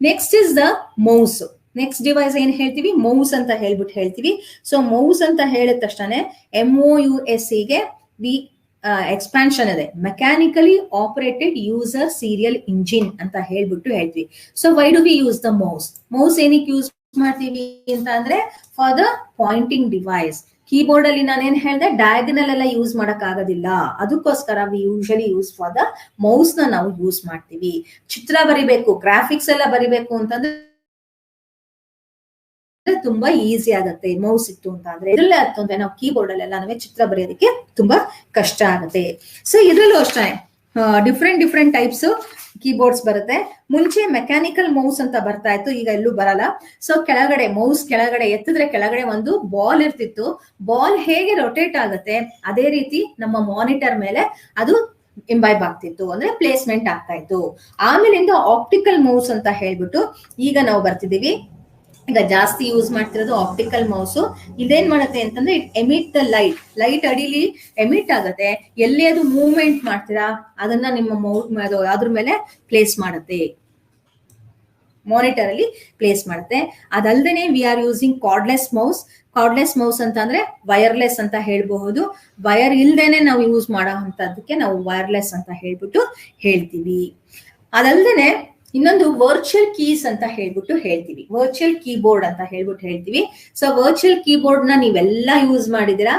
Next is the mouse. Next device ಏನ್ ಹೇಳ್ತೀವಿ, ಮೌಸ್ ಅಂತ ಹೇಳ್ತೀವಿ. ಸೊ ಮೌಸ್ ಅಂತ ಹೇಳಿದ ತಕ್ಷಣ MOUS ಗೆ ವಿ ಎಕ್ಸ್ಪಾನ್ಷನ್ ಇದೆ, mechanically operated user serial engine ಅಂತ ಹೇಳ್ತೀವಿ. So why do we use the mouse? Mouse ಏನಕ್ಕೆ ಯೂಸ್ ಮಾಡ್ತೀವಿ ಅಂತ ಅಂದ್ರೆ for the pointing device. Keyboard ಅಲ್ಲಿ ನಾನೇನ್ ಹೇಳಿದೆ, ಡಯಾಗನಲ್ ಎಲ್ಲ ಯೂಸ್ ಮಾಡಕ್ ಆಗೋದಿಲ್ಲ, ಅದಕ್ಕೋಸ್ಕರ we usually use for the mouse ನ ನಾವು ಯೂಸ್ ಮಾಡ್ತೀವಿ. ಚಿತ್ರ ಬರಿಬೇಕು, ಗ್ರಾಫಿಕ್ಸ್ ಎಲ್ಲ ಬರಿಬೇಕು ಅಂತಂದ್ರೆ ತುಂಬಾ ಈಸಿ ಆಗುತ್ತೆ ಮೌಸ್ ಇತ್ತು ಅಂತ ಅಂದ್ರೆ. ಇದ್ರಲ್ಲೇ ಅರ್ಥ ಅಂದ್ರೆ ನಾವು ಕೀಬೋರ್ಡ್ ಅಲ್ಲೆಲ್ಲ ನಾವೇ ಚಿತ್ರ ಬರೆಯೋದಕ್ಕೆ ತುಂಬಾ ಕಷ್ಟ ಆಗುತ್ತೆ. ಸೊ ಇದ್ರಲ್ಲೂ ಅಷ್ಟೇ ಡಿಫ್ರೆಂಟ್ ಟೈಪ್ಸ್ ಕೀಬೋರ್ಡ್ಸ್ ಬರುತ್ತೆ. ಮುಂಚೆ ಮೆಕ್ಯಾನಿಕಲ್ ಮೌಸ್ ಅಂತ ಬರ್ತಾ ಇತ್ತು, ಈಗ ಎಲ್ಲೂ ಬರಲ್ಲ. ಸೊ ಕೆಳಗಡೆ ಮೌಸ್ ಕೆಳಗಡೆ ಎತ್ತಿದ್ರೆ ಕೆಳಗಡೆ ಒಂದು ಬಾಲ್ ಇರ್ತಿತ್ತು. ಬಾಲ್ ಹೇಗೆ ರೊಟೇಟ್ ಆಗುತ್ತೆ ಅದೇ ರೀತಿ ನಮ್ಮ ಮಾನಿಟರ್ ಮೇಲೆ ಅದು ಇಂಬೈಬ್ ಆಗ್ತಿತ್ತು, ಅಂದ್ರೆ ಪ್ಲೇಸ್ಮೆಂಟ್ ಆಗ್ತಾ ಇತ್ತು. ಆಮೇಲಿಂದ ಆಪ್ಟಿಕಲ್ ಮೌಸ್ ಅಂತ ಹೇಳ್ಬಿಟ್ಟು ಈಗ ನಾವು ಬರ್ತಿದೀವಿ. ಈಗ ಜಾಸ್ತಿ ಯೂಸ್ ಮಾಡ್ತಿರೋದು ಆಪ್ಟಿಕಲ್ ಮೌಸ್. ಇದೇನ್ ಮಾಡುತ್ತೆ ಅಂತಂದ್ರೆ ಇಟ್ ಎಮಿಟ್ ದ ಲೈಟ್ ಅಡಿಲಿ ಎಮಿಟ್ ಆಗುತ್ತೆ. ಎಲ್ಲಿ ಅದು ಮೂವ್ಮೆಂಟ್ ಮಾಡ್ತೀರಾ ಅದನ್ನ ನಿಮ್ಮ ಅದ್ರ ಮೇಲೆ ಪ್ಲೇಸ್ ಮಾಡುತ್ತೆ, ಮಾನಿಟರ್ ಅಲ್ಲಿ ಪ್ಲೇಸ್ ಮಾಡುತ್ತೆ. ಅದಲ್ದೇನೆ we are using cordless mouse ಅಂತ ಅಂದ್ರೆ ವೈರ್ಲೆಸ್ ಅಂತ ಹೇಳ್ಬಹುದು. ವೈರ್ ಇಲ್ದೇನೆ ನಾವು ಯೂಸ್ ಮಾಡೋ ಅಂತದಕ್ಕೆ ನಾವು ವೈರ್ಲೆಸ್ ಅಂತ ಹೇಳ್ಬಿಟ್ಟು ಹೇಳ್ತೀವಿ. ಅದಲ್ದೇನೆ ಇನ್ನೊಂದು ವರ್ಚುವಲ್ ಕೀಸ್ ಅಂತ ಹೇಳ್ತೀವಿ, ವರ್ಚುವಲ್ ಕೀಬೋರ್ಡ್ ಅಂತ ಹೇಳ್ತೀವಿ. ಸೊ ವರ್ಚುವಲ್ ಕೀಬೋರ್ಡ್ ನ ನೀವೆಲ್ಲ ಯೂಸ್ ಮಾಡಿದಿರಾ,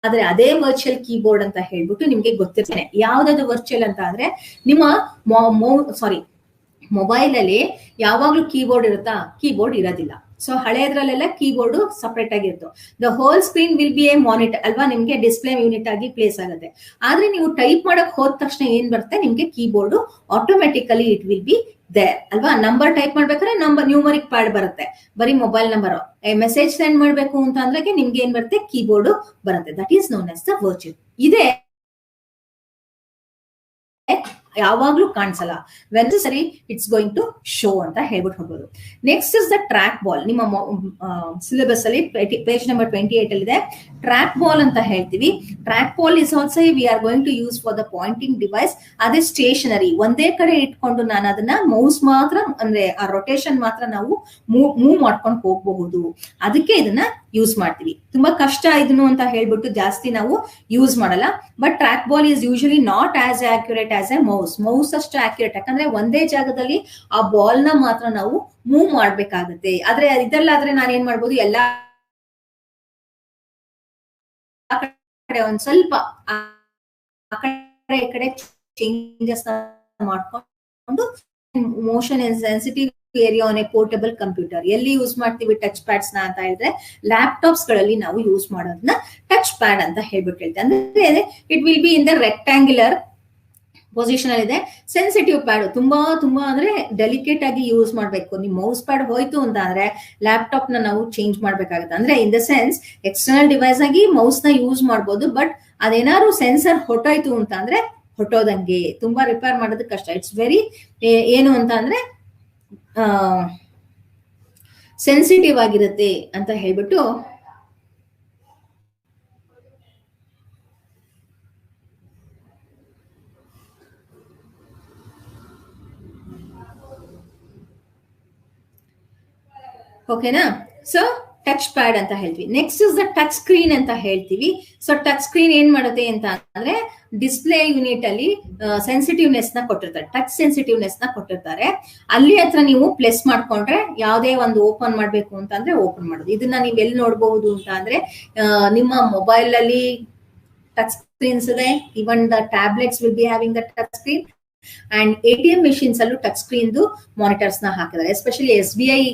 ಆದ್ರೆ ಅದೇ ವರ್ಚುವಲ್ ಕೀಬೋರ್ಡ್ ಅಂತ ಹೇಳ್ಬಿಟ್ಟು ನಿಮ್ಗೆ ಗೊತ್ತಿರ್ತೇನೆ. ಯಾವ್ದಾದ್ರು ವರ್ಚುವಲ್ ಅಂತ ಅಂದ್ರೆ ನಿಮ್ಮ ಮೊಬೈಲ್ ಅಲ್ಲಿ ಯಾವಾಗ್ಲೂ ಕೀಬೋರ್ಡ್ ಇರುತ್ತಾ? ಕೀಬೋರ್ಡ್ ಇರೋದಿಲ್ಲ. ಸೊ ಹಳೆದ್ರಲ್ಲೆಲ್ಲ ಕೀಬೋರ್ಡ್ ಸಪರೇಟ್ ಆಗಿತ್ತು. The whole screen will be A monitor ಅಲ್ವಾ, ನಿಮ್ಗೆ ಡಿಸ್ಪ್ಲೇ ಯೂನಿಟ್ ಆಗಿ ಪ್ಲೇಸ್ ಆಗುತ್ತೆ. ಆದ್ರೆ ನೀವು ಟೈಪ್ ಮಾಡಕ್ ಹೋದ ತಕ್ಷಣ ಏನ್ ಬರುತ್ತೆ ನಿಮ್ಗೆ keyboard automatically it will be there ಅಲ್ವಾ. ನಂಬರ್ ಟೈಪ್ ಮಾಡ್ಬೇಕಾದ್ರೆ ನ್ಯೂಮರಿಕ್ ಪ್ಯಾಡ್ ಬರುತ್ತೆ, ಬರೀ ಮೊಬೈಲ್ ನಂಬರ್. ಮೆಸೇಜ್ ಸೆಂಡ್ ಮಾಡ್ಬೇಕು ಅಂತ ಅಂದ್ರೆ ನಿಮ್ಗೆ ಏನ್ ಬರುತ್ತೆ, ಕೀಬೋರ್ಡ್ ಬರುತ್ತೆ. That is known as the virtual. ಇದೇ ಯಾವಾಗ್ಲೂ ಕಾಣಿಸಲ್ಲ, ವೆನ್ ಸರಿ ಇಟ್ಸ್ ಗೋಯಿಂಗ್ ಟು ಶೋ ಅಂತ ಹೇಳ್ಬಿಟ್ಟು ಹೋಗ್ಬೋದು. Next is the trackball. ನಿಮ್ಮ ಸಿಲೆಬಸ್ ಅಲ್ಲಿ ಪೇಜ್ ನಂಬರ್ 28 ಅಲ್ಲಿ ಇದೆ, ಟ್ರ್ಯಾಕ್ ಬಾಲ್ ಅಂತ ಹೇಳ್ತೀವಿ. Trackball is also we are going to use for the pointing device. ಅದೇ ಸ್ಟೇಷನರಿ ಒಂದೇ ಕಡೆ ಇಟ್ಕೊಂಡು ನಾನು ಅದನ್ನ ಮೌಸ್ ಮಾತ್ರ ಅಂದ್ರೆ ಆ ರೊಟೇಷನ್ ಮಾತ್ರ ನಾವು ಮೂವ್ ಮಾಡ್ಕೊಂಡು ಹೋಗಬಹುದು, ಅದಕ್ಕೆ ಇದನ್ನ ಯೂಸ್ ಮಾಡ್ತೀವಿ. ತುಂಬಾ ಕಷ್ಟ ಇದನ್ನು ಅಂತ ಹೇಳ್ಬಿಟ್ಟು ಜಾಸ್ತಿ ನಾವು ಯೂಸ್ ಮಾಡಲ್ಲ. But track ball is usually not as accurate as A mouse ಅಷ್ಟು ಆಕ್ಯುರೇಟ್, ಯಾಕಂದ್ರೆ ಒಂದೇ ಜಾಗದಲ್ಲಿ ಆ ಬಾಲ್ ನ ಮಾತ್ರ ನಾವು ಮೂವ್ ಮಾಡ್ಬೇಕಾಗುತ್ತೆ. ಆದ್ರೆ ಇದೆಲ್ಲಾದ್ರೆ ನಾನು ಏನ್ ಮಾಡ್ಬೋದು, ಎಲ್ಲಾ ಕಡೆ ಒಂದ್ ಸ್ವಲ್ಪ ಆ ಕಡೆ ಈ ಕಡೆ ಚೇಂಜಸ್ ಮಾಡ್ಕೊಂಡು motion sensitive area on A portable computer ಎಲ್ಲಿ ಯೂಸ್ ಮಾಡ್ತೀವಿ ಟಚ್ ಪ್ಯಾಡ್ಸ್ ನ ಅಂತ ಹೇಳಿದ್ರೆ ಲ್ಯಾಪ್ಟಾಪ್ಸ್ ಗಳಲ್ಲಿ ನಾವು ಯೂಸ್ ಮಾಡೋದನ್ನ ಟಚ್ ಪ್ಯಾಡ್ ಅಂತ ಹೇಳ್ಬಿಟ್ಟು ಹೇಳ್ತೀವಿ. ಅಂದ್ರೆ it will B in the rectangular position ಅಲ್ಲಿ ಇದೆ. ಸೆನ್ಸಿಟಿವ್ ಪ್ಯಾಡ್ ತುಂಬಾ ಅಂದ್ರೆ ಡೆಲಿಕೇಟ್ ಆಗಿ ಯೂಸ್ ಮಾಡ್ಬೇಕು. ನಿಮ್ ಮೌಸ್ ಪ್ಯಾಡ್ ಹೋಯ್ತು ಅಂತ ಅಂದ್ರೆ ಲ್ಯಾಪ್ಟಾಪ್ ನ ನಾವು ಚೇಂಜ್ ಮಾಡ್ಬೇಕಾಗುತ್ತೆ. ಅಂದ್ರೆ ಇನ್ ದ ಸೆನ್ಸ್ ಎಕ್ಸ್ಟರ್ನಲ್ ಡಿವೈಸ್ ಆಗಿ ಮೌಸ್ ನ ಯೂಸ್ ಮಾಡ್ಬೋದು, ಬಟ್ ಅದೇನಾದ್ರು ಸೆನ್ಸರ್ ಹೊಟ್ಟೋಯ್ತು ಅಂತ ಅಂದ್ರೆ ಹೊಟ್ಟೋದಂಗೆ, ತುಂಬಾ ರಿಪೇರ್ ಮಾಡೋದು ಕಷ್ಟ. ಇಟ್ಸ್ ವೆರಿ ಏನು ಅಂತ ಅಂದ್ರೆ ಸೆನ್ಸಿಟಿವ್ ಆಗಿರುತ್ತೆ ಅಂತ ಹೇಳ್ಬಿಟ್ಟು ಓಕೆನಾ. ಸೊ ಟಚ್ ಪ್ಯಾಡ್ ಅಂತ ಹೇಳ್ತೀವಿ. Next is the touch screen ಅಂತ ಹೇಳ್ತೀವಿ. ಸೊ ಟಚ್ ಸ್ಕ್ರೀನ್ ಏನ್ ಮಾಡುತ್ತೆ ಅಂತ ಅಂದ್ರೆ ಡಿಸ್ಪ್ಲೇ ಯೂನಿಟ್ ಅಲ್ಲಿ ಸೆನ್ಸಿಟಿವ್ನೆಸ್ ನ ಕೊಟ್ಟಿರ್ತಾರೆ, ಟಚ್ ಸೆನ್ಸಿಟಿವ್ನೆಸ್ ನ ಕೊಟ್ಟಿರ್ತಾರೆ. ಅಲ್ಲಿ ಹತ್ರ ನೀವು ಪ್ಲೆಸ್ ಮಾಡ್ಕೊಂಡ್ರೆ ಯಾವುದೇ ಒಂದು ಓಪನ್ ಮಾಡ್ಬೇಕು ಅಂತ ಅಂದ್ರೆ ಓಪನ್ ಮಾಡೋದು. ಇದನ್ನ ನೀವು ಎಲ್ಲಿ ನೋಡಬಹುದು ಅಂತ ಅಂದ್ರೆ ನಿಮ್ಮ ಮೊಬೈಲ್ ಅಲ್ಲಿ ಟಚ್ ಸ್ಕ್ರೀನ್ಸ್ ಇದೆ. Even the tablets will be having the touch screen and ATM machines ಅಲ್ಲೂ ಟಚ್ ಸ್ಕ್ರೀನ್ ಮಾನಿಟರ್ಸ್ ನ ಹಾಕಿದ್ದಾರೆ. ಎಸ್ಪೆಷಲಿ SBI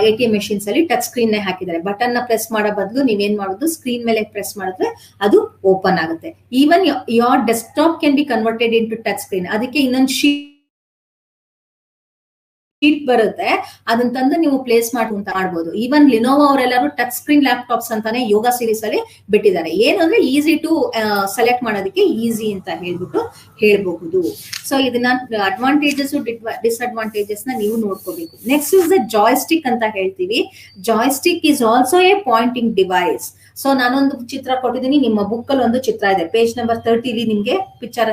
ATM ಮೆಷಿನ್ಸ್ ಅಲ್ಲಿ ಟಚ್ ಸ್ಕ್ರೀನ್ ನೇ ಹಾಕಿದ್ದಾರೆ. ಬಟನ್ ನ ಪ್ರೆಸ್ ಮಾಡೋ ಬದಲು ನೀವೇನ್ ಮಾಡೋದು, ಸ್ಕ್ರೀನ್ ಮೇಲೆ ಪ್ರೆಸ್ ಮಾಡಿದ್ರೆ ಅದು ಓಪನ್ ಆಗುತ್ತೆ. Even your desktop can be converted into touch screen. ಅದಕ್ಕೆ ಇನ್ನೊಂದು ಶೀಟ್ ಬರುತ್ತೆ, ಅದನ್ನ ತಂದು ನೀವು ಪ್ಲೇಸ್ ಮಾಡ್ಬೋದು. ಈವನ್ ಲಿನೋವೋ ಅವರೆಲ್ಲರೂ ಟಚ್ ಸ್ಕ್ರೀನ್ ಲ್ಯಾಪ್ಟಾಪ್ಸ್ ಅಂತಾನೆ ಯೋಗ ಸೀರೀಸ್ ಅಲ್ಲಿ ಬಿಟ್ಟಿದ್ದಾರೆ. ಏನಂದ್ರೆ ಈಸಿ ಟು ಸೆಲೆಕ್ಟ್ ಮಾಡೋದಕ್ಕೆ ಈಸಿ ಅಂತ ಹೇಳ್ಬಿಟ್ಟು ಹೇಳ್ಬಹುದು. ಸೊ ಇದನ್ನ ಅಡ್ವಾಂಟೇಜಸ್ ಡಿಸ್ಅಡ್ವಾಂಟೇಜಸ್ ನ ನೀವು ನೋಡ್ಕೋಬೇಕು. ನೆಕ್ಸ್ಟ್ ಇಸ್ ದ ಜಾಯ್ಸ್ಟಿಕ್ ಅಂತ ಹೇಳ್ತೀವಿ. Joystick is also a pointing device. So ನಾನೊಂದು ಚಿತ್ರ ಕೊಟ್ಟಿದ್ದೀನಿ, ನಿಮ್ಮ ಬುಕ್ ಅಲ್ಲಿ ಒಂದು ಚಿತ್ರ ಇದೆ, ಪೇಜ್ ನಂಬರ್ 30 ನಿಮ್ಗೆ ಪಿಕ್ಚರ್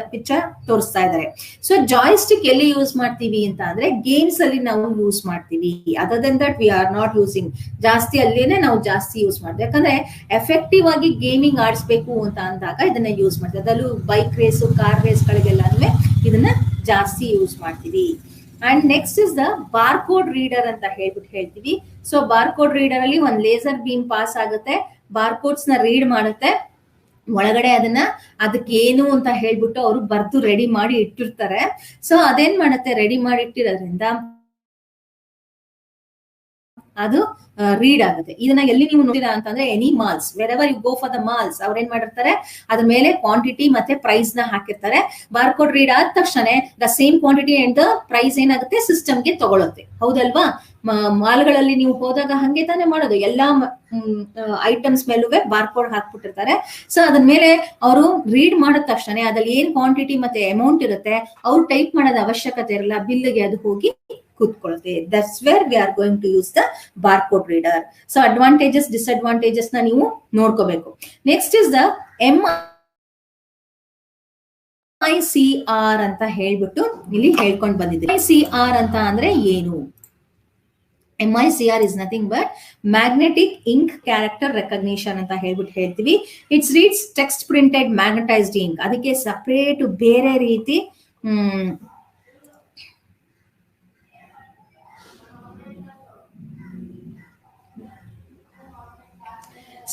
ತೋರಿಸ್ತಾ ಇದ್ದಾರೆ. ಸೊ ಜಾಯ್ಸ್ಟಿಕ್ ಎಲ್ಲಿ ಯೂಸ್ ಮಾಡ್ತೀವಿ ಅಂತ ಅಂದ್ರೆ ಗೇಮ್ಸ್ ಅಲ್ಲಿ ನಾವು ಯೂಸ್ ಮಾಡ್ತೀವಿ. Other than that we are not using. ಜಾಸ್ತಿ ಅಲ್ಲೇನೆ ನಾವು ಜಾಸ್ತಿ ಯೂಸ್ ಮಾಡ್ತೀವಿ. ಯಾಕಂದ್ರೆ ಎಫೆಕ್ಟಿವ್ ಆಗಿ ಗೇಮಿಂಗ್ ಆಡಿಸ್ಬೇಕು ಅಂತ ಅಂದಾಗ ಇದನ್ನ ಯೂಸ್ ಮಾಡ್ತೀವಿ. ಅದರಲ್ಲೂ ಬೈಕ್ ರೇಸ್, ಕಾರ್ ರೇಸ್ ಗಳಿಗೆಲ್ಲಾನು ಇದನ್ನ ಜಾಸ್ತಿ ಯೂಸ್ ಮಾಡ್ತೀವಿ. And next is the barcode reader ಅಂತ ಹೇಳ್ತೀವಿ. ಸೊ ಬಾರ್ಕೋಡ್ ರೀಡರ್ ಅಲ್ಲಿ ಒಂದ್ ಲೇಸರ್ ಬೀಮ್ ಪಾಸ್ ಆಗುತ್ತೆ, ಬಾರ್ಕೋಡ್ಸ್ ನ ರೀಡ್ ಮಾಡುತ್ತೆ. ಒಳಗಡೆ ಅದಕ್ಕೆ ಏನು ಅಂತ ಹೇಳ್ಬಿಟ್ಟು ಅವರು ಬರ್ದು ರೆಡಿ ಮಾಡಿ ಇಟ್ಟಿರ್ತಾರೆ. ಸೊ ಅದೇನ್ ಮಾಡುತ್ತೆ, ರೆಡಿ ಮಾಡಿ ಇಟ್ಟಿರೋದ್ರಿಂದ ಅದು ರೀಡ್ ಆಗುತ್ತೆ. ಇದನ್ನ ಎಲ್ಲಿ ನೀವು ನೋಡಿರಾ ಅಂತಂದ್ರೆ any malls, wherever you go for the malls, ಅವ್ರೇನ್ ಮಾಡಿರ್ತಾರೆ ಅದ್ರ ಮೇಲೆ ಕ್ವಾಂಟಿಟಿ ಮತ್ತೆ ಪ್ರೈಸ್ ನ ಹಾಕಿರ್ತಾರೆ. ಬಾರ್ಕೋಡ್ ರೀಡ್ ಆದ ತಕ್ಷಣ the same quantity and the price ಏನಾಗುತ್ತೆ ಸಿಸ್ಟಮ್ಗೆ ತಗೊಳುತ್ತೆ. ಹೌದಲ್ವಾ? ಮಾಲ್ಗಳಲ್ಲಿ ನೀವು ಹೋದಾಗ ಹಂಗೆ ತಾನೇ ಮಾಡೋದು, ಎಲ್ಲಾ ಐಟಮ್ಸ್ ಮೇಲೂ ಬಾರ್ಕೋಡ್ ಹಾಕ್ಬಿಟ್ಟಿರ್ತಾರೆ. ಸೊ ಅದ್ರ ಮೇಲೆ ಅವರು ರೀಡ್ ಮಾಡಿದ ತಕ್ಷಣ ಅದ್ರಲ್ಲಿ ಏನ್ ಕ್ವಾಂಟಿಟಿ ಮತ್ತೆ ಅಮೌಂಟ್ ಇರುತ್ತೆ ಅವ್ರು ಟೈಪ್ ಮಾಡೋದ ಅವಶ್ಯಕತೆ ಇರಲ್ಲ, ಬಿಲ್ಗೆ ಅದು ಹೋಗಿ ಕೂತ್ಕೊಳ್ಳುತ್ತೆ. That's where we are going to use the barcode reader. So advantages disadvantages ನ ನೀವು ನೋಡ್ಕೋಬೇಕು. ನೆಕ್ಸ್ಟ್ ಇಸ್ ದ MICR ಅಂತ ಹೇಳ್ಬಿಟ್ಟು ಇಲ್ಲಿ ಹೇಳ್ಕೊಂಡು ಬಂದಿದ್ದೀವಿ. MICR ಅಂತ ಅಂದ್ರೆ ಏನು? MICR is nothing but magnetic ink character recognition ಅಂತ ಹೇಳ್ಬಿಟ್ಟು ಹೇಳ್ತೀವಿ. It's reads text printed magnetized ink. ಅದಕ್ಕೆ ಸಪರೇಟ್ ಬೇರೆ ರೀತಿ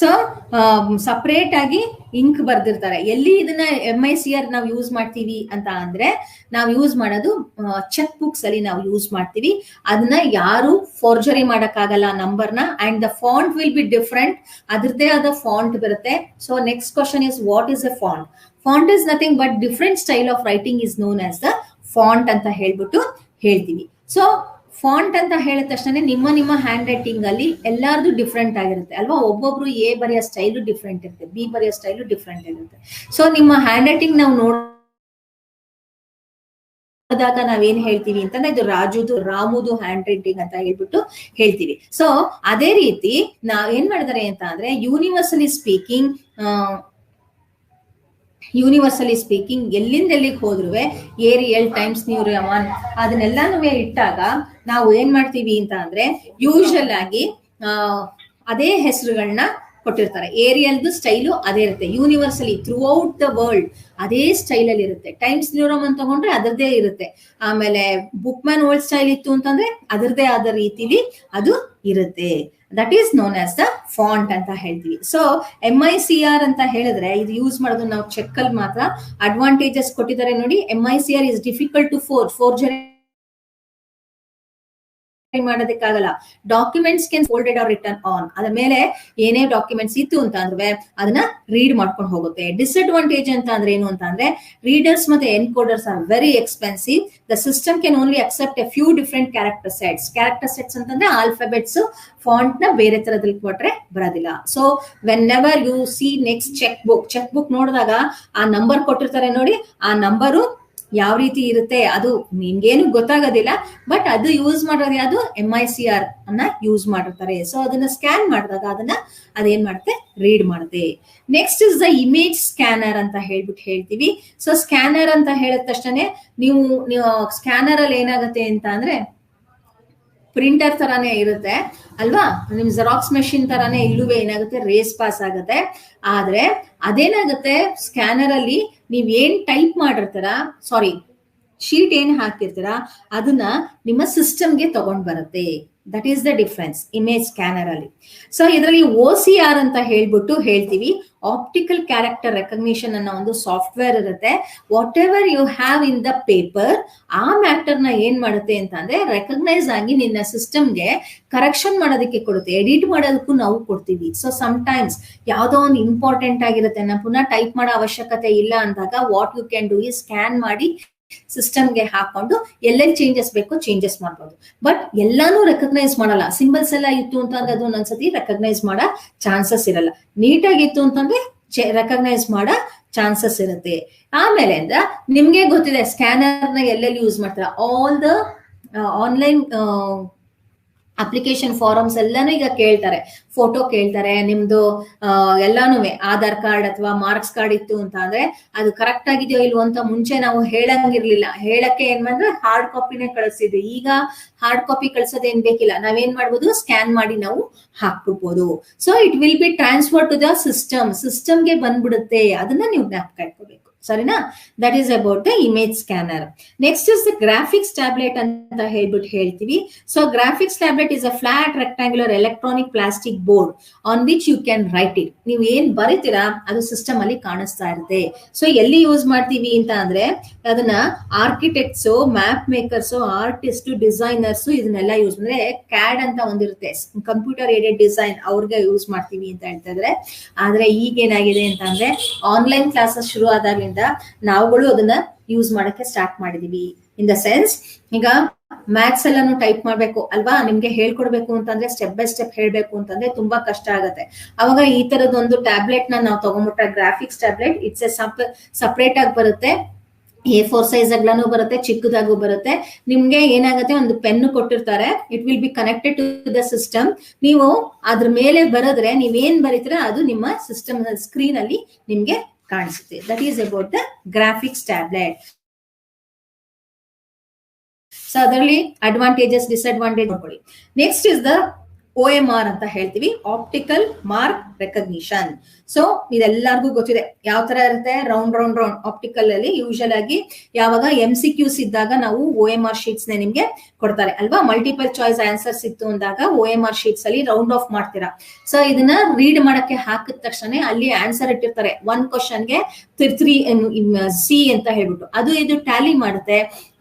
ಸೊ ಸಪರೇಟ್ ಆಗಿ ಇಂಕ್ ಬರ್ದಿರ್ತಾರೆ. ಎಲ್ಲಿ ಇದನ್ನ MICR ನಾವು ಯೂಸ್ ಮಾಡ್ತೀವಿ ಅಂತ ಅಂದ್ರೆ ನಾವು ಯೂಸ್ ಮಾಡೋದು ಚೆಕ್ ಬುಕ್ಸ್ ಅಲ್ಲಿ ನಾವು ಯೂಸ್ ಮಾಡ್ತೀವಿ. ಅದನ್ನ ಯಾರು ಫೋರ್ಜರಿ ಮಾಡಕ್ಕಾಗಲ್ಲ ನಂಬರ್ನ. And the font will be different, ಅದ್ರದ್ದೇ ಆದ ಫಾಂಟ್ ಬರುತ್ತೆ. So next question is what is A font? Font is nothing but different style of writing is known as the font ಅಂತ ಹೇಳ್ಬಿಟ್ಟು ಹೇಳ್ತೀವಿ. ಸೊ ಫಾಂಟ್ ಅಂತ ಹೇಳಿದ ತಕ್ಷಣ ನಿಮ್ಮ ಹ್ಯಾಂಡ್ ರೈಟಿಂಗ್ ಅಲ್ಲಿ ಎಲ್ಲಾರ್ದು ಡಿಫ್ರೆಂಟ್ ಆಗಿರುತ್ತೆ ಅಲ್ವಾ? ಒಬ್ಬೊಬ್ರು A ಬರೆಯೋ ಸ್ಟೈಲು ಡಿಫ್ರೆಂಟ್ ಇರುತ್ತೆ, B ಬರೆಯೋ ಸ್ಟೈಲು ಡಿಫ್ರೆಂಟ್ ಇರುತ್ತೆ. ಸೊ ನಿಮ್ಮ ಹ್ಯಾಂಡ್ ರೈಟಿಂಗ್ ನಾವು ನೋಡಿದಾಗ ನಾವೇನ್ ಹೇಳ್ತೀವಿ ಅಂತಂದ್ರೆ ಇದು ರಾಮುದು ಹ್ಯಾಂಡ್ ರೈಟಿಂಗ್ ಅಂತ ಹೇಳ್ಬಿಟ್ಟು ಹೇಳ್ತೀವಿ. ಸೊ ಅದೇ ರೀತಿ ನಾವ್ ಏನ್ ಮಾಡಿದಾರೆ ಅಂತ ಅಂದ್ರೆ ಯೂನಿವರ್ಸಲಿ ಸ್ಪೀಕಿಂಗ್ ಎಲ್ಲಿಂದ ಎಲ್ಲಿಗೆ ಹೋದ್ರು ಏರಿಯಲ್, ಟೈಮ್ಸ್ ನ್ಯೂ ರೋಮನ್ ಅದನ್ನೆಲ್ಲಾನು ಇಟ್ಟಾಗ ನಾವು ಏನ್ ಮಾಡ್ತೀವಿ ಅಂತ ಅಂದ್ರೆ ಯೂಶಲ್ ಆಗಿ ಅದೇ ಹೆಸರುಗಳನ್ನ ಕೊಟ್ಟಿರ್ತಾರೆ. ಏರಿಯಲ್ದು ಸ್ಟೈಲು ಅದೇ ಇರುತ್ತೆ. Universally through out the world ಅದೇ ಸ್ಟೈಲ್ ಅಲ್ಲಿ ಇರುತ್ತೆ. ಟೈಮ್ಸ್ ನ್ಯೂ ರೋಮನ್ ತಗೊಂಡ್ರೆ ಅದರದೇ ಇರುತ್ತೆ. ಆಮೇಲೆ ಬುಕ್ ಮ್ಯಾನ್ ಓಲ್ಡ್ ಸ್ಟೈಲ್ ಇತ್ತು ಅಂತಂದ್ರೆ ಅದರದೇ ಆದ ರೀತಿಲಿ ಅದು ಇರುತ್ತೆ. That is known as the font ಅಂತ ಹೇಳ್ತೀವಿ. ಸೊ MICR ಅಂತ ಹೇಳಿದ್ರೆ ಇದು ಯೂಸ್ ಮಾಡೋದು ನಾವು ಚೆಕ್ ಅಲ್ಲಿ ಮಾತ್ರ. ಅಡ್ವಾಂಟೇಜಸ್ ಕೊಟ್ಟಿದ್ದಾರೆ ನೋಡಿ. MICR is difficult to forgery ಮಾಡೋದಕ್ಕಾಗಲ್ಲ. Documents can folded or return on. ಅದ್ರ ಮೇಲೆ ಏನೇ ಡಾಕ್ಯುಮೆಂಟ್ಸ್ ಇತ್ತು ಅಂತ ಅಂದ್ರೆ ಅದನ್ನ ರೀಡ್ ಮಾಡ್ಕೊಂಡು ಹೋಗುತ್ತೆ. ಡಿಸ್ಅಡ್ವಾಂಟೇಜ್ ಅಂತ ಅಂದ್ರೆ ಏನು ಅಂತ ಅಂದ್ರೆ ರೀಡರ್ಸ್ ಮತ್ತೆ encoders are very expensive. The system can only accept a few different character sets ಅಂತಂದ್ರೆ ಆಲ್ಫಾಬೆಟ್ಸ್ ಫಾಂಟ್ ನ ಬೇರೆ ತರದಲ್ಲಿ ಕೊಟ್ರೆ ಬರೋದಿಲ್ಲ. So whenever you see next cheque book ನೋಡಿದಾಗ ಆ ನಂಬರ್ ಕೊಟ್ಟಿರ್ತಾರೆ ನೋಡಿ, ಆ ನಂಬರು ಯಾವ ರೀತಿ ಇರುತ್ತೆ ಅದು ನಿಮ್ಗೇನು ಗೊತ್ತಾಗೋದಿಲ್ಲ. ಬಟ್ ಅದು ಯೂಸ್ ಮಾಡೋದು ಯಾವುದು? MICR ಅನ್ನ ಯೂಸ್ ಮಾಡಿರ್ತಾರೆ. ಸೊ ಅದನ್ನ ಸ್ಕ್ಯಾನ್ ಮಾಡಿದಾಗ ಅದೇನ್ ಮಾಡುತ್ತೆ? ರೀಡ್ ಮಾಡುತ್ತೆ. Next is the image scanner ಅಂತ ಹೇಳ್ಬಿಟ್ಟು ಹೇಳ್ತೀವಿ. ಸೊ ಸ್ಕ್ಯಾನರ್ ಅಂತ ಹೇಳಿದ ತಕ್ಷಣ ನೀವು ಸ್ಕ್ಯಾನರ್ ಅಲ್ಲಿ ಏನಾಗುತ್ತೆ ಅಂತ ಅಂದ್ರೆ ಪ್ರಿಂಟರ್ ತರಾನೇ ಇರುತ್ತೆ ಅಲ್ವಾ, ನಿಮ್ ಜೆರಾಕ್ಸ್ ಮೆಷಿನ್ ತರಾನೇ ಇಲ್ಲೂ ಏನಾಗುತ್ತೆ ರೇಸ್ ಪಾಸ್ ಆಗುತ್ತೆ. ಆದ್ರೆ ಅದೇನಾಗುತ್ತೆ ಸ್ಕ್ಯಾನರ್ ಅಲ್ಲಿ ನೀವ್ ಏನ್ ಟೈಪ್ ಮಾಡಿರ್ತೀರಾ, ಸಾರಿ ಶೀಟ್ ಏನ್ ಹಾಕಿರ್ತೀರಾ ಅದನ್ನ ನಿಮ್ಮ ಸಿಸ್ಟಮ್ಗೆ ತಗೊಂಡ್ ಬರುತ್ತೆ. That is the difference image scanner ಅಲ್ಲಿ. ಸೊ ಇದರಲ್ಲಿ OCR ಅಂತ ಹೇಳ್ಬಿಟ್ಟು ಹೇಳ್ತೀವಿ, ಆಪ್ಟಿಕಲ್ ಕ್ಯಾರೆಕ್ಟರ್ ರೆಕಗ್ನಿಷನ್ ಅನ್ನೋ ಒಂದು ಸಾಫ್ಟ್ವೇರ್ ಇರುತ್ತೆ. Whatever you have in the paper ಆ ಮ್ಯಾಟರ್ ನ ಏನ್ ಮಾಡುತ್ತೆ ಅಂತ ಅಂದ್ರೆ ರೆಕಗ್ನೈಸ್ ಆಗಿ ನಿನ್ನ ಸಿಸ್ಟಮ್ಗೆ ಕರೆಕ್ಷನ್ ಮಾಡೋದಕ್ಕೆ ಕೊಡುತ್ತೆ, ಎಡಿಟ್ ಮಾಡೋದಕ್ಕೂ ನಾವು ಕೊಡ್ತೀವಿ. ಸೊ ಸಮ್ಟೈಮ್ಸ್ ಯಾವ್ದೋ ಒಂದು ಇಂಪಾರ್ಟೆಂಟ್ ಆಗಿರುತ್ತೆ, ನಾವು ಪುನಃ ಟೈಪ್ ಮಾಡೋ ಅವಶ್ಯಕತೆ ಇಲ್ಲ ಅಂದಾಗ ವಾಟ್ ಯು ಕ್ಯಾನ್ ಡೂ ಈ ಸ್ಕ್ಯಾನ್ ಮಾಡಿ ಸಿಸ್ಟಮ್ಗೆ ಹಾಕೊಂಡು ಎಲ್ಲೆಲ್ಲಿ ಚೇಂಜಸ್ ಬೇಕೋ ಚೇಂಜಸ್ ಮಾಡ್ಬೋದು. ಬಟ್ ಎಲ್ಲಾನು ರೆಕಗ್ನೈಸ್ ಮಾಡಲ್ಲ. ಸಿಂಬಲ್ಸ್ ಎಲ್ಲ ಇತ್ತು ಅಂತಂದ್ರೆ ಅದು ಒಂದೊಂದ್ಸತಿ ರೆಕಗ್ನೈಸ್ ಮಾಡೋ ಚಾನ್ಸಸ್ ಇರಲ್ಲ. ನೀಟಾಗಿತ್ತು ಅಂತಂದ್ರೆ ರೆಕಗ್ನೈಸ್ ಮಾಡೋ ಚಾನ್ಸಸ್ ಇರುತ್ತೆ. ಆಮೇಲೆ ಅಂದ್ರೆ ನಿಮ್ಗೆ ಗೊತ್ತಿದೆ ಸ್ಕ್ಯಾನರ್ ನ ಎಲ್ಲೆಲ್ಲಿ ಯೂಸ್ ಮಾಡ್ತಾರೆ. All the online application forms ಎಲ್ಲಾನು ಈಗ ಕೇಳ್ತಾರೆ, ಫೋಟೋ ಕೇಳ್ತಾರೆ, ನಿಮ್ದು ಎಲ್ಲಾನು ಆಧಾರ್ ಕಾರ್ಡ್ ಅಥವಾ ಮಾರ್ಕ್ಸ್ ಕಾರ್ಡ್ ಇತ್ತು ಅಂತ ಅಂದ್ರೆ ಅದು ಕರೆಕ್ಟ್ ಆಗಿದೆಯೋ ಇಲ್ವೋ ಅಂತ ಮುಂಚೆ ನಾವು ಹೇಳಂಗಿರ್ಲಿಲ್ಲ. ಹೇಳಕ್ಕೆ ಏನ್ ಮಾಡಿದ್ರೆ ಹಾರ್ಡ್ ಕಾಪಿನೇ ಕಳಿಸ್ತಿದ್ವಿ. ಈಗ ಹಾರ್ಡ್ ಕಾಪಿ ಕಳ್ಸೋದೇನ್ ಬೇಕಿಲ್ಲ, ನಾವೇನ್ ಮಾಡ್ಬೋದು ಸ್ಕ್ಯಾನ್ ಮಾಡಿ ನಾವು ಹಾಕ್ಬಿಡ್ಬೋದು. So it will be transfer to the ಸಿಸ್ಟಮ್ಗೆ ಬಂದ್ಬಿಡುತ್ತೆ. ಅದನ್ನ ನೀವು ಜ್ಞಾಪಕ ಇಟ್ಕೋಬೇಕು, ಸರಿನಾ? That is about the image scanner. Next is the graphics tablet ಅಂತ ಹೇಳ್ಬಿಟ್ಟು ಹೇಳ್ತೀವಿ. So graphics tablet is a flat rectangular electronic plastic board on which you can write it. ನೀವು ಏನ್ ಬರೀತೀರಾ ಅದು ಸಿಸ್ಟಮ್ ಅಲ್ಲಿ ಕಾಣಿಸ್ತಾ ಇರುತ್ತೆ. ಸೊ ಎಲ್ಲಿ ಯೂಸ್ ಮಾಡ್ತೀವಿ ಅಂತ ಅಂದ್ರೆ ಅದನ್ನ architects, map makers, artist, designers ಇದನ್ನೆಲ್ಲ ಯೂಸ್ ಅಂದ್ರೆ ಕ್ಯಾಡ್ ಅಂತ ಒಂದಿರುತ್ತೆ, ಕಂಪ್ಯೂಟರ್ ಏಡೆಡ್ ಡಿಸೈನ್, ಅವ್ರಿಗೆ ಯೂಸ್ ಮಾಡ್ತೀವಿ ಅಂತ ಹೇಳ್ತಾ ಇದ್ರೆ. ಆದ್ರೆ ಈಗ ಏನಾಗಿದೆ ಅಂತ ಅಂದ್ರೆ ಆನ್ಲೈನ್ ಕ್ಲಾಸಸ್ ಶುರು ಆದಾಗ್ಲಿಂದ ನಾವುಗಳು ಅದನ್ನ ಯೂಸ್ ಮಾಡಕ್ಕೆ ಸ್ಟಾರ್ಟ್ ಮಾಡಿದೀವಿ. ಇನ್ ದ ಸೆನ್ಸ್ ಈಗ ಮ್ಯಾಥ್ಸ್ ಎಲ್ಲಾನು ಟೈಪ್ ಮಾಡ್ಬೇಕು ಅಲ್ವಾ, ನಿಮ್ಗೆ ಹೇಳ್ಕೊಡ್ಬೇಕು ಅಂತಂದ್ರೆ ಸ್ಟೆಪ್ ಬೈ ಸ್ಟೆಪ್ ಹೇಳ್ಬೇಕು ಅಂತಂದ್ರೆ ತುಂಬಾ ಕಷ್ಟ ಆಗುತ್ತೆ. ಅವಾಗ ಈ ತರದೊಂದು ಟ್ಯಾಬ್ಲೆಟ್ ನಾವು ತಗೊಂಡ್ಬಿಟ್ರೆ graphics tablet, it's a separate ಆಗಿ ಬರುತ್ತೆ. A4 ಸೈಜ್ ಅಗ್ಲಾನು ಬರುತ್ತೆ, ಚಿಕ್ಕದಾಗೂ ಬರುತ್ತೆ. ನಿಮ್ಗೆ ಏನಾಗುತ್ತೆ ಒಂದು ಪೆನ್ ಕೊಟ್ಟಿರ್ತಾರೆ, it will be connected to the system. ನೀವು ಅದ್ರ ಮೇಲೆ ಬರೆದ್ರೆ ನೀವೇನ್ ಬರೀತೀರಾ ಅದು ನಿಮ್ಮ ಸಿಸ್ಟಮ್ ಸ್ಕ್ರೀನ್ ಅಲ್ಲಿ ನಿಮ್ಗೆ ಕಾಣಿಸುತ್ತೆ. That is about the graphics tablet. So ಅದರಲ್ಲಿ ಅಡ್ವಾಂಟೇಜಸ್, ಡಿಸ್ಅಡ್ವಾಂಟೇಜ್ ನೋಡ್ಕೊಳ್ಳಿ. ನೆಕ್ಸ್ಟ್ ಇಸ್ ದ OMR ಅಂತ ಹೇಳ್ತೀವಿ, ಆಪ್ಟಿಕಲ್ ಮಾರ್ಕ್ ರೆಕಗ್ನಿಷನ್. ಸೊ ಇದೆಲ್ಲರಿಗೂ ಗೊತ್ತಿದೆ ಯಾವ ತರ ಇರುತ್ತೆ, ರೌಂಡ್ ರೌಂಡ್ ರೌಂಡ್. ಆಪ್ಟಿಕಲ್ ಅಲ್ಲಿ ಯೂಶಲ್ ಆಗಿ ಯಾವಾಗ MCQs ಇದ್ದಾಗ ನಾವು OMR ಶೀಟ್ಸ್ ನ ನಿಮ್ಗೆ ಕೊಡ್ತಾರೆ ಅಲ್ವಾ, ಮಲ್ಟಿಪಲ್ ಚಾಯ್ಸ್ ಆನ್ಸರ್ಸ್ ಇತ್ತು ಅಂದಾಗ OMR ಶೀಟ್ಸ್ ಅಲ್ಲಿ ರೌಂಡ್ ಆಫ್ ಮಾಡ್ತೀರಾ. ಸೊ ಇದನ್ನ ರೀಡ್ ಮಾಡಕ್ಕೆ ಹಾಕಿದ ತಕ್ಷಣ ಅಲ್ಲಿ ಆನ್ಸರ್ ಇಟ್ಟಿರ್ತಾರೆ. ಒಂದ್ ಕ್ವಶನ್ಗೆ 3C ಅಂತ ಹೇಳ್ಬಿಟ್ಟು ಅದು ಇದು ಟ್ಯಾಲಿ ಮಾಡುತ್ತೆ,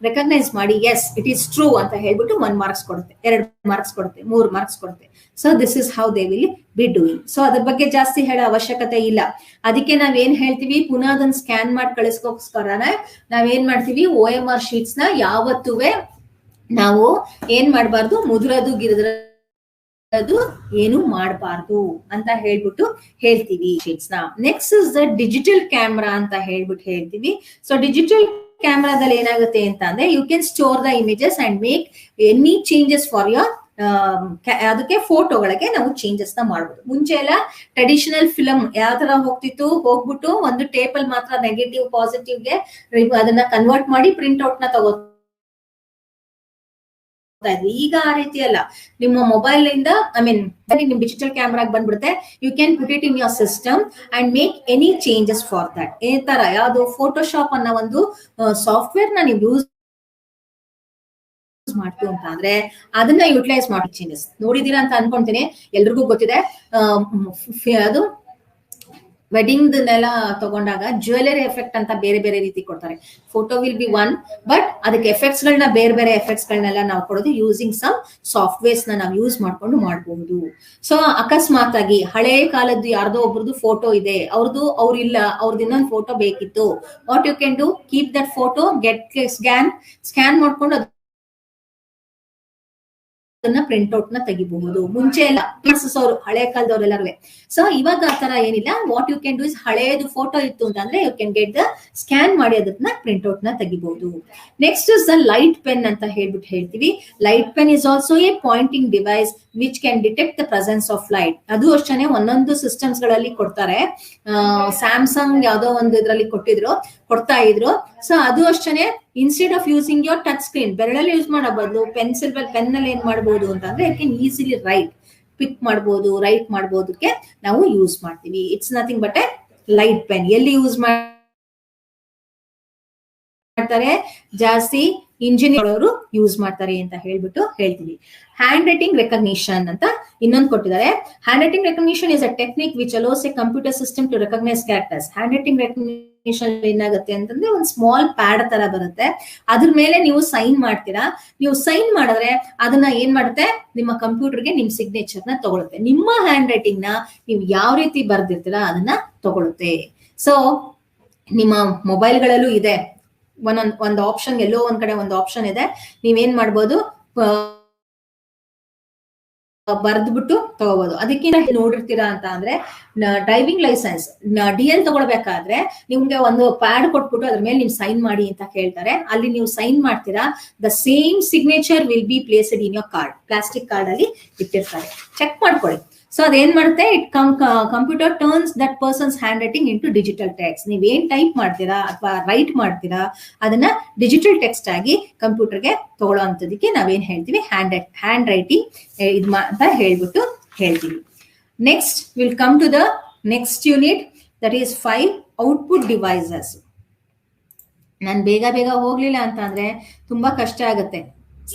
ರೆಕಗ್ನೈಸ್ ಮಾಡಿ ಎಸ್ ಇಟ್ ಈಸ್ ಟ್ರೂ ಅಂತ ಹೇಳ್ಬಿಟ್ಟು 1 ಮಾರ್ಕ್ಸ್ ಕೊಡುತ್ತೆ, 2 ಮಾರ್ಕ್ಸ್ ಕೊಡುತ್ತೆ, 3 ಮಾರ್ಕ್ಸ್ ಕೊಡುತ್ತೆ. So this is how they will be doing. So ಅದ್ರ ಬಗ್ಗೆ ಜಾಸ್ತಿ ಹೇಳೋ ಅವಶ್ಯಕತೆ ಇಲ್ಲ. ಅದಕ್ಕೆ ನಾವೇನ್ ಹೇಳ್ತೀವಿ, ಪುನಃ ಅದನ್ನ ಸ್ಕ್ಯಾನ್ ಮಾಡಿ ಕಳಿಸ್ಕೋಸ್ಕರನೇ ನಾವೇನ್ ಮಾಡ್ತೀವಿ, OMR ಶೀಟ್ಸ್ ನ ಯಾವತ್ತುವೆ ನಾವು ಏನ್ ಮಾಡ್ಬಾರ್ದು, ಮುದ್ರದು ಗಿರದು ಏನು ಮಾಡಬಾರ್ದು ಅಂತ ಹೇಳ್ಬಿಟ್ಟು ಹೇಳ್ತೀವಿ ಶೀಟ್ಸ್ ನ. Next is the digital camera ಅಂತ ಹೇಳ್ಬಿಟ್ಟು ಹೇಳ್ತೀವಿ. ಸೊ ಡಿಜಿಟಲ್ ಕ್ಯಾಮ್ರಾದಲ್ಲಿ ಏನಾಗುತ್ತೆ ಅಂತ ಅಂದ್ರೆ you can store the images and make any changes for your ಅದಕ್ಕೆ ಫೋಟೋಗಳಿಗೆ ನಾವು ಚೇಂಜಸ್ ನ ಮಾಡ್ಬೋದು. ಮುಂಚೆ ಎಲ್ಲ ಟ್ರೆಡಿಷನಲ್ ಫಿಲಮ್ ಯಾವ ತರ ಹೋಗ್ತಿತ್ತು, ಹೋಗ್ಬಿಟ್ಟು ಒಂದು ಟೇಬಲ್ ಮಾತ್ರ ನೆಗೆಟಿವ್ ಪಾಸಿಟಿವ್ಗೆ ಅದನ್ನ ಕನ್ವರ್ಟ್ ಮಾಡಿ ಪ್ರಿಂಟ್ ಔಟ್ ನ ತಗೋ. ಈಗ ಆ ರೀತಿ ಅಲ್ಲ, ನಿಮ್ಮ ಮೊಬೈಲ್ ಇಂದ ನಿಮ್ ಡಿಜಿಟಲ್ ಕ್ಯಾಮ್ರಾಗ್ ಬಂದ್ಬಿಡುತ್ತೆ. You can put it in your system and make any changes for that. ಈ ತರ ಯಾವ್ದು ಫೋಟೋಶಾಪ್ ಅನ್ನೋ ಒಂದು ಸಾಫ್ಟ್ವೇರ್ ನ ನೀವು ಯೂಸ್ ಮಾಡ್ತೀವಿ ಅಂತ ಅಂದ್ರೆ ಅದನ್ನ ಯುಟಿಲೈಸ್ ಮಾಡಿ ಚೇಂಜಸ್ ನೋಡಿದೀರಾ ಅಂತ ಅನ್ಕೊಂತೀನಿ. ಎಲ್ರಿಗೂ ಗೊತ್ತಿದೆ ಅದು ವೆಡ್ಡಿಂಗ್ ನೆಲ್ಲ ತಗೊಂಡಾಗ ಜ್ಯುವೆಲರಿ ಎಫೆಕ್ಟ್ ಅಂತ ಬೇರೆ ಬೇರೆ ರೀತಿ ಕೊಡ್ತಾರೆ. Photo will be one, but ಅದಕ್ಕೆ ಎಫೆಕ್ಟ್ಸ್ ಗಳನ್ನ ಬೇರೆ ಬೇರೆ ಎಫೆಕ್ಟ್ಸ್ ಗಳನ್ನೆಲ್ಲ ನಾವು ಕೊಡೋದು ಯೂಸಿಂಗ್ ಸಮ್ ಸಾಫ್ಟ್ವೇರ್ಸ್ ನಾವು ಯೂಸ್ ಮಾಡ್ಕೊಂಡು ಮಾಡಬಹುದು. ಸೊ ಅಕಸ್ಮಾತ್ ಆಗಿ ಹಳೆ ಕಾಲದ್ದು ಯಾರ್ದೋ ಒಬ್ರದ್ದು ಫೋಟೋ ಇದೆ, ಅವ್ರಿಲ್ಲ, ಅವ್ರದ್ದು ಇನ್ನೊಂದು ಫೋಟೋ ಬೇಕಿತ್ತು, what you can do, keep that photo, get scan ಮಾಡ್ಕೊಂಡು ಅದನ್ನ ಪ್ರಿಂಟ್ ಔಟ್ ನ ತೆಗಿಬಹುದು. ಮುಂಚೆ ಎಲ್ಲ ಅವರು ಹಳೆ ಕಾಲದವ್ರೆಲ್ಲರೂ. ಸೊ ಇವಾಗ ಆ ತರ ಏನಿಲ್ಲ. What you can do is ಹಳೇದು ಫೋಟೋ ಇತ್ತು ಅಂತಂದ್ರೆ you can get the scan ಮಾಡಿ ಅದನ್ನ ಪ್ರಿಂಟ್ ಔಟ್ ನ ತೆಗಿಬಹುದು. Next is the light pen ಅಂತ ಹೇಳ್ಬಿಟ್ಟು ಹೇಳ್ತೀವಿ. Light pen is also a pointing device which can detect the presence of light. ಅದು ಅಷ್ಟೇ ಒಂದೊಂದು ಸಿಸ್ಟಮ್ಸ್ ಗಳಲ್ಲಿ ಕೊಡ್ತಾರೆ. ಸ್ಯಾಮ್ಸಂಗ್ ಯಾವ್ದೋ ಒಂದು ಇದ್ರಲ್ಲಿ ಕೊಟ್ಟಿದ್ರು, ಕೊಡ್ತಾ ಇದ್ರು. ಸೊ ಅದು ಅಷ್ಟೇ, instead of using your touch screen, ಬೆರಳಲ್ಲಿ ಯೂಸ್ ಮಾಡೋ ಬದಲು ಪೆನ್ ನಲ್ಲಿ ಏನ್ ಮಾಡ್ಬೋದು ಅಂತಂದ್ರೆ it can easily write, pick ಮಾಡ್ಬೋದು, ರೈಟ್ ಮಾಡ್ಬೋದಕ್ಕೆ ನಾವು ಯೂಸ್ ಮಾಡ್ತೀವಿ. It's nothing but a light pen. ಎಲ್ಲಿ ಯೂಸ್ ಮಾಡ್ತಾರೆ ಜಾಸ್ತಿ ಇಂಜಿನಿಯರ್ ಅವರು ಯೂಸ್ ಮಾಡ್ತಾರೆ ಅಂತ ಹೇಳ್ಬಿಟ್ಟು ಹೇಳ್ತೀವಿ. ಹ್ಯಾಂಡ್ ರೈಟಿಂಗ್ ರೆಕಗ್ನಿಷನ್ ಅಂತ ಇನ್ನೊಂದು ಕೊಟ್ಟಿದ್ದಾರೆ. Handwriting recognition is a technique which allows a computer system to recognise characters. Handwriting recognition ಏನಾಗುತ್ತೆ ಅಂತಂದ್ರೆ ಒಂದು ಸ್ಮಾಲ್ ಪ್ಯಾಡ್ ತರ ಬರುತ್ತೆ, ಅದ್ರ ಮೇಲೆ ನೀವು ಸೈನ್ ಮಾಡ್ತೀರಾ. ನೀವು ಸೈನ್ ಮಾಡಿದ್ರೆ ಅದನ್ನ ಏನ್ ಮಾಡುತ್ತೆ, ನಿಮ್ಮ ಕಂಪ್ಯೂಟರ್ಗೆ ನಿಮ್ ಸಿಗ್ನೇಚರ್ ನ ತಗೊಳುತ್ತೆ. ನಿಮ್ಮ ಹ್ಯಾಂಡ್ ರೈಟಿಂಗ್ ನ ನೀವು ಯಾವ ರೀತಿ ಬರ್ದಿರ್ತೀರಾ ಅದನ್ನ ತಗೊಳುತ್ತೆ. ಸೊ ನಿಮ್ಮ ಮೊಬೈಲ್ಗಳಲ್ಲೂ ಇದೆ ಒಂದು ಆಪ್ಷನ್, ಎಲ್ಲೋ ಒಂದ್ ಕಡೆ ಒಂದು ಆಪ್ಷನ್ ಇದೆ, ನೀವೇನ್ ಮಾಡ್ಬೋದು, ಬರ್ದ್ಬಿಟ್ಟು ತಗೋಬಹುದು. ಅದಕ್ಕಿಂತ ನೋಡಿರ್ತೀರಾ ಅಂತ ಅಂದ್ರೆ ಡ್ರೈವಿಂಗ್ ಲೈಸೆನ್ಸ್ DL ತಗೊಳ್ಬೇಕಾದ್ರೆ ನಿಮ್ಗೆ ಒಂದು ಪ್ಯಾಡ್ ಕೊಟ್ಬಿಟ್ಟು ಅದ್ರ ಮೇಲೆ ನೀವು ಸೈನ್ ಮಾಡಿ ಅಂತ ಕೇಳ್ತಾರೆ. ಅಲ್ಲಿ ನೀವು ಸೈನ್ ಮಾಡ್ತೀರಾ, the same signature will be placed in your card. Plastic card ಅಲ್ಲಿ ಇಟ್ಟಿರ್ತಾರೆ, ಚೆಕ್ ಮಾಡ್ಕೊಳ್ಳಿ. ಸೊ ಅದೇನ್ ಮಾಡುತ್ತೆ, it computer turns that persons hand writing into digital text. ನೀವೇನ್ ಟೈಪ್ ಮಾಡ್ತೀರಾ ಅಥವಾ ರೈಟ್ ಮಾಡ್ತೀರಾ ಅದನ್ನ ಡಿಜಿಟಲ್ ಟೆಕ್ಸ್ಟ್ ಆಗಿ ಕಂಪ್ಯೂಟರ್ಗೆ ತಗೊಳ್ಳೋ ಅಂತದಕ್ಕೆ ನಾವೇನ್ ಹೇಳ್ತೀವಿ, ಹ್ಯಾಂಡ್ ರೈಟಿಂಗ್ ಇದು ಅಂತ ಹೇಳ್ಬಿಟ್ಟು ಹೇಳ್ತೀವಿ. Next will come to the next unit, that is 5 output devices. ನಾನು ಬೇಗ ಹೋಗ್ಲಿಲ್ಲ ಅಂತ ಅಂದ್ರೆ ತುಂಬಾ ಕಷ್ಟ ಆಗುತ್ತೆ,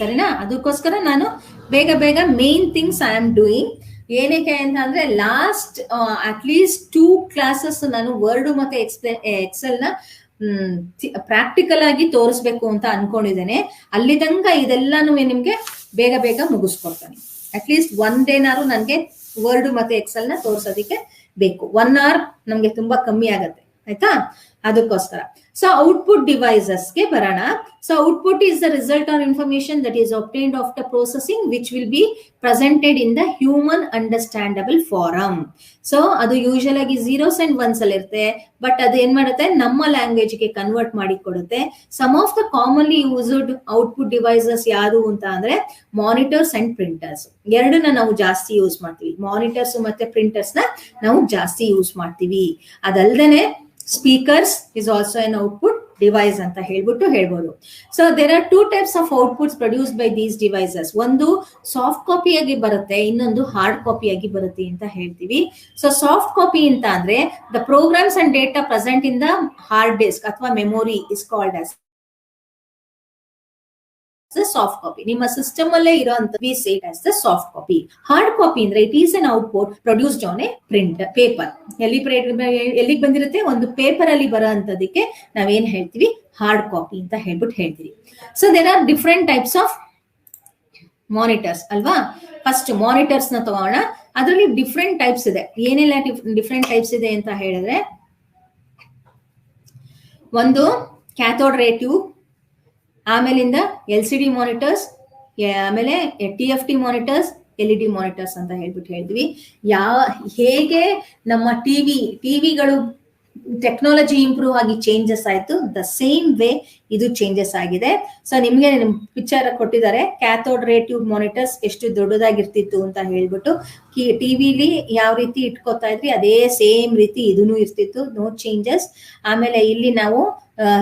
ಸರಿನಾ? ಅದಕ್ಕೋಸ್ಕರ ನಾನು ಬೇಗ main things I am doing. ಏನಕ್ಕೆ ಅಂತ ಅಂದ್ರೆ ಲಾಸ್ಟ್ ಅಟ್ಲೀಸ್ಟ್ 2 ಕ್ಲಾಸಸ್ ನಾನು ವರ್ಡ್ ಮತ್ತೆ ಎಕ್ಸೆಲ್ ನ ಪ್ರಾಕ್ಟಿಕಲ್ ಆಗಿ ತೋರಿಸ್ಬೇಕು ಅಂತ ಅನ್ಕೊಂಡಿದ್ದೇನೆ. ಅಲ್ಲಿ ತನಕ ಇದೆಲ್ಲಾನು ನಿಮ್ಗೆ ಬೇಗ ಮುಗಿಸ್ಕೊಡ್ತಾನೆ. ಅಟ್ಲೀಸ್ಟ್ ಒಂದೇನಾರು ನನ್ಗೆ ವರ್ಡ್ ಮತ್ತೆ ಎಕ್ಸೆಲ್ ನ ತೋರ್ಸೋದಿಕ್ಕೆ ಬೇಕು. 1 hour ನಮ್ಗೆ ತುಂಬಾ ಕಮ್ಮಿ ಆಗತ್ತೆ, ಆಯ್ತಾ? ಅದಕ್ಕೋಸ್ಕರ ಸೊ ಔಟ್ಪುಟ್ ಡಿವೈಸಸ್ ಗೆ ಬರೋಣ. So output is the result or information that is obtained after processing which will be presented in the human understandable forum. So ಅದು ಯೂಶುವಲ್ ಆಗಿ 0s and 1s ಅಲ್ಲಿ ಇರುತ್ತೆ, ಬಟ್ ಅದು ಏನ್ ಮಾಡುತ್ತೆ, ನಮ್ಮ ಲ್ಯಾಂಗ್ವೇಜ್ ಗೆ ಕನ್ವರ್ಟ್ ಮಾಡಿ ಕೊಡುತ್ತೆ. Some of the commonly used output devices ಯಾರು ಅಂತ ಅಂದ್ರೆ ಮಾನಿಟರ್ಸ್ ಅಂಡ್ ಪ್ರಿಂಟರ್ಸ್. ಎರಡನ್ನ ನಾವು ಜಾಸ್ತಿ ಯೂಸ್ ಮಾಡ್ತೀವಿ. ಮಾನಿಟರ್ಸ್ ಮತ್ತೆ ಪ್ರಿಂಟರ್ಸ್ ನ ನಾವು ಜಾಸ್ತಿ ಯೂಸ್ ಮಾಡ್ತೀವಿ. ಅದಲ್ದೇನೆ speakers is also an output device ಅಂತ ಹೇಳ್ಬಿಟ್ಟು ಹೇಳ್ಬೋದು. So there are 2 types of outputs produced by these devices. ಒಂದು ಸಾಫ್ಟ್ ಕಾಪಿ ಆಗಿ ಬರುತ್ತೆ, ಇನ್ನೊಂದು ಹಾರ್ಡ್ ಕಾಪಿ ಆಗಿ ಬರುತ್ತೆ ಅಂತ ಹೇಳ್ತೀವಿ. ಸೊ ಸಾಫ್ಟ್ ಕಾಪಿ ಅಂತ ಅಂದ್ರೆ the programs and data present in the hard disk ಅಥವಾ memory is called as soft copy. ನಿಮ್ಮ ಸಿಸ್ಟಮ್ ಅಲ್ಲೇ ಇರೋಂತ we say it as the soft copy. Hard copy ಅಂದ್ರೆ it is an output produced on a print paper. ಎಲ್ಲಿಗೆ ಬಂದಿರುತ್ತೆ, ಒಂದು paper ಅಲ್ಲಿ ಬರೋ ಅಂತದಕ್ಕೆ ನಾವೇನ್ ಹೇಳ್ತೀವಿ, ಹಾರ್ಡ್ ಕಾಪಿ ಅಂತ ಹೇಳ್ಬಿಟ್ಟು ಹೇಳ್ತೀವಿ. So there are different types of monitors ಅಲ್ವಾ. ಫಸ್ಟ್ ಮಾನಿಟರ್ಸ್ ನ ತಗೋಣ. ಅದರಲ್ಲಿ ಡಿಫ್ರೆಂಟ್ ಟೈಪ್ಸ್ ಇದೆ. ಏನೆಲ್ಲ ಡಿಫ್ರೆಂಟ್ ಟೈಪ್ಸ್ ಇದೆ ಅಂತ ಹೇಳಿದ್ರೆ, ಒಂದು ಕ್ಯಾಥೋಡ್ ರೇ ಟ್ಯೂಬ್, ಆಮೇಲಿಂದ LCD ಮಾನಿಟರ್ಸ್, ಆಮೇಲೆ TFT ಮಾನಿಟರ್ಸ್, LED ಮಾನಿಟರ್ಸ್ ಅಂತ ಹೇಳ್ಬಿಟ್ಟು ಹೇಳ್ತೀವಿ. ಹೇಗೆ ನಮ್ಮ ಟಿವಿಗಳು ಟೆಕ್ನಾಲಜಿ ಇಂಪ್ರೂವ್ ಆಗಿ ಚೇಂಜಸ್ ಆಯ್ತು, ದ ಸೇಮ್ ವೇ ಇದು ಚೇಂಜಸ್ ಆಗಿದೆ. ಸೊ ನಿಮ್ಗೆ ಪಿಕ್ಚರ್ ಕೊಟ್ಟಿದ್ದಾರೆ, ಕ್ಯಾಥೋಡ್ ರೇ ಟ್ಯೂಬ್ ಮಾನಿಟರ್ಸ್ ಎಷ್ಟು ದೊಡ್ಡದಾಗಿರ್ತಿತ್ತು ಅಂತ ಹೇಳ್ಬಿಟ್ಟು. ಟಿವಿಲಿ ಯಾವ ರೀತಿ ಇಟ್ಕೋತಾ ಇದ್ರಿ ಅದೇ ಸೇಮ್ ರೀತಿ ಇದನ್ನು ಇರ್ತಿತ್ತು, ನೋ ಚೇಂಜಸ್. ಆಮೇಲೆ ಇಲ್ಲಿ ನಾವು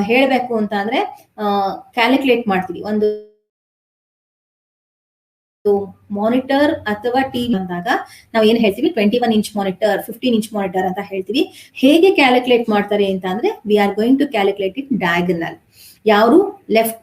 ಹೇಳ್ಬೇಕು ಅಂತ ಅಂದ್ರೆ ಕ್ಯಾಲ್ಕುಲೇಟ್ ಮಾಡ್ತೀವಿ. ಒಂದು ಮಾನಿಟರ್ ಅಥವಾ ಟಿವಿ ಅಂದಾಗ ನಾವ್ ಏನ್ ಹೇಳ್ತೀವಿ, 21 inch ಮಾನಿಟರ್, 15 inch ಮಾನಿಟರ್ ಅಂತ ಹೇಳ್ತೀವಿ. ಹೇಗೆ ಕ್ಯಾಲ್ಕುಲೇಟ್ ಮಾಡ್ತಾರೆ ಅಂತ ಅಂದ್ರೆ, we are going to calculate it diagonal. ಯಾರು ಲೆಫ್ಟ್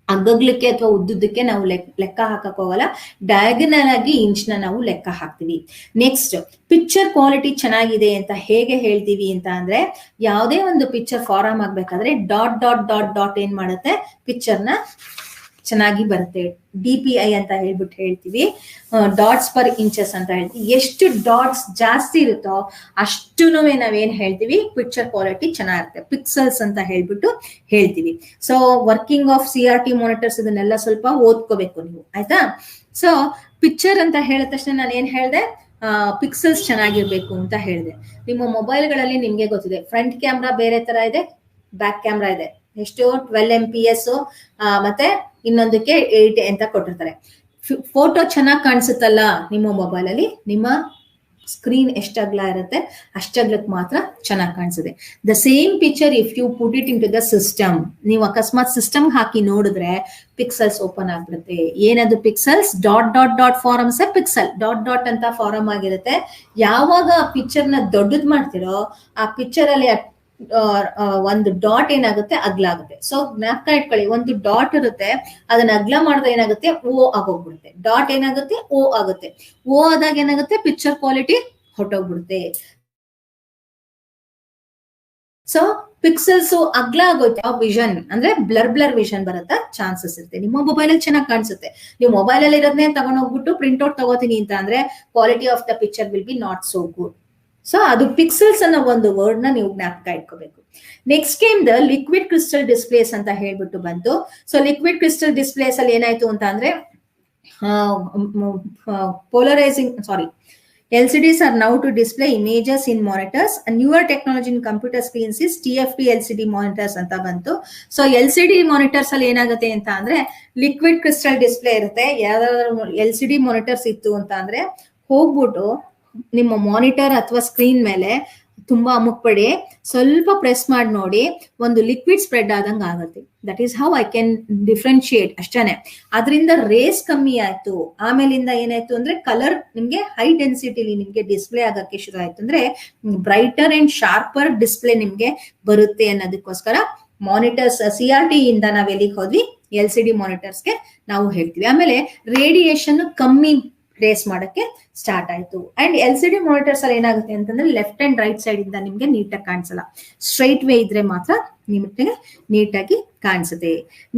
ಅಗ್ಗಗ್ಲಿಕ್ಕೆ ಅಥವಾ ಉದ್ದುದಕ್ಕೆ ನಾವು ಲೆಕ್ಕ ಹಾಕಕ್ ಹೋಗಲ್ಲ, ಡಯಾಗನಲ್ ಆಗಿ ಇಂಚ್ ನ ನಾವು ಲೆಕ್ಕ ಹಾಕ್ತಿವಿ. ನೆಕ್ಸ್ಟ್, ಪಿಕ್ಚರ್ ಕ್ವಾಲಿಟಿ ಚೆನ್ನಾಗಿದೆ ಅಂತ ಹೇಗೆ ಹೇಳ್ತೀವಿ ಅಂತ ಅಂದ್ರೆ, ಯಾವುದೇ ಒಂದು ಪಿಕ್ಚರ್ ಫಾರ್ಮ್ ಆಗ್ಬೇಕಾದ್ರೆ ಡಾಟ್ ಡಾಟ್ ಡಾಟ್ ಡಾಟ್ ಏನ್ ಮಾಡುತ್ತೆ, ಪಿಕ್ಚರ್ ನ ಚೆನ್ನಾಗಿ ಬರುತ್ತೆ. DPI ಅಂತ ಹೇಳ್ಬಿಟ್ಟು ಹೇಳ್ತೀವಿ, ಡಾಟ್ಸ್ ಪರ್ ಇಂಚಸ್ ಅಂತ ಹೇಳ್ತೀವಿ. ಎಷ್ಟು ಡಾಟ್ಸ್ ಜಾಸ್ತಿ ಇರುತ್ತೋ ಅಷ್ಟುನು ನಾವೇನ್ ಹೇಳ್ತೀವಿ, ಪಿಕ್ಚರ್ ಕ್ವಾಲಿಟಿ ಚೆನ್ನಾಗಿರುತ್ತೆ. ಪಿಕ್ಸೆಲ್ಸ್ ಅಂತ ಹೇಳ್ಬಿಟ್ಟು ಹೇಳ್ತೀವಿ. So working of CRT monitors ಇದನ್ನೆಲ್ಲ ಸ್ವಲ್ಪ ಓದ್ಕೋಬೇಕು ನೀವು, ಆಯ್ತಾ? ಸೊ ಪಿಕ್ಚರ್ ಅಂತ ಹೇಳಿದ ತಕ್ಷಣ ನಾನು ಏನ್ ಹೇಳ್ದೆ, ಪಿಕ್ಸೆಲ್ಸ್ ಚೆನ್ನಾಗಿರ್ಬೇಕು ಅಂತ ಹೇಳಿದೆ. ನಿಮ್ಮ ಮೊಬೈಲ್ಗಳಲ್ಲಿ ನಿಮ್ಗೆ ಗೊತ್ತಿದೆ, ಫ್ರಂಟ್ ಕ್ಯಾಮ್ರಾ ಬೇರೆ ತರ ಇದೆ, ಬ್ಯಾಕ್ ಕ್ಯಾಮ್ರಾ ಇದೆ. ಎಷ್ಟು 12 MPS ಮತ್ತೆ ಇನ್ನೊಂದಕ್ಕೆ 8 ಅಂತ ಕೊಟ್ಟಿರ್ತಾರೆ. ಫೋಟೋ ಚೆನ್ನಾಗಿ ಕಾಣಿಸುತ್ತಲ್ಲ ನಿಮ್ಮ ಮೊಬೈಲ್ ಅಲ್ಲಿ, ನಿಮ್ಮ ಸ್ಕ್ರೀನ್ ಎಷ್ಟು ಅಗಲ ಇರುತ್ತೆ ಅಷ್ಟಗ್ಲಕ್ಕೆ ಮಾತ್ರ ಚೆನ್ನಾಗಿ ಕಾಣಿಸುತ್ತೆ. The same picture if you put it into the system, ನೀವು ಅಕಸ್ಮಾತ್ ಸಿಸ್ಟಮ್ ಹಾಕಿ ನೋಡಿದ್ರೆ ಪಿಕ್ಸೆಲ್ಸ್ ಓಪನ್ ಆಗ್ಬಿಡುತ್ತೆ. ಏನದು pixels? Dot dot dot forms pixel, dot dot ಅಂತ ಫಾರಮ್ ಆಗಿರುತ್ತೆ. ಯಾವಾಗ ಆ ಪಿಕ್ಚರ್ ನ ದೊಡ್ಡದ್ ಮಾಡ್ತಿರೋ ಆ ಪಿಕ್ಚರ್ ಅಲ್ಲಿ ಒಂದು ಡಾಟ್ ಏನಾಗುತ್ತೆ ಅಗ್ಲ ಆಗುತ್ತೆ. ಸೊ ಜ್ಞಾಪಕ ಇಟ್ಕೊಳ್ಳಿ, ಒಂದು ಡಾಟ್ ಇರುತ್ತೆ, ಅದನ್ನ ಅಗ್ಲ ಮಾಡಿದ್ರೆ ಏನಾಗುತ್ತೆ ಓ ಆಗೋಗ್ಬಿಡುತ್ತೆ. ಡಾಟ್ ಏನಾಗುತ್ತೆ ಓ ಆಗುತ್ತೆ. ಓ ಆದಾಗ ಏನಾಗುತ್ತೆ ಪಿಕ್ಚರ್ ಕ್ವಾಲಿಟಿ ಹೊಟ್ಟೋಗ್ಬಿಡುತ್ತೆ. ಸೊ ಪಿಕ್ಸೆಲ್ಸ್ ಅಗ್ಲ ಆಗೋಯ್ತು, ಆ ವಿಷನ್ ಅಂದ್ರೆ ಬ್ಲರ್ ವಿಷನ್ ಬರುತ್ತಾ ಚಾನ್ಸಸ್ ಇರುತ್ತೆ. ನಿಮ್ಮ ಮೊಬೈಲ್ ಅಲ್ಲಿ ಚೆನ್ನಾಗಿ ಕಾಣಿಸುತ್ತೆ, ನೀವು ಮೊಬೈಲ್ ಅಲ್ಲಿ ಇರೋದನ್ನೇ ತಗೊಂಡೋಗ್ಬಿಟ್ಟು ಪ್ರಿಂಟ್ಔಟ್ ತಗೋತೀನಿ ಅಂತ ಅಂದ್ರೆ quality of the picture will be not so good. So ಅದು ಪಿಕ್ಸೆಲ್ಸ್ ಅನ್ನೋ ಒಂದು ವರ್ಡ್ ನ ನೀವು ಜ್ಞಾಪಕ ಇಟ್ಕೋಬೇಕು. Next came the liquid crystal displays ಅಂತ ಹೇಳ್ಬಿಟ್ಟು ಬಂತು. ಸೊ ಲಿಕ್ವಿಡ್ ಕ್ರಿಸ್ಟಲ್ ಡಿಸ್ಪ್ಲೇಸ್ ಅಲ್ಲಿ ಏನಾಯ್ತು ಅಂತ ಅಂದ್ರೆ LCDs are now to display images in monitors. A newer technology in computer screens is TFT LCD monitors ಅಂತ ಬಂತು. ಸೊ LCD monitors ಅಲ್ಲಿ ಏನಾಗುತ್ತೆ ಅಂತ ಅಂದ್ರೆ ಲಿಕ್ವಿಡ್ ಕ್ರಿಸ್ಟಲ್ ಡಿಸ್ಪ್ಲೇ ಇರುತ್ತೆ. ಯಾವ್ದಾದ್ರು LCD monitors ಇತ್ತು ಅಂತ ಅಂದ್ರೆ ಹೋಗ್ಬಿಟ್ಟು ನಿಮ್ಮ ಮಾನಿಟರ್ ಅಥವಾ ಸ್ಕ್ರೀನ್ ಮೇಲೆ ತುಂಬಾ ಅಮುಕ್ಬೇಡಿ, ಸ್ವಲ್ಪ ಪ್ರೆಸ್ ಮಾಡಿ ನೋಡಿ, ಒಂದು ಲಿಕ್ವಿಡ್ ಸ್ಪ್ರೆಡ್ ಆದಂಗ ಆಗುತ್ತೆ. That is how I can differentiate ಅಷ್ಟೇನೆ. ಅದರಿಂದ ರೇಸ್ ಕಮ್ಮಿ ಆಯ್ತು, ಆಮೇಲಿಂದ ಏನಾಯ್ತು ಅಂದ್ರೆ ಕಲರ್ ನಿಮ್ಗೆ ಹೈ ಡೆನ್ಸಿಟಿಲಿ ನಿಮ್ಗೆ ಡಿಸ್ಪ್ಲೇ ಆಗಕ್ಕೆ ಶುರು ಆಯ್ತು ಅಂದ್ರೆ ಬ್ರೈಟರ್ ಅಂಡ್ ಶಾರ್ಪರ್ ಡಿಸ್ಪ್ಲೇ ನಿಮ್ಗೆ ಬರುತ್ತೆ ಅನ್ನೋದಕ್ಕೋಸ್ಕರ ಮಾನಿಟರ್ಸ್ CRT ಇಂದ ನಾವ್ ಎಲ್ಲಿಗೆ ಹೋದ್ವಿ LCD ಮಾನಿಟರ್ಸ್ಗೆ ನಾವು ಹೇಳ್ತೀವಿ. ಆಮೇಲೆ ರೇಡಿಯೇಷನ್ ಕಮ್ಮಿ ರೇಸ್ ಮಾಡಕ್ಕೆ ಸ್ಟಾರ್ಟ್ ಆಯ್ತು. ಅಂಡ್ LCD ಮಾನಿಟರ್ಸ್ ಅಲ್ಲಿ ಏನಾಗುತ್ತೆ ಅಂತಂದ್ರೆ ಲೆಫ್ಟ್ ಅಂಡ್ ರೈಟ್ ಸೈಡ್ ಇಂದ ನಿಮ್ಗೆ ನೀಟಾಗಿ ಕಾಣಿಸಲ್ಲ, ಸ್ಟ್ರೈಟ್ ವೇ ಇದ್ರೆ ಮಾತ್ರ ನಿಮಗೆ ನೀಟಾಗಿ ಕಾಣಿಸುತ್ತೆ.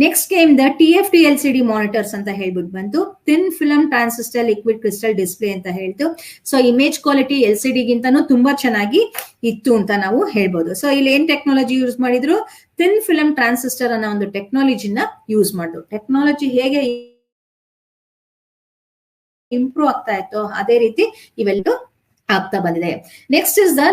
Next came the TFT LCD monitors ಅಂತ ಹೇಳ್ಬಿಟ್ಟು ಬಂತು. Thin film transistor liquid crystal display ಅಂತ ಹೇಳ್ತು. ಸೊ ಇಮೇಜ್ ಕ್ವಾಲಿಟಿ LCD ಗಿಂತನೂ ತುಂಬಾ ಚೆನ್ನಾಗಿ ಇತ್ತು ಅಂತ ನಾವು ಹೇಳ್ಬೋದು. ಸೊ ಇಲ್ಲಿ ಏನ್ ಟೆಕ್ನಾಲಜಿ ಯೂಸ್ ಮಾಡಿದ್ರು? ಥಿನ್ ಫಿಲಮ್ ಟ್ರಾನ್ಸಿಸ್ಟರ್ ಅನ್ನೋ ಒಂದು ಟೆಕ್ನಾಲಜಿನ ಯೂಸ್ ಮಾಡಿದ್ರು. ಟೆಕ್ನಾಲಜಿ ಹೇಗೆ ಇಂಪ್ರೂವ್ ಆಗ್ತಾ ಇತ್ತು ಅದೇ ರೀತಿ ಇವೆಲ್ಲೂ ಆಗ್ತಾ ಬಂದಿದೆ. ನೆಕ್ಸ್ಟ್ ಇಸ್ ದ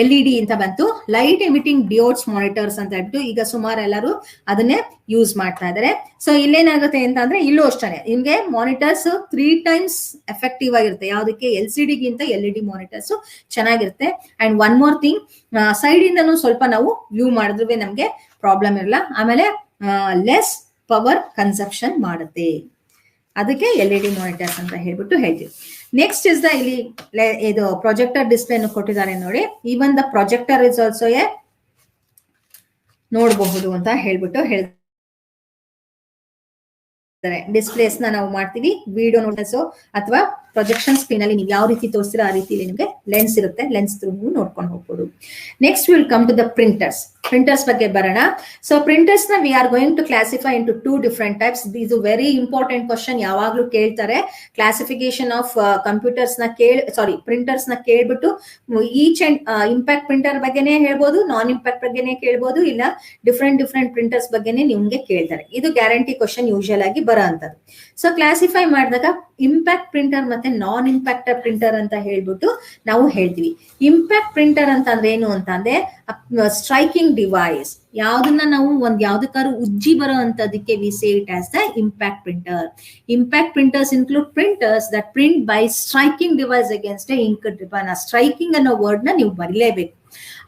LED ಅಂತ ಬಂತು. ಲೈಟ್ ಎಮಿಟಿಂಗ್ ಡಿಯೋಡ್ಸ್ ಮಾನಿಟರ್ಸ್ ಅಂತ ಹೇಳ್ಬಿಟ್ಟು ಈಗ ಸುಮಾರು ಎಲ್ಲರೂ ಅದನ್ನೇ ಯೂಸ್ ಮಾಡ್ತಾ ಇದಾರೆ. ಸೊ ಇಲ್ಲೇನಾಗುತ್ತೆ ಅಂತ ಅಂದ್ರೆ ಇಲ್ಲೂ ಅಷ್ಟೇ ನಿಮ್ಗೆ ಮಾನಿಟರ್ಸ್ 3 times ಎಫೆಕ್ಟಿವ್ ಆಗಿರುತ್ತೆ. ಯಾವ್ದಕ್ಕೆ? LCD ಗಿಂತ LED ಮಾನಿಟರ್ಸ್ ಚೆನ್ನಾಗಿರುತ್ತೆ. And one more thing, side ಇಂದನೂ ಸ್ವಲ್ಪ ನಾವು ವ್ಯೂ ಮಾಡಿದ್ರೆ ನಮ್ಗೆ ಪ್ರಾಬ್ಲಮ್ ಇರಲ್ಲ. ಆಮೇಲೆ ಲೆಸ್ ಪವರ್ ಕನ್ಸಪ್ಷನ್ ಮಾಡುತ್ತೆ, ಅದಕ್ಕೆ LED ಮಾನಿಟರ್ಸ್ ಅಂತ ಹೇಳ್ಬಿಟ್ಟು ಹೇಳ್ತೀವಿ. ನೆಕ್ಸ್ಟ್ ಇಸ್ ದ ಇಲ್ಲಿ ಇದು ಪ್ರೊಜೆಕ್ಟರ್ ಡಿಸ್ಪ್ಲೇ ಕೊಟ್ಟಿದ್ದಾರೆ ನೋಡಿ. Even the projector is also A ನೋಡಬಹುದು ಅಂತ ಹೇಳ್ಬಿಟ್ಟು ಹೇಳ್ತಾರೆ. ಡಿಸ್ಪ್ಲೇಸ್ ನಾವು ಮಾಡ್ತೀವಿ ವಿಡಿಯೋ ನೋಟಸ್ ಅಥವಾ ಪ್ರೊಜೆಕ್ಷನ್ ಸ್ಕ್ರೀನ್ ಅಲ್ಲಿ ನೀವು ಯಾವ ರೀತಿ ತೋರಿಸ್ತೀರಾ ಆ ರೀತಿಯಲ್ಲಿ ನಿಮಗೆ ಲೆನ್ಸ್ ಇರುತ್ತೆ, ಲೆನ್ಸ್ ಥ್ರೂ ನೀವು ನೋಡ್ಕೊಂಡು ಹೋಗ್ಬೋದು. Next will come to the printers. Printers ಬಗ್ಗೆ ಬರೋಣ. ಸೊ ಪ್ರಿಂಟರ್ಸ್ ನ we are going to classify into 2 different types. ಇದು ವೆರಿ ಇಂಪಾರ್ಟೆಂಟ್ ಕ್ವಶನ್, ಯಾವಾಗ್ಲೂ ಕೇಳ್ತಾರೆ. ಕ್ಲಾಸಿಫಿಕೇಶನ್ ಆಫ್ ಕಂಪ್ಯೂಟರ್ಸ್ ನ ಪ್ರಿಂಟರ್ಸ್ ನ ಕೇಳ್ಬಿಟ್ಟು ಈಚ್ ಅಂಡ್ ಇಂಪ್ಯಾಕ್ಟ್ ಪ್ರಿಂಟರ್ ಬಗ್ಗೆನೇ ಹೇಳ್ಬೋದು, ನಾನ್ ಇಂಪ್ಯಾಕ್ಟ್ ಬಗ್ಗೆನೇ ಕೇಳ್ಬೋದು, ಇಲ್ಲ ಡಿಫ್ರೆಂಟ್ ಪ್ರಿಂಟರ್ಸ್ ಬಗ್ಗೆನೇ ನಿಮ್ಗೆ ಕೇಳ್ತಾರೆ. ಇದು ಗ್ಯಾರಂಟಿ ಕ್ವಶನ್ ಯೂಶುವಲ್ ಆಗಿ ಬರೋ ಅಂತದ್ದು. ಸೊ ಕ್ಲಾಸಿಫೈ ಮಾಡಿದಾಗ ಇಂಪ್ಯಾಕ್ಟ್ ಪ್ರಿಂಟರ್ ಮತ್ತೆ ನಾನ್ ಇಂಪ್ಯಾಕ್ಟ್ ಪ್ರಿಂಟರ್ ಅಂತ ಹೇಳ್ಬಿಟ್ಟು ನಾವು ಹೇಳ್ತೀವಿ. ಇಂಪ್ಯಾಕ್ಟ್ ಪ್ರಿಂಟರ್ ಅಂತ ಅಂದ್ರೆ ಏನು ಅಂತ ಅಂದ್ರೆ ಸ್ಟ್ರೈಕಿಂಗ್ ಡಿವೈಸ್. ಯಾವ್ದನ್ನ ನಾವು ಯಾವ್ದಕ್ಕಾದ್ರು ಉಜ್ಜಿ ಬರೋ ಅಂತದಕ್ಕೆ we say it as the impact printer. Impact printers include printers that print by striking device against a ink ribbon. ಆ ಸ್ಟ್ರೈಕಿಂಗ್ ಅನ್ನೋ ವರ್ಡ್ ನ ನೀವು ಬರೀಲೇಬೇಕು.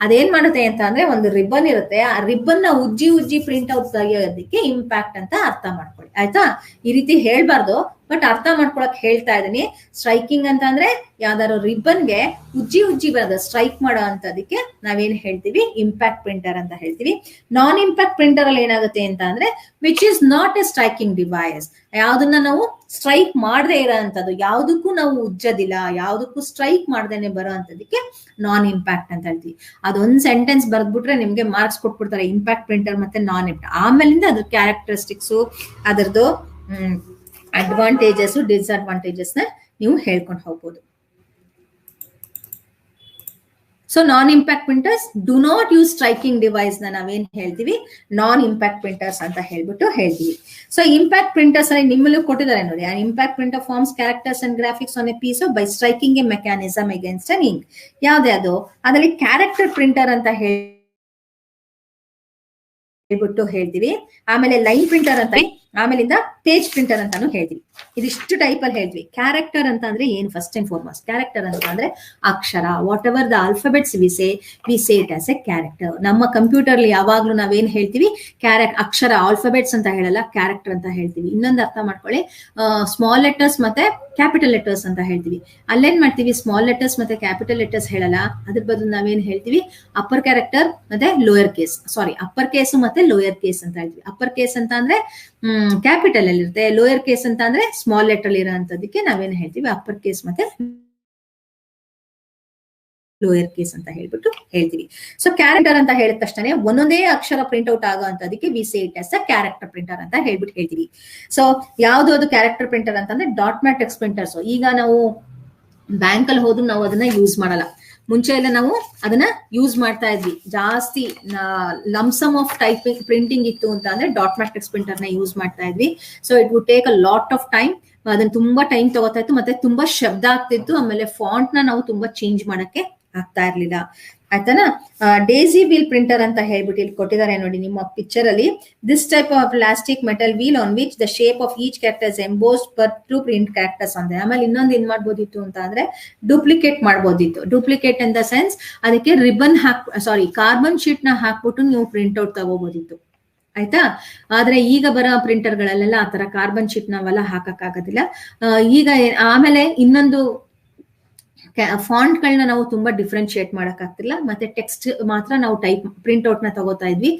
ಅದೇನ್ ಮಾಡುತ್ತೆ ಅಂತ ಅಂದ್ರೆ ಒಂದು ರಿಬ್ಬನ್ ಇರುತ್ತೆ, ಆ ರಿಬ್ಬನ್ ನ ಉಜ್ಜಿ ಪ್ರಿಂಟ್ ಔಟ್ ತೆಗಿಯೋದಕ್ಕೆ ಇಂಪ್ಯಾಕ್ಟ್ ಅಂತ ಅರ್ಥ ಮಾಡ್ಕೊಳ್ಳಿ, ಆಯ್ತಾ? ಈ ರೀತಿ ಹೇಳ್ಬಾರ್ದು, ಬಟ್ ಅರ್ಥ ಮಾಡ್ಕೊಳಕ್ ಹೇಳ್ತಾ ಇದೀನಿ. ಸ್ಟ್ರೈಕಿಂಗ್ ಅಂತ ಅಂದ್ರೆ ಯಾವ್ದಾದ್ರು ರಿಬ್ಬನ್ಗೆ ಉಜ್ಜಿ ಬರೋದು, ಸ್ಟ್ರೈಕ್ ಮಾಡೋ ಅಂತದಕ್ಕೆ ನಾವೇನ್ ಹೇಳ್ತೀವಿ? ಇಂಪ್ಯಾಕ್ಟ್ ಪ್ರಿಂಟರ್ ಅಂತ ಹೇಳ್ತೀವಿ. ನಾನ್ ಇಂಪ್ಯಾಕ್ಟ್ ಪ್ರಿಂಟರ್ ಅಲ್ಲಿ ಏನಾಗುತ್ತೆ ಅಂತ ಅಂದ್ರೆ which is not A striking device. ಯಾವ್ದನ್ನ ನಾವು ಸ್ಟ್ರೈಕ್ ಮಾಡದೇ ಇರೋ ಅಂತದ್ದು, ಯಾವ್ದಕ್ಕೂ ನಾವು ಉಜ್ಜೋದಿಲ್ಲ, ಯಾವ್ದಕ್ಕೂ ಸ್ಟ್ರೈಕ್ ಮಾಡ್ದೇನೆ ಬರೋ ಅಂತದಕ್ಕೆ ನಾನ್ ಇಂಪ್ಯಾಕ್ಟ್ ಅಂತ ಹೇಳ್ತೀವಿ. ಅದೊಂದ್ ಸೆಂಟೆನ್ಸ್ ಬರ್ದ್ಬಿಟ್ರೆ ನಿಮ್ಗೆ ಮಾರ್ಕ್ಸ್ ಕೊಟ್ಬಿಡ್ತಾರೆ, ಇಂಪ್ಯಾಕ್ಟ್ ಪ್ರಿಂಟರ್ ಮತ್ತೆ ನಾನ್ ಇಂಪ್ಯಾಕ್ಟ್. ಆಮೇಲಿಂದ ಅದ್ರ ಕ್ಯಾರೆಕ್ಟರಿಸ್ಟಿಕ್ಸ್, ಅದರದ್ದು ಅಡ್ವಾಂಟೇಜಸ್ ಡಿಸ್ಅಡ್ವಾಂಟೇಜಸ್ ನ ನೀವು ಹೇಳ್ಕೊಂಡು ಹೋಗ್ಬೋದು. So non impact printers do not use striking device ನ ನಾವೇನ್ ಹೇಳ್ತೀವಿ? ನಾನ್ ಇಂಪ್ಯಾಕ್ಟ್ ಪ್ರಿಂಟರ್ಸ್ ಅಂತ ಹೇಳ್ಬಿಟ್ಟು ಹೇಳ್ತೀವಿ. ಸೊ ಇಂಪ್ಯಾಕ್ಟ್ ಪ್ರಿಂಟರ್ಸ್ ಅಲ್ಲಿ ನಿಮ್ಮಲ್ಲೂ ಕೊಟ್ಟಿದ್ದಾರೆ ನೋಡಿ. An impact printer forms characters and graphics on a piece by striking a mechanism against an ink. ಯಾವ್ದು? ಅದರಲ್ಲಿ ಕ್ಯಾರೆಕ್ಟರ್ ಪ್ರಿಂಟರ್ ಅಂತ ಹೇಳ್ಬಿಟ್ಟು ಹೇಳ್ತೀವಿ. ಆಮೇಲೆ ಲೈನ್ ಪ್ರಿಂಟರ್ ಅಂತ ಆಮೇಲಿಂದ ಪೇಜ್ ಪ್ರಿಂಟರ್ ಅಂತಾನು ಹೇಳ್ತೀವಿ. ಇದಿಷ್ಟು ಟೈಪ್ ಅಲ್ಲಿ ಹೇಳ್ತೀವಿ. ಕ್ಯಾರೆಕ್ಟರ್ ಅಂತ ಅಂದ್ರೆ ಏನು? ಫಸ್ಟ್ ಅಂಡ್ ಫಾರ್ಮೋಸ್ಟ್ ಕ್ಯಾರೆಕ್ಟರ್ ಅಂತ ಅಂದ್ರೆ ಅಕ್ಷರ. Whatever the alphabets we say it as a character. ನಮ್ಮ ಕಂಪ್ಯೂಟರ್ ಯಾವಾಗ್ಲೂ ನಾವೇನ್ ಹೇಳ್ತೀವಿ? ಅಕ್ಷರ, ಆಲ್ಫಾಬೆಟ್ಸ್ ಅಂತ ಹೇಳಲ್ಲ, ಕ್ಯಾರೆಕ್ಟರ್ ಅಂತ ಹೇಳ್ತೀವಿ. ಇನ್ನೊಂದು ಅರ್ಥ ಮಾಡ್ಕೊಳ್ಳಿ, ಸ್ಮಾಲ್ ಲೆಟರ್ಸ್ ಮತ್ತೆ ಕ್ಯಾಪಿಟಲ್ ಲೆಟರ್ಸ್ ಅಂತ ಹೇಳ್ತೀವಿ. ಅಲ್ಲೇನ್ ಮಾಡ್ತೀವಿ? ಸ್ಮಾಲ್ ಲೆಟರ್ಸ್ ಮತ್ತೆ ಕ್ಯಾಪಿಟಲ್ ಲೆಟರ್ಸ್ ಹೇಳಲ್ಲ, ಅದ್ರ ಬದಲು ನಾವೇನ್ ಹೇಳ್ತೀವಿ? ಅಪ್ಪರ್ ಕ್ಯಾರೆಕ್ಟರ್ ಮತ್ತೆ ಲೋಯರ್ ಕೇಸ್, ಸಾರಿ ಅಪ್ಪರ್ ಕೇಸ್ ಮತ್ತೆ ಲೋಯರ್ ಕೇಸ್ ಅಂತ ಹೇಳ್ತೀವಿ. ಅಪ್ಪರ್ ಕೇಸ್ ಅಂತ ಅಂದ್ರೆ ಕ್ಯಾಪಿಟಲ್ ಅಲ್ಲಿ ಇರುತ್ತೆ, ಲೋಯರ್ ಕೇಸ್ ಅಂತ ಅಂದ್ರೆ ಸ್ಮಾಲ್ ಲೆಟರ್ ಇರೋಂಥದಕ್ಕೆ ನಾವೇನ್ ಹೇಳ್ತೀವಿ? ಅಪ್ಪರ್ ಕೇಸ್ ಮತ್ತೆ ಲೋಯರ್ ಕೇಸ್ ಅಂತ ಹೇಳ್ಬಿಟ್ಟು ಹೇಳ್ತೀವಿ. ಸೊ ಕ್ಯಾರೆಕ್ಟರ್ ಅಂತ ಹೇಳಿದ ತಕ್ಷಣ ಒಂದೊಂದೇ ಅಕ್ಷರ ಪ್ರಿಂಟ್ ಔಟ್ ಆಗೋ ಅಂತದಕ್ಕೆ we say it as a character printer ಅಂತ ಹೇಳ್ಬಿಟ್ಟು ಹೇಳ್ತೀವಿ. ಸೊ ಯಾವ್ದು ಅದು ಕ್ಯಾರೆಕ್ಟರ್ ಪ್ರಿಂಟರ್ ಅಂತಂದ್ರೆ ಡಾಟ್ ಮ್ಯಾಟ್ರಿಕ್ಸ್ ಪ್ರಿಂಟರ್ಸ್. ಈಗ ನಾವು ಬ್ಯಾಂಕ್ ಅಲ್ಲಿ ಹೋದ್ರು ನಾವು ಅದನ್ನ ಯೂಸ್ ಮಾಡಲ್ಲ. ಮುಂಚೆ ಎಲ್ಲ ನಾವು ಅದನ್ನ ಯೂಸ್ ಮಾಡ್ತಾ ಇದ್ವಿ ಜಾಸ್ತಿ. ಲಮ್ಸಮ್ ಆಫ್ ಟೈಪಿಂಗ್ ಪ್ರಿಂಟಿಂಗ್ ಇತ್ತು ಅಂತ ಅಂದ್ರೆ ಡಾಟ್ ಮ್ಯಾಟ್ರಿಕ್ಸ್ ಪ್ರಿಂಟರ್ ನ ಯೂಸ್ ಮಾಡ್ತಾ ಇದ್ವಿ. So it would take a lot of time. ಅದನ್ನ ತುಂಬಾ ಟೈಮ್ ತಗೋತಾ ಇತ್ತು, ಮತ್ತೆ ತುಂಬಾ ಶಬ್ದ ಆಗ್ತಿತ್ತು. ಆಮೇಲೆ ಫಾಂಟ್ ನ ನಾವು ತುಂಬಾ ಚೇಂಜ್ ಮಾಡಕ್ಕೆ ಆಗ್ತಾ ಇರ್ಲಿಲ್ಲ. ಆಯ್ತಾನ? ಡೇಸಿ ವೀಲ್ ಪ್ರಿಂಟರ್ ಅಂತ ಹೇಳ್ಬಿಟ್ಟು ಇಲ್ಲಿ ಕೊಟ್ಟಿದ್ದಾರೆ ನೋಡಿ ನಿಮ್ಮ ಪಿಕ್ಚರ್ ಅಲ್ಲಿ. This type of plastic metal wheel on which the shape of each characters embossed per to print characters ಅಂದ್ರೆ. ಆಮೇಲೆ ಇನ್ನೊಂದು ಏನ್ ಮಾಡ್ಬೋದಿತ್ತು ಅಂತ ಅಂದ್ರೆ ಡೂಪ್ಲಿಕೇಟ್ ಮಾಡ್ಬೋದಿತ್ತು. ಡೂಪ್ಲಿಕೇಟ್ ಇನ್ ದ ಸೆನ್ಸ್ ಅದಕ್ಕೆ ರಿಬನ್ ಕಾರ್ಬನ್ ಶೀಟ್ ನ ಹಾಕ್ಬಿಟ್ಟು ನೀವು ಪ್ರಿಂಟ್ ಔಟ್ ತಗೋಬೋದಿತ್ತು. ಆಯ್ತಾ? ಆದ್ರೆ ಈಗ ಬರೋ ಪ್ರಿಂಟರ್ ಗಳಲ್ಲೆಲ್ಲ ಆತರ ಕಾರ್ಬನ್ ಶೀಟ್ ನಾವೆಲ್ಲ ಹಾಕಕ್ ಆಗೋದಿಲ್ಲ. ಈಗ ಆಮೇಲೆ ಇನ್ನೊಂದು ಫಾಂಟ್ ಗಳನ್ನ ನಾವು ತುಂಬಾ ಡಿಫ್ರೆನ್ಶಿಯೇಟ್ ಮಾಡಕ್ ಆಗ್ತಿಲ್ಲ. ಮತ್ತೆ ಟೆಕ್ಸ್ಟ್ ಮಾತ್ರ ನಾವು ಪ್ರಿಂಟ್ ಔಟ್ ನ ತಗೋತಾ ಇದ್ವಿ.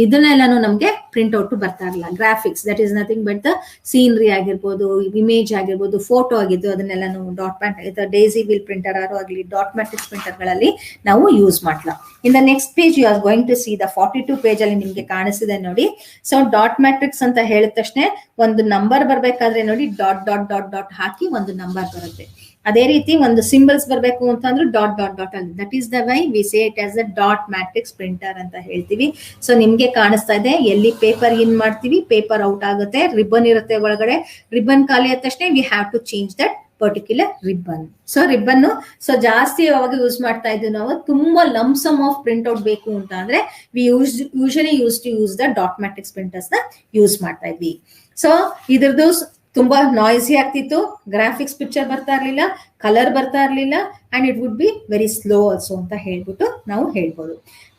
ಇದನ್ನೆಲ್ಲಾನು ನಮ್ಗೆ ಪ್ರಿಂಟ್ ಔಟ್ ಬರ್ತಾ ಇರಲಿಲ್ಲ. Graphics, that is nothing but the scenery ಆಗಿರ್ಬೋದು, ಇಮೇಜ್ ಆಗಿರ್ಬೋದು, ಫೋಟೋ ಆಗಿದ್ದು ಅದನ್ನೆಲ್ಲಾನು ಡೇಸಿ ವೀಲ್ ಪ್ರಿಂಟರ್ ಆಗಲಿ ಡಾಟ್ ಮ್ಯಾಟ್ರಿಕ್ಸ್ ಪ್ರಿಂಟರ್ ಗಳಲ್ಲಿ ನಾವು ಯೂಸ್ ಮಾಡಲ್ಲ. In the next page you are going to see the 42 page ಅಲ್ಲಿ ನಿಮ್ಗೆ ಕಾಣಿಸಿದೆ ನೋಡಿ. ಸೊ ಡಾಟ್ ಮ್ಯಾಟ್ರಿಕ್ಸ್ ಅಂತ ಹೇಳಿದ ತಕ್ಷಣ ಒಂದು ನಂಬರ್ ಬರ್ಬೇಕಾದ್ರೆ ನೋಡಿ ಡಾಟ್ ಡಾಟ್ ಡಾಟ್ ಡಾಟ್ ಹಾಕಿ ಒಂದು ನಂಬರ್ ಬರುತ್ತೆ. ಅದೇ ರೀತಿ ಒಂದು ಸಿಂಬಲ್ಸ್ ಬರ್ಬೇಕು ಅಂತಂದ್ರೆ ಡಾಟ್ ಡಾಟ್ ಡಾಟ್ ಅಲ್ಲಿ. That is the way we say it as the dot matrix printer ಅಂತ ಹೇಳ್ತೀವಿ. ಸೊ ನಿಮ್ಗೆ ಕಾಣಿಸ್ತಾ ಇದೆ, ಎಲ್ಲಿ ಪೇಪರ್ ಇನ್ ಮಾಡ್ತೀವಿ, ಪೇಪರ್ ಔಟ್ ಆಗುತ್ತೆ, ರಿಬ್ಬನ್ ಇರುತ್ತೆ ಒಳಗಡೆ. ರಿಬ್ಬನ್ ಖಾಲಿ ಆದ ತಕ್ಷಣ we have to change that particular ribbon. So ribbon ಜಾಸ್ತಿ ಯಾವಾಗ ಯೂಸ್ ಮಾಡ್ತಾ ಇದ್ವಿ ನಾವು, ತುಂಬಾ ಲಮ್ಸಮ್ ಆಫ್ ಪ್ರಿಂಟ್ ಔಟ್ ಬೇಕು ಅಂತ ಅಂದ್ರೆ V usually use the dot matrix printers ನ ಯೂಸ್ ಮಾಡ್ತಾ ಇದ್ವಿ. ಸೊ ಇದ್ರದ್ದು ತುಂಬಾ ನಾಯ್ಸಿ ಆಗ್ತಿತ್ತು, ಗ್ರಾಫಿಕ್ಸ್ ಪಿಕ್ಚರ್ ಬರ್ತಾ ಇರ್ಲಿಲ್ಲ, ಕಲರ್ ಬರ್ತಾ ಇರ್ಲಿಲ್ಲ, and it would be very slow also ಅಂತ ಹೇಳ್ಬಿಟ್ಟು ನಾವು ಹೇಳ್ಬೋದು.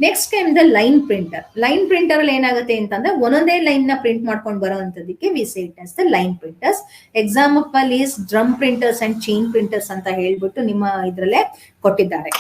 Next time the line printer. Line printer ಅಲ್ಲಿ ಏನಾಗುತ್ತೆ ಅಂತಂದ್ರೆ ಒಂದೊಂದೇ ಲೈನ್ ನ ಪ್ರಿಂಟ್ ಮಾಡ್ಕೊಂಡು ಬರೋಂಥದಕ್ಕೆ we say it as the line printers. Example is drum printers and chain printers ಅಂತ ಹೇಳ್ಬಿಟ್ಟು ನಿಮ್ಮ ಇದ್ರಲ್ಲೇ ಕೊಟ್ಟಿದ್ದಾರೆ.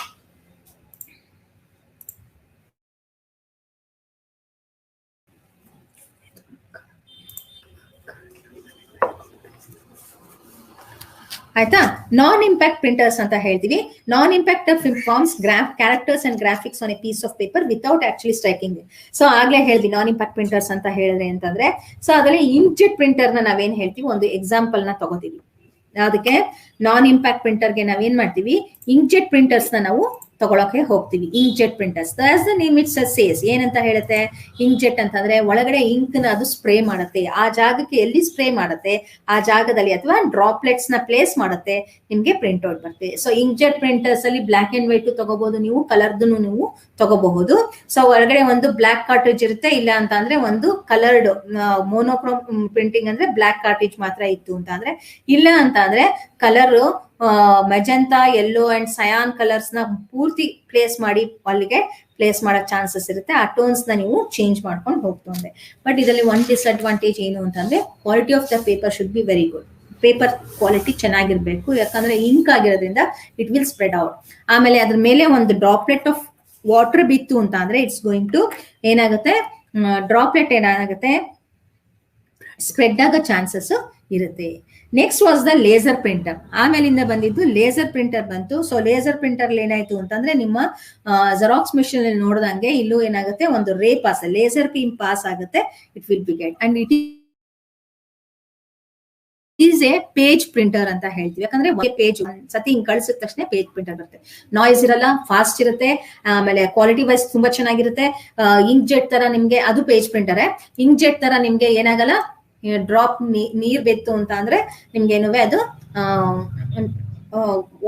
ಆಯ್ತಾ? ನಾನ್ ಇಂಪ್ಯಾಕ್ಟ್ ಪ್ರಿಂಟರ್ಸ್ ಅಂತ ಹೇಳ್ತೀವಿ. Non impact forms characters and graphics on a piece of paper without actually striking. So ಆಗ್ಲೇ ಹೇಳ್ತೀವಿ ನಾನ್ ಇಂಪ್ಯಾಕ್ಟ್ ಪ್ರಿಂಟರ್ಸ್ ಅಂತ ಹೇಳಿದ್ರೆ ಅಂತಂದ್ರೆ, ಸೊ ಅದರಲ್ಲಿ ಇಂಕ್ಜೆಟ್ ಪ್ರಿಂಟರ್ ನ ನಾವೇನ್ ಹೇಳ್ತೀವಿ, ಒಂದು ಎಕ್ಸಾಂಪಲ್ ನ ತಗೋತೀವಿ. ಅದಕ್ಕೆ ನಾನ್ ಇಂಪ್ಯಾಕ್ಟ್ ಪ್ರಿಂಟರ್ಗೆ ನಾವೇನ್ ಮಾಡ್ತೀವಿ, ಇಂಕ್ಜೆಟ್ ಪ್ರಿಂಟರ್ಸ್ ನ ನಾವು ತಗೊಳಕ್ಕೆ ಹೋಗ್ತೀವಿ. Inkjet printers as the name it says. ಏನಂತ ಹೇಳುತ್ತೆ? ಇಂಕ್ಜೆಟ್ ಅಂತಂದ್ರೆ ಒಳಗಡೆ ಇಂಕ್ ನ ಅದು ಸ್ಪ್ರೇ ಮಾಡುತ್ತೆ. ಆ ಜಾಗಕ್ಕೆ ಎಲ್ಲಿ ಸ್ಪ್ರೇ ಮಾಡುತ್ತೆ ಆ ಜಾಗದಲ್ಲಿ ಅಥವಾ ಡ್ರಾಪ್ಲೆಟ್ಸ್ ನ ಪ್ಲೇಸ್ ಮಾಡುತ್ತೆ, ನಿಮ್ಗೆ ಪ್ರಿಂಟ್ ಔಟ್ ಬರುತ್ತೆ. ಸೊ ಇಂಕ್ಜೆಟ್ ಪ್ರಿಂಟರ್ಸ್ ಅಲ್ಲಿ ಬ್ಲಾಕ್ ಅಂಡ್ ವೈಟ್ ತಗೋಬಹುದು ನೀವು, ಕಲರ್ದು ನೀವು ತಗೋಬಹುದು. ಸೊ ಒಳಗಡೆ ಒಂದು ಬ್ಲಾಕ್ ಕಾರ್ಟ್ರಿಜ್ ಇರುತ್ತೆ, ಇಲ್ಲ ಅಂತ ಅಂದ್ರೆ ಒಂದು ಕಲರ್ಡ್ ಮೋನೋಕ್ರೋಮ್ ಪ್ರಿಂಟಿಂಗ್ ಅಂದ್ರೆ ಬ್ಲಾಕ್ ಕಾರ್ಟ್ರಿಜ್ ಮಾತ್ರ ಇತ್ತು ಅಂತ ಅಂದ್ರೆ, ಇಲ್ಲ ಅಂತ ಅಂದ್ರೆ colour magenta, yellow and scion colours ನ ಪೂರ್ತಿ ಪ್ಲೇಸ್ ಮಾಡಿ ಅಲ್ಲಿಗೆ ಪ್ಲೇಸ್ ಮಾಡೋ ಚಾನ್ಸಸ್ ಇರುತ್ತೆ. ಆ ಟೋನ್ಸ್ ನ ನೀವು ಚೇಂಜ್ ಮಾಡ್ಕೊಂಡು ಹೋಗ್ತಂದ್ರೆ. ಬಟ್ ಇದರಲ್ಲಿ ಒನ್ ಡಿಸ್ಅಡ್ವಾಂಟೇಜ್ ಏನು ಅಂತಂದ್ರೆ quality of the paper should be very good. Paper quality ಚೆನ್ನಾಗಿರ್ಬೇಕು, ಯಾಕಂದ್ರೆ ಇಂಕ್ ಆಗಿರೋದ್ರಿಂದ ಇಟ್ ವಿಲ್ ಸ್ಪ್ರೆಡ್ ಔಟ್. ಆಮೇಲೆ ಅದ್ರ ಮೇಲೆ ಒಂದು ಡ್ರಾಪ್ಲೆಟ್ ಆಫ್ ವಾಟರ್ ಬಿತ್ತು ಅಂತ ಅಂದ್ರೆ ಇಟ್ಸ್ ಗೋಯಿಂಗ್ ಟು ಏನಾಗುತ್ತೆ, ಡ್ರಾಪ್ಲೆಟ್ ಏನಾಗುತ್ತೆ ಸ್ಪ್ರೆಡ್ ಆಗೋ ಚಾನ್ಸಸ್ ಇರುತ್ತೆ. Next was the laser printer. ಆಮೇಲಿಂದ ಬಂದಿದ್ದು ಲೇಸರ್ ಪ್ರಿಂಟರ್ ಬಂತು. ಸೊ ಲೇಸರ್ ಪ್ರಿಂಟರ್ ಏನಾಯ್ತು ಅಂತಂದ್ರೆ ನಿಮ್ಮ ಜೆರಾಕ್ಸ್ ಮಿಷಿನ್ ಅಲ್ಲಿ ನೋಡ್ದಂಗೆ ಇಲ್ಲೂ ಏನಾಗುತ್ತೆ, ಒಂದು ರೇ ಪಾಸ್, ಲೇಸರ್ ಬೀಮ್ ಪಾಸ್ ಆಗುತ್ತೆ. It will be get and it is A page printer ಅಂತ ಹೇಳ್ತೀವಿ. ಯಾಕಂದ್ರೆ ಪೇಜ್ ಸತಿ ಹಿಂಗ್ ಕಳ್ಸಿದ ತಕ್ಷಣ ಪೇಜ್ ಪ್ರಿಂಟರ್ ಬರುತ್ತೆ. ನಾಯ್ಸ್ ಇರಲ್ಲ, ಫಾಸ್ಟ್ ಇರುತ್ತೆ, ಆಮೇಲೆ ಕ್ವಾಲಿಟಿ ವೈಸ್ ತುಂಬಾ ಚೆನ್ನಾಗಿರುತ್ತೆ. ಇಂಕ್ ಜೆಟ್ ತರ ನಿಮ್ಗೆ ಅದು ಪೇಜ್ ಪ್ರಿಂಟರ್. ಇಂಕ್ ಜೆಟ್ ತರ ನಿಮ್ಗೆ ಏನಾಗಲ್ಲ, ಡ್ರಾಪ್ ನೀರ್ ಬೆತ್ತು ಅಂತ ಅಂದ್ರೆ ನಿಮ್ಗೆ ಏನುವೆ ಅದು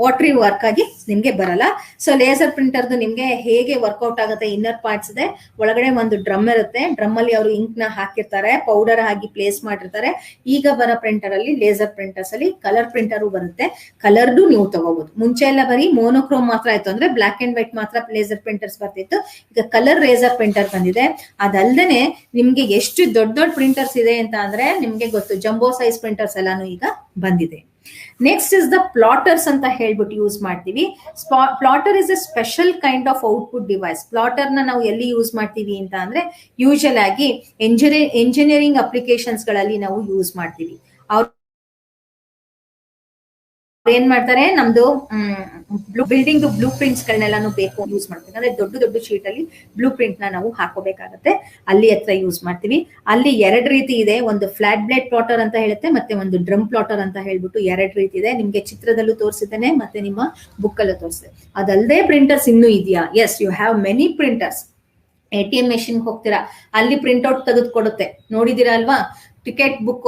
ವಾಟ್ರಿ ವರ್ಕ್ ಆಗಿ ನಿಮ್ಗೆ ಬರಲ್ಲ. ಸೊ ಲೇಸರ್ ಪ್ರಿಂಟರ್ದು ನಿಮ್ಗೆ ಹೇಗೆ ವರ್ಕೌಟ್ ಆಗುತ್ತೆ, ಇನ್ನರ್ ಪಾರ್ಟ್ಸ್ ಇದೆ, ಒಳಗಡೆ ಒಂದು ಡ್ರಮ್ ಇರುತ್ತೆ, ಡ್ರಮ್ ಅಲ್ಲಿ ಅವರು ಇಂಕ್ ನ ಹಾಕಿರ್ತಾರೆ, ಪೌಡರ್ ಹಾಕಿ ಪ್ಲೇಸ್ ಮಾಡಿರ್ತಾರೆ. ಈಗ ಬರೋ ಪ್ರಿಂಟರ್ ಅಲ್ಲಿ, ಲೇಸರ್ ಪ್ರಿಂಟರ್ಸ್ ಅಲ್ಲಿ ಕಲರ್ ಪ್ರಿಂಟರ್ ಬರುತ್ತೆ, ಕಲರ್ದು ನೀವು ತಗೋಬಹುದು. ಮುಂಚೆ ಎಲ್ಲ ಬರೀ ಮೋನೋಕ್ರೋಮ್ ಮಾತ್ರ ಆಯ್ತು, ಅಂದ್ರೆ ಬ್ಲಾಕ್ ಅಂಡ್ ವೈಟ್ ಮಾತ್ರ ಲೇಸರ್ ಪ್ರಿಂಟರ್ಸ್ ಬರ್ತಿತ್ತು. ಈಗ ಕಲರ್ ಲೇಸರ್ ಪ್ರಿಂಟರ್ ಬಂದಿದೆ. ಅದಲ್ದೇನೆ ನಿಮ್ಗೆ ಎಷ್ಟು ದೊಡ್ಡ ದೊಡ್ಡ ಪ್ರಿಂಟರ್ಸ್ ಇದೆ ಅಂತ ಅಂದ್ರೆ ನಿಮ್ಗೆ ಗೊತ್ತು, ಜಂಬೋ ಸೈಜ್ ಪ್ರಿಂಟರ್ಸ್ ಎಲ್ಲಾನು ಈಗ ಬಂದಿದೆ. ನೆಕ್ಸ್ಟ್ ಇಸ್ ದ ಪ್ಲಾಟರ್ಸ್ ಅಂತ ಹೇಳ್ಬಿಟ್ಟು ಯೂಸ್ ಮಾಡ್ತೀವಿ. Plotter is A special kind of output device. Plotter ನ ನಾವು ಎಲ್ಲಿ ಯೂಸ್ ಮಾಡ್ತೀವಿ ಅಂತ ಅಂದ್ರೆ ಯೂಶಲ್ ಆಗಿ ಎಂಜಿನಿಯರಿಂಗ್ ಅಪ್ಲಿಕೇಶನ್ಸ್ ಗಳಲ್ಲಿ ನಾವು ಯೂಸ್ ಮಾಡ್ತೀವಿ. ಅವ್ರು ಏನ್ ಮಾಡ್ತಾರೆ, ನಮ್ದು ಬಿಲ್ಡಿಂಗ್ ಬ್ಲೂ ಪ್ರಿಂಟ್ಸ್ ಗಳನ್ನೆಲ್ಲಾನು ಬೇಕು ಯೂಸ್ ಮಾಡ್ತೀವಿ. ಅಂದ್ರೆ ದೊಡ್ಡ ದೊಡ್ಡ ಶೀಟ್ ಅಲ್ಲಿ ಬ್ಲೂ ಪ್ರಿಂಟ್ ನ ನಾವು ಹಾಕೋಬೇಕಾಗತ್ತೆ, ಅಲ್ಲಿ ಹತ್ರ ಯೂಸ್ ಮಾಡ್ತೀವಿ. ಅಲ್ಲಿ ಎರಡು ರೀತಿ ಇದೆ, ಒಂದು ಫ್ಲಾಟ್ ಬ್ಲೇಡ್ ಪ್ಲಾಟರ್ ಅಂತ ಹೇಳುತ್ತೆ, ಮತ್ತೆ ಒಂದು ಡ್ರಮ್ ಪ್ಲಾಟರ್ ಅಂತ ಹೇಳ್ಬಿಟ್ಟು ಎರಡು ರೀತಿ ಇದೆ. ನಿಮ್ಗೆ ಚಿತ್ರದಲ್ಲೂ ತೋರಿಸಿದ್ದೇನೆ, ಮತ್ತೆ ನಿಮ್ಮ ಬುಕ್ ಅಲ್ಲೂ ತೋರಿಸಿದೆ. ಅದಲ್ಲದೆ ಪ್ರಿಂಟರ್ಸ್ ಇನ್ನೂ ಇದೆಯಾ? Yes, you have many printers. ATM machine ಹೋಗ್ತೀರಾ, ಅಲ್ಲಿ ಪ್ರಿಂಟ್ಔಟ್ ತೆಗೆದು ಕೊಡುತ್ತೆ, ನೋಡಿದೀರಾ ಅಲ್ವಾ? ಟಿಕೆಟ್ ಬುಕ್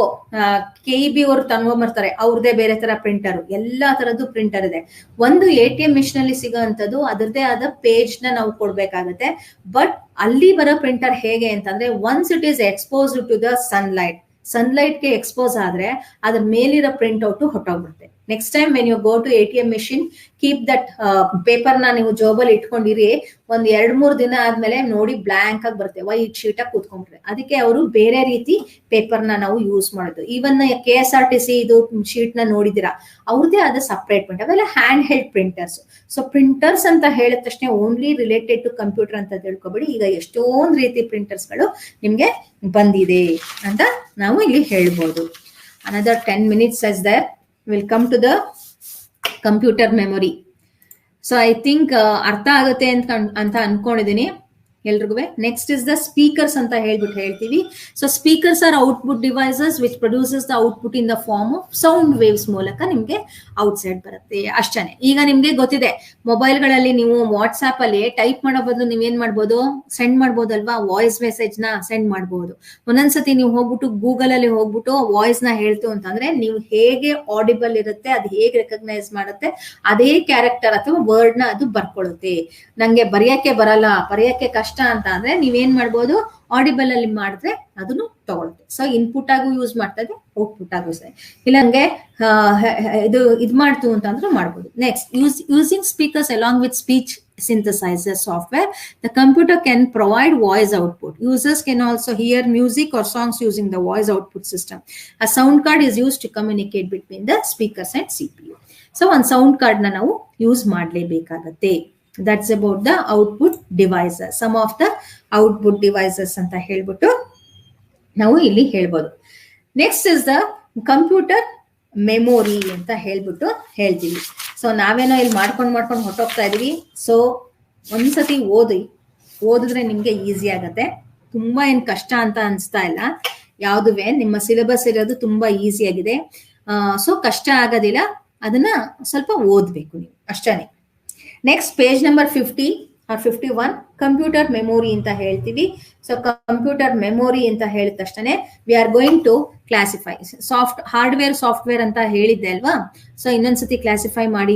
KEB ಅವರು ತಗೊಂಡ್ಬರ್ತಾರೆ, ಅವ್ರದೇ ಬೇರೆ ತರ ಪ್ರಿಂಟರ್, ಎಲ್ಲಾ ತರದ್ದು ಪ್ರಿಂಟರ್ ಇದೆ. ಒಂದು ATM ಮೆಷಿನ್ ಅಲ್ಲಿ ಸಿಗೋಂಥದ್ದು ಅದರದೇ ಆದ ಪೇಜ್ ನ ನಾವು ಕೊಡ್ಬೇಕಾಗತ್ತೆ. ಬಟ್ ಅಲ್ಲಿ ಬರೋ ಪ್ರಿಂಟರ್ ಹೇಗೆ ಅಂತಂದ್ರೆ, once it is exposed to the sunlight ಗೆ ಎಕ್ಸ್ಪೋಸ್ ಆದ್ರೆ ಅದ್ರ ಮೇಲಿರೋ ಪ್ರಿಂಟ್ ಔಟ್ ಹೊಟ್ಟೋಗ್ಬಿಡುತ್ತೆ. Next time when you go to ATM machine, keep that paper ನ ನೀವು ಜೋಬಲ್ಲಿ ಇಟ್ಕೊಂಡಿರಿ. ಒಂದ್ 2-3 ದಿನ ಆದ್ಮೇಲೆ ನೋಡಿ ಬ್ಲಾಂಕ್ ಆಗಿ ಬರುತ್ತೆ, ವೈಟ್ ಶೀಟ್ ಆಗಿ ಕೂತ್ಕೊಂಡ್ಬಿಟ್ರೆ. ಅದಕ್ಕೆ ಅವರು ಬೇರೆ ರೀತಿ ಪೇಪರ್ ನ ನಾವು ಯೂಸ್ ಮಾಡೋದು. ಈವನ್ KSRTC ಇದು ಶೀಟ್ ನ ನೋಡಿದಿರಾ, ಅವ್ರದೇ ಆದ ಸಪರೇಟ್ ಪ್ರಿಂಟ್. ಅವೆಲ್ಲ hand held printers. So printers ಅಂತ ಹೇಳಿದ ತಕ್ಷಣ ಓನ್ಲಿ ರಿಲೇಟೆಡ್ ಟು ಕಂಪ್ಯೂಟರ್ ಅಂತ ತಿಳ್ಕೊಬೇಡಿ. ಈಗ ಎಷ್ಟೊಂದು ರೀತಿ ಪ್ರಿಂಟರ್ಸ್ ಗಳು ನಿಮ್ಗೆ ಬಂದಿದೆ ಅಂತ ನಾವು ಇಲ್ಲಿ ಹೇಳ್ಬೋದು. Another 10 minutes as there. We'll come to the computer memory. So I think ಅರ್ಥ ಆಗುತ್ತೆ ಅಂತ ಅನ್ಕೊಂಡಿದೀನಿ ಎಲ್ರಿಗೂ. ನೆಕ್ಸ್ಟ್ ಇಸ್ ದ ಸ್ಪೀಕರ್ಸ್ ಅಂತ ಹೇಳ್ತೀವಿ. So speakers are output devices which produces the output in the form of sound waves ಮೂಲಕ ನಿಮ್ಗೆ outside ಬರುತ್ತೆ, ಅಷ್ಟೇನೆ. ಈಗ ನಿಮ್ಗೆ ಗೊತ್ತಿದೆ, ಮೊಬೈಲ್ಗಳಲ್ಲಿ ನೀವು ವಾಟ್ಸ್ಆಪ್ ಅಲ್ಲಿ ಟೈಪ್ ಮಾಡೋ ಬದಲು ನೀವೇನ್ ಮಾಡ್ಬೋದು, ಸೆಂಡ್ ಮಾಡ್ಬೋದಲ್ವಾ, ವಾಯ್ಸ್ ಮೆಸೇಜ್ ನ ಸೆಂಡ್ ಮಾಡ್ಬೋದು. ಒಂದೊಂದ್ಸತಿ ನೀವು ಹೋಗ್ಬಿಟ್ಟು ಗೂಗಲ್ ಅಲ್ಲಿ ಹೋಗ್ಬಿಟ್ಟು ವಾಯ್ಸ್ ನ ಹೇಳ್ತು ಅಂತಂದ್ರೆ, ನೀವು ಹೇಗೆ ಆಡಿಬಲ್ ಇರುತ್ತೆ, ಅದು ಹೇಗೆ ರೆಕಗ್ನೈಸ್ ಮಾಡುತ್ತೆ, ಅದೇ ಕ್ಯಾರೆಕ್ಟರ್ ಅಥವಾ ವರ್ಡ್ ನ ಅದು ಬರ್ಕೊಳ್ಳುತ್ತೆ. ನಂಗೆ ಬರೆಯಕ್ಕೆ ಬರಲ್ಲ, ಬರೆಯಕ್ಕೆ ಕಷ್ಟ ಅಂತ ಅಂದ್ರೆ ನೀವೇನ್ ಮಾಡ್ಬೋದು, ಆಡಿಬಲ್ ಅಲ್ಲಿ ಮಾಡಿದ್ರೆ ಅದನ್ನು ತಗೊಳುತ್ತೆ. ಸೊ ಇನ್ಪುಟ್ ಆಗು ಯೂಸ್ ಮಾಡ್ತದೆ, ಔಟ್ಪುಟ್ ಆಗು ಸರಿ. ಇಲ್ಲ ನಂಗೆ ಇದು ಮಾಡ್ತು ಅಂತಂದ್ರೆ ಮಾಡ್ಬೋದು. Next, using speakers along with speech synthesizer software, the computer can provide voice output. Users can also hear music or songs using the voice output system. A sound card is used to communicate between the speakers and CPU. So one sound card na ನಾವು use ಮಾಡಲೇಬೇಕಾಗುತ್ತೆ. That's about the output devices. Some of the output devices ಅಂತ ಹೇಳ್ಬಿಟ್ಟು ನಾವು ಇಲ್ಲಿ ಹೇಳ್ಬೋದು. Next is the computer memory ಅಂತ ಹೇಳ್ಬಿಟ್ಟು ಹೇಳ್ತೀವಿ. So ನಾವೇನೋ ಇಲ್ಲಿ ಮಾಡ್ಕೊಂಡು ಹೊಟ್ಟೋಗ್ತಾ ಇದೀವಿ. ಸೊ ಒಂದ್ಸತಿ ಓದಿದ್ರೆ ನಿಮ್ಗೆ ಈಸಿ ಆಗತ್ತೆ, ತುಂಬಾ ಏನ್ ಕಷ್ಟ ಅಂತ ಅನ್ಸ್ತಾ ಇಲ್ಲ. ಯಾವ್ದುವೆ ನಿಮ್ಮ ಸಿಲೆಬಸ್ ಇರೋದು ತುಂಬಾ ಈಸಿ ಆಗಿದೆ. ಸೊ ಕಷ್ಟ ಆಗೋದಿಲ್ಲ, ಅದನ್ನ ಸ್ವಲ್ಪ ಓದ್ಬೇಕು ನೀವು ಅಷ್ಟೇನೆ. Next page number 50 or 51 computer memory ಅಂತ ಹೇಳ್ತೀವಿ. ಸೊ ಕಂಪ್ಯೂಟರ್ ಮೆಮೊರಿ ಅಂತ ಹೇಳಿದ ತಕ್ಷಣ we are going to classify hardware software ಅಂತ ಹೇಳಿದ್ದೆ ಅಲ್ವಾ. ಸೊ ಇನ್ನೊಂದ್ಸತಿ ಕ್ಲಾಸಿಫೈ ಮಾಡಿ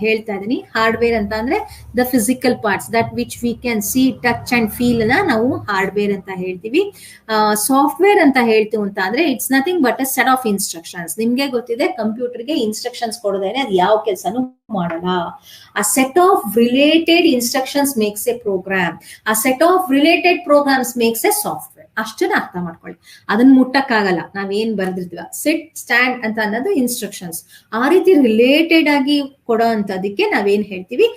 ಹೇಳ್ತಾ ಇದೀನಿ. ಹಾರ್ಡ್ವೇರ್ ಅಂತ ಅಂದ್ರೆ the physical parts that which we can see, touch and feel ನ ನಾವು ಹಾರ್ಡ್ವೇರ್ ಅಂತ ಹೇಳ್ತೀವಿ. ಸಾಫ್ಟ್ವೇರ್ ಅಂತ ಹೇಳ್ತೀವಿ ಅಂತ ಅಂದ್ರೆ it's nothing but a set of instructions. ನಿಮ್ಗೆ ಗೊತ್ತಿದೆ, ಕಂಪ್ಯೂಟರ್ಗೆ ಇನ್ಸ್ಟ್ರಕ್ಷನ್ಸ್ ಕೊಡೋದೇನೆ ಅದು ಯಾವ ಕೆಲಸನೂ ಮಾಡಲ್ಲ. ಆ set of related instructions makes a program. ಆ set of related programs makes a software. ಅಷ್ಟನ್ನ ಅರ್ಥ ಮಾಡ್ಕೊಳ್ಳಿ. ಅದನ್ನ ಮುಟ್ಟಕ್ಕಾಗಲ್ಲ, ನಾವೇನ್ ಬರ್ದಿರ್ತೀವ, ಸಿಟ್ ಸ್ಟ್ಯಾಂಡ್ ಅಂತ ಅನ್ನೋದು ಇನ್ಸ್ಟ್ರಕ್ಷನ್ಸ್. ಆ ರೀತಿ ರಿಲೇಟೆಡ್ ಆಗಿ ಕೊಡೋ ಅಂತದಕ್ಕೆ ನಾವೇನ್ ಹೇಳ್ತೀವಿ,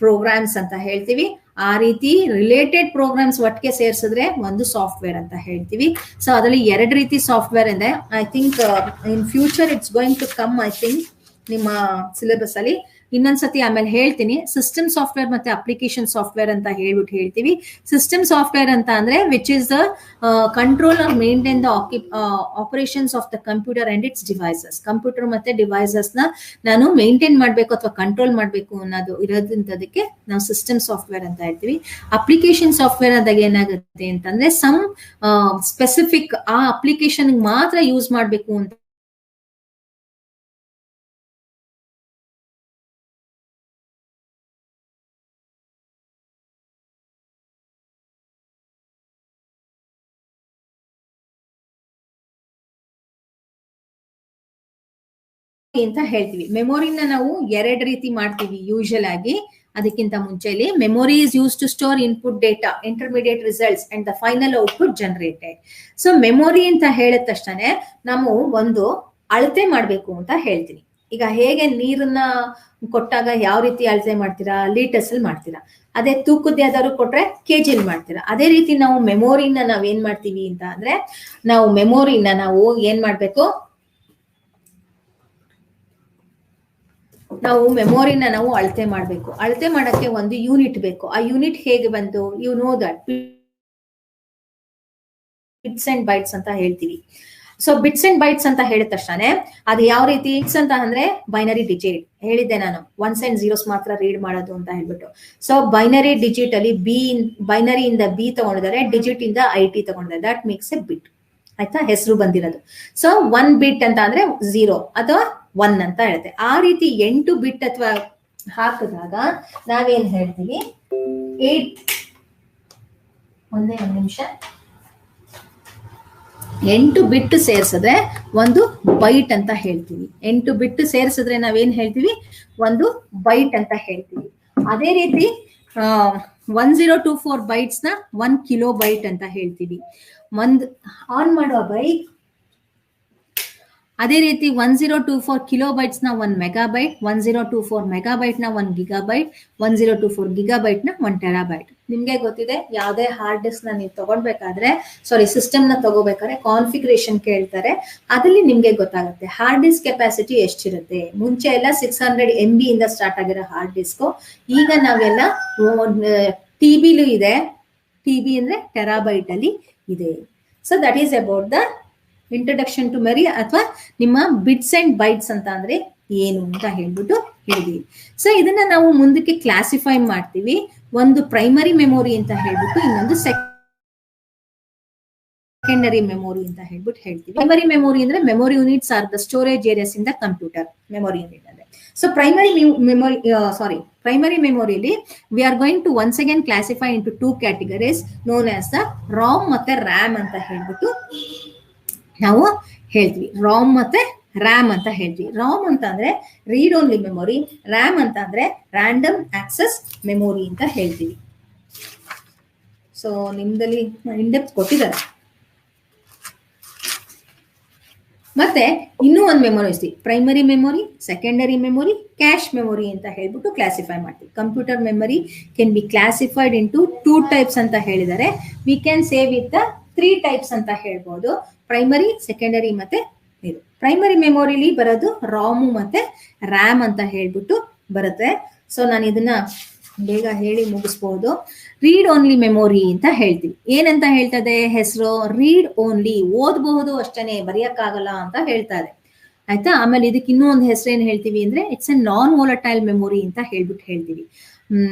ಪ್ರೋಗ್ರಾಮ್ಸ್ ಅಂತ ಹೇಳ್ತೀವಿ. ಆ ರೀತಿ ರಿಲೇಟೆಡ್ ಪ್ರೋಗ್ರಾಮ್ಸ್ ಒಟ್ಟಿಗೆ ಸೇರಿಸಿದ್ರೆ ಒಂದು ಸಾಫ್ಟ್ವೇರ್ ಅಂತ ಹೇಳ್ತೀವಿ. ಸೊ ಅದರಲ್ಲಿ 2 ರೀತಿ ಸಾಫ್ಟ್ವೇರ್ ಇದೆ. I think in future it's going to come, I think ನಿಮ್ಮ ಸಿಲೆಬಸ್ ಅಲ್ಲಿ. ಇನ್ನೊಂದ್ಸತಿ ಆಮೇಲೆ ಹೇಳ್ತೀನಿ. ಸಿಸ್ಟಮ್ ಸಾಫ್ಟ್ವೇರ್ ಮತ್ತೆ ಅಪ್ಲಿಕೇಶನ್ ಸಾಫ್ಟ್ವೇರ್ ಅಂತ ಹೇಳ್ತೀವಿ. ಸಿಸ್ಟಮ್ ಸಾಫ್ಟ್ವೇರ್ ಅಂತ ಅಂದ್ರೆ which is the control or maintain the operations of the computer and its devices. Computer ಮತ್ತೆ ಡಿವೈಸಸ್ ನ ನಾನು ಮೇಂಟೈನ್ ಮಾಡ್ಬೇಕು ಅಥವಾ ಕಂಟ್ರೋಲ್ ಮಾಡ್ಬೇಕು ಅನ್ನೋದು ಇರೋದ್ರಿಂದದಕ್ಕೆ ನಾವು ಸಿಸ್ಟಮ್ ಸಾಫ್ಟ್ವೇರ್ ಅಂತ ಹೇಳ್ತೀವಿ. ಅಪ್ಲಿಕೇಶನ್ ಸಾಫ್ಟ್ವೇರ್ ಆದಾಗ ಏನಾಗುತ್ತೆ ಅಂತಂದ್ರೆ ಸಮ್ ಸ್ಪೆಸಿಫಿಕ್ ಆ ಅಪ್ಲಿಕೇಶನ್ ಮಾತ್ರ ಯೂಸ್ ಮಾಡ್ಬೇಕು ಅಂತ ಅಂತ ಹೇಳ್ತೀವಿ. ಮೆಮೊರಿನ ನಾವು ಎರಡು ರೀತಿ ಮಾಡ್ತೀವಿ ಯೂಶಲ್ ಆಗಿ. ಅದಕ್ಕಿಂತ ಮುಂಚೆಲಿ memory is use to store input data, intermediate results and the final output generated. So memory ಅಂತ ಹೇಳಿದ ತಕ್ಷಣ ನಾವು ಒಂದು ಅಳತೆ ಮಾಡ್ಬೇಕು ಅಂತ ಹೇಳ್ತೀನಿ. ಈಗ ಹೇಗೆ ನೀರನ್ನ ಕೊಟ್ಟಾಗ ಯಾವ ರೀತಿ ಅಳತೆ ಮಾಡ್ತೀರಾ, ಲೀಟರ್ಸ್ ಅಲ್ಲಿ ಮಾಡ್ತೀರಾ. ಅದೇ ತೂಕದ ಯಾವ್ದಾದ್ರು ಕೊಟ್ರೆ ಕೆಜಿಲ್ ಮಾಡ್ತೀರಾ. ಅದೇ ರೀತಿ ನಾವು ಮೆಮೊರಿನ ನಾವ್ ಏನ್ ಮಾಡ್ತೀವಿ ಅಂತ ಅಂದ್ರೆ, ನಾವು ಮೆಮೊರಿನ ನಾವು ಏನ್ ಮಾಡ್ಬೇಕು, ನಾವು ಮೆಮೊರಿನ ನಾವು ಅಳತೆ ಮಾಡ್ಬೇಕು. ಅಳತೆ ಮಾಡಕ್ಕೆ ಒಂದು ಯೂನಿಟ್ ಬೇಕು. ಆ ಯೂನಿಟ್ ಹೇಗೆ ಬಂತು, you know that bits and bytes ಅಂತ ಹೇಳ್ತೀವಿ. ಸೊ ಬಿಟ್ಸ್ ಅಂಡ್ ಬೈಟ್ಸ್ ಅಂತ ಹೇಳಿದ ತಕ್ಷಣ ಅದು ಯಾವ ರೀತಿ ಬಿಟ್ಸ್ ಅಂತ ಅಂದ್ರೆ ಬೈನರಿ ಡಿಜಿಟ್ ಹೇಳಿದ್ದೆ ನಾನು, ಒನ್ಸ್ ಅಂಡ್ ಜೀರೋಸ್ ಮಾತ್ರ ರೀಡ್ ಮಾಡೋದು ಅಂತ ಹೇಳ್ಬಿಟ್ಟು. ಸೊ ಬೈನರಿ ಡಿಜಿಟ್ ಅಲ್ಲಿ ಬೈನರಿ ಇಂದ ಬಿ ತಗೊಂಡಿದ್ದಾರೆ, ಡಿಜಿಟ್ ಇಂದ IT ತಗೊಂಡಿದ್ದಾರೆ. ದಟ್ ಮೇಕ್ಸ್ ಎ ಬಿಟ್. ಆಯ್ತಾ, ಹೆಸರು ಬಂದಿರೋದು. ಸೊ 1 ಬಿಟ್ ಅಂತ ಅಂದ್ರೆ 0 ಅಥವಾ 1 ಅಂತ ಹೇಳುತ್ತೆ. ಆ ರೀತಿ 8 ಬಿಟ್ ಅಥವಾ ಹಾಕಿದಾಗ ನಾವೇನ್ ಹೇಳ್ತೀವಿ, 1 ನಿಮಿಷ, 8 ಬಿಟ್ ಸೇರಿಸಿದ್ರೆ ಒಂದು ಬೈಟ್ ಅಂತ ಹೇಳ್ತೀವಿ. 8 ಬಿಟ್ ಸೇರಿಸಿದ್ರೆ ನಾವೇನ್ ಹೇಳ್ತೀವಿ, ಒಂದು ಬೈಟ್ ಅಂತ ಹೇಳ್ತೀವಿ. ಅದೇ ರೀತಿ 1024 ಬೈಟ್ಸ್ ನ 1 ಕಿಲೋ ಬೈಟ್ ಅಂತ ಹೇಳ್ತೀವಿ. ಒಂದು ಆನ್ ಮಾಡುವ ಬೈಕ್. ಅದೇ ರೀತಿ 1024 ಕಿಲೋ ಬೈಟ್ಸ್ ನ 1 ಮೆಗಾಬೈಟ್, 1024 ಮೆಗಾಬೈಟ್ ನ 1 ಗಿಗಾಬೈಟ್, 1024 ಗಿಗಾಬೈಟ್ ನ 1 ಟೆರಾಬೈಟ್. ನಿಮ್ಗೆ ಗೊತ್ತಿದೆ, ಯಾವುದೇ ಹಾರ್ಡ್ ಡಿಸ್ಕ್ ನ ನೀವು ತಗೊಳ್ಬೇಕಾದ್ರೆ, ಸಿಸ್ಟಮ್ ನ ತಗೋಬೇಕಾದ್ರೆ ಕಾನ್ಫಿಗರೇಷನ್ ಕೇಳ್ತಾರೆ. ಅದ್ರಲ್ಲಿ ನಿಮ್ಗೆ ಗೊತ್ತಾಗುತ್ತೆ ಹಾರ್ಡ್ ಡಿಸ್ಕ್ ಕೆಪಾಸಿಟಿ ಎಷ್ಟಿರುತ್ತೆ. ಮುಂಚೆ ಎಲ್ಲ 600 MB ಇಂದ ಸ್ಟಾರ್ಟ್ ಆಗಿರೋ ಹಾರ್ಡ್ ಡಿಸ್ಕ್, ಈಗ ನಾವೆಲ್ಲ TBಲೂ ಇದೆ. TB ಅಂದ್ರೆ ಟೆರಾಬೈಟ್ ಅಲ್ಲಿ ಇದೆ. So that is about the introduction to memory, ಅಥವಾ ನಿಮ್ಮ ಬಿಟ್ಸ್ ಅಂಡ್ ಬೈಟ್ಸ್ ಅಂತ ಅಂದ್ರೆ ಏನು ಅಂತ ಹೇಳ್ಬಿಟ್ಟು ಹೇಳಿದೀವಿ. ಸೊ ಇದನ್ನ ನಾವು ಮುಂದಕ್ಕೆ ಕ್ಲಾಸಿಫೈ ಮಾಡ್ತೀವಿ. ಒಂದು ಪ್ರೈಮರಿ ಮೆಮೊರಿ ಅಂತ ಹೇಳ್ಬಿಟ್ಟು, ಇನ್ನೊಂದು ಸೆಕೆಂಡರಿ ಮೆಮೊರಿ ಅಂತ ಹೇಳ್ಬಿಟ್ಟು ಹೇಳ್ತೀವಿ. ಪ್ರೈಮರಿ ಮೆಮೊರಿ ಅಂದ್ರೆ memory units are the storage areas in the computer. Memory unit ಅಂದ್ರೆ so primary memory we are going to once again classify into 2 categories known as the ROM ಮತ್ತೆ RAM ಅಂತ ಹೇಳ್ಬಿಟ್ಟು ನಾವು ಹೇಳ್ತೀವಿ. ROM ಮತ್ತೆ RAM ಅಂತ ಹೇಳ್ತೀವಿ. ROM ಅಂತ ಅಂದ್ರೆ ರೀಡ್ ಓನ್ಲಿ ಮೆಮೊರಿ, RAM ಅಂತ ಅಂದ್ರೆ ರ್ಯಾಂಡಮ್ ಆಕ್ಸೆಸ್ ಮೆಮೊರಿ ಅಂತ ಹೇಳ್ತೀವಿ. ಸೊ ನಿಮ್ದಲ್ಲಿ ಇನ್ಡೆಪ್ತ್ ಕೊಟ್ಟಿದ್ದಾರೆ. ಮತ್ತೆ ಇನ್ನೂ ಒಂದು ಮೆಮೊರಿ ಇಸ್ತೀವಿ, primary memory, secondary memory, cache memory ಅಂತ ಹೇಳ್ಬಿಟ್ಟು ಕ್ಲಾಸಿಫೈ ಮಾಡ್ತೀವಿ. Computer memory can be classified into 2 types ಅಂತ ಹೇಳಿದ್ದಾರೆ. We can say with 3 types ಅಂತ ಹೇಳ್ಬೋದು, ಪ್ರೈಮರಿ, ಸೆಕೆಂಡರಿ ಮತ್ತೆ ಇದು. ಪ್ರೈಮರಿ ಮೆಮೊರಿಲಿ ಬರೋದು ರಾಮ್ ಮತ್ತೆ ರ್ಯಾಮ್ ಅಂತ ಹೇಳ್ಬಿಟ್ಟು ಬರುತ್ತೆ. ಸೊ ನಾನು ಇದನ್ನ ಬೇಗ ಹೇಳಿ ಮುಗಿಸ್ಬಹುದು. ರೀಡ್ ಓನ್ಲಿ ಮೆಮೊರಿ ಅಂತ ಹೇಳ್ತೀವಿ. ಏನಂತ ಹೇಳ್ತದೆ ಹೆಸರು, ರೀಡ್ ಓನ್ಲಿ, ಓದಬಹುದು ಅಷ್ಟೇನೆ, ಬರೆಯಕ್ಕಾಗಲ್ಲ ಅಂತ ಹೇಳ್ತಾ ಇದೆ. ಆಯ್ತಾ. ಆಮೇಲೆ ಇದಕ್ಕೆ ಇನ್ನೂ ಒಂದು ಹೆಸರು ಏನ್ ಹೇಳ್ತೀವಿ ಅಂದ್ರೆ, it's A non volatile memory ಅಂತ ಹೇಳ್ಬಿಟ್ಟು ಹೇಳ್ತೀವಿ.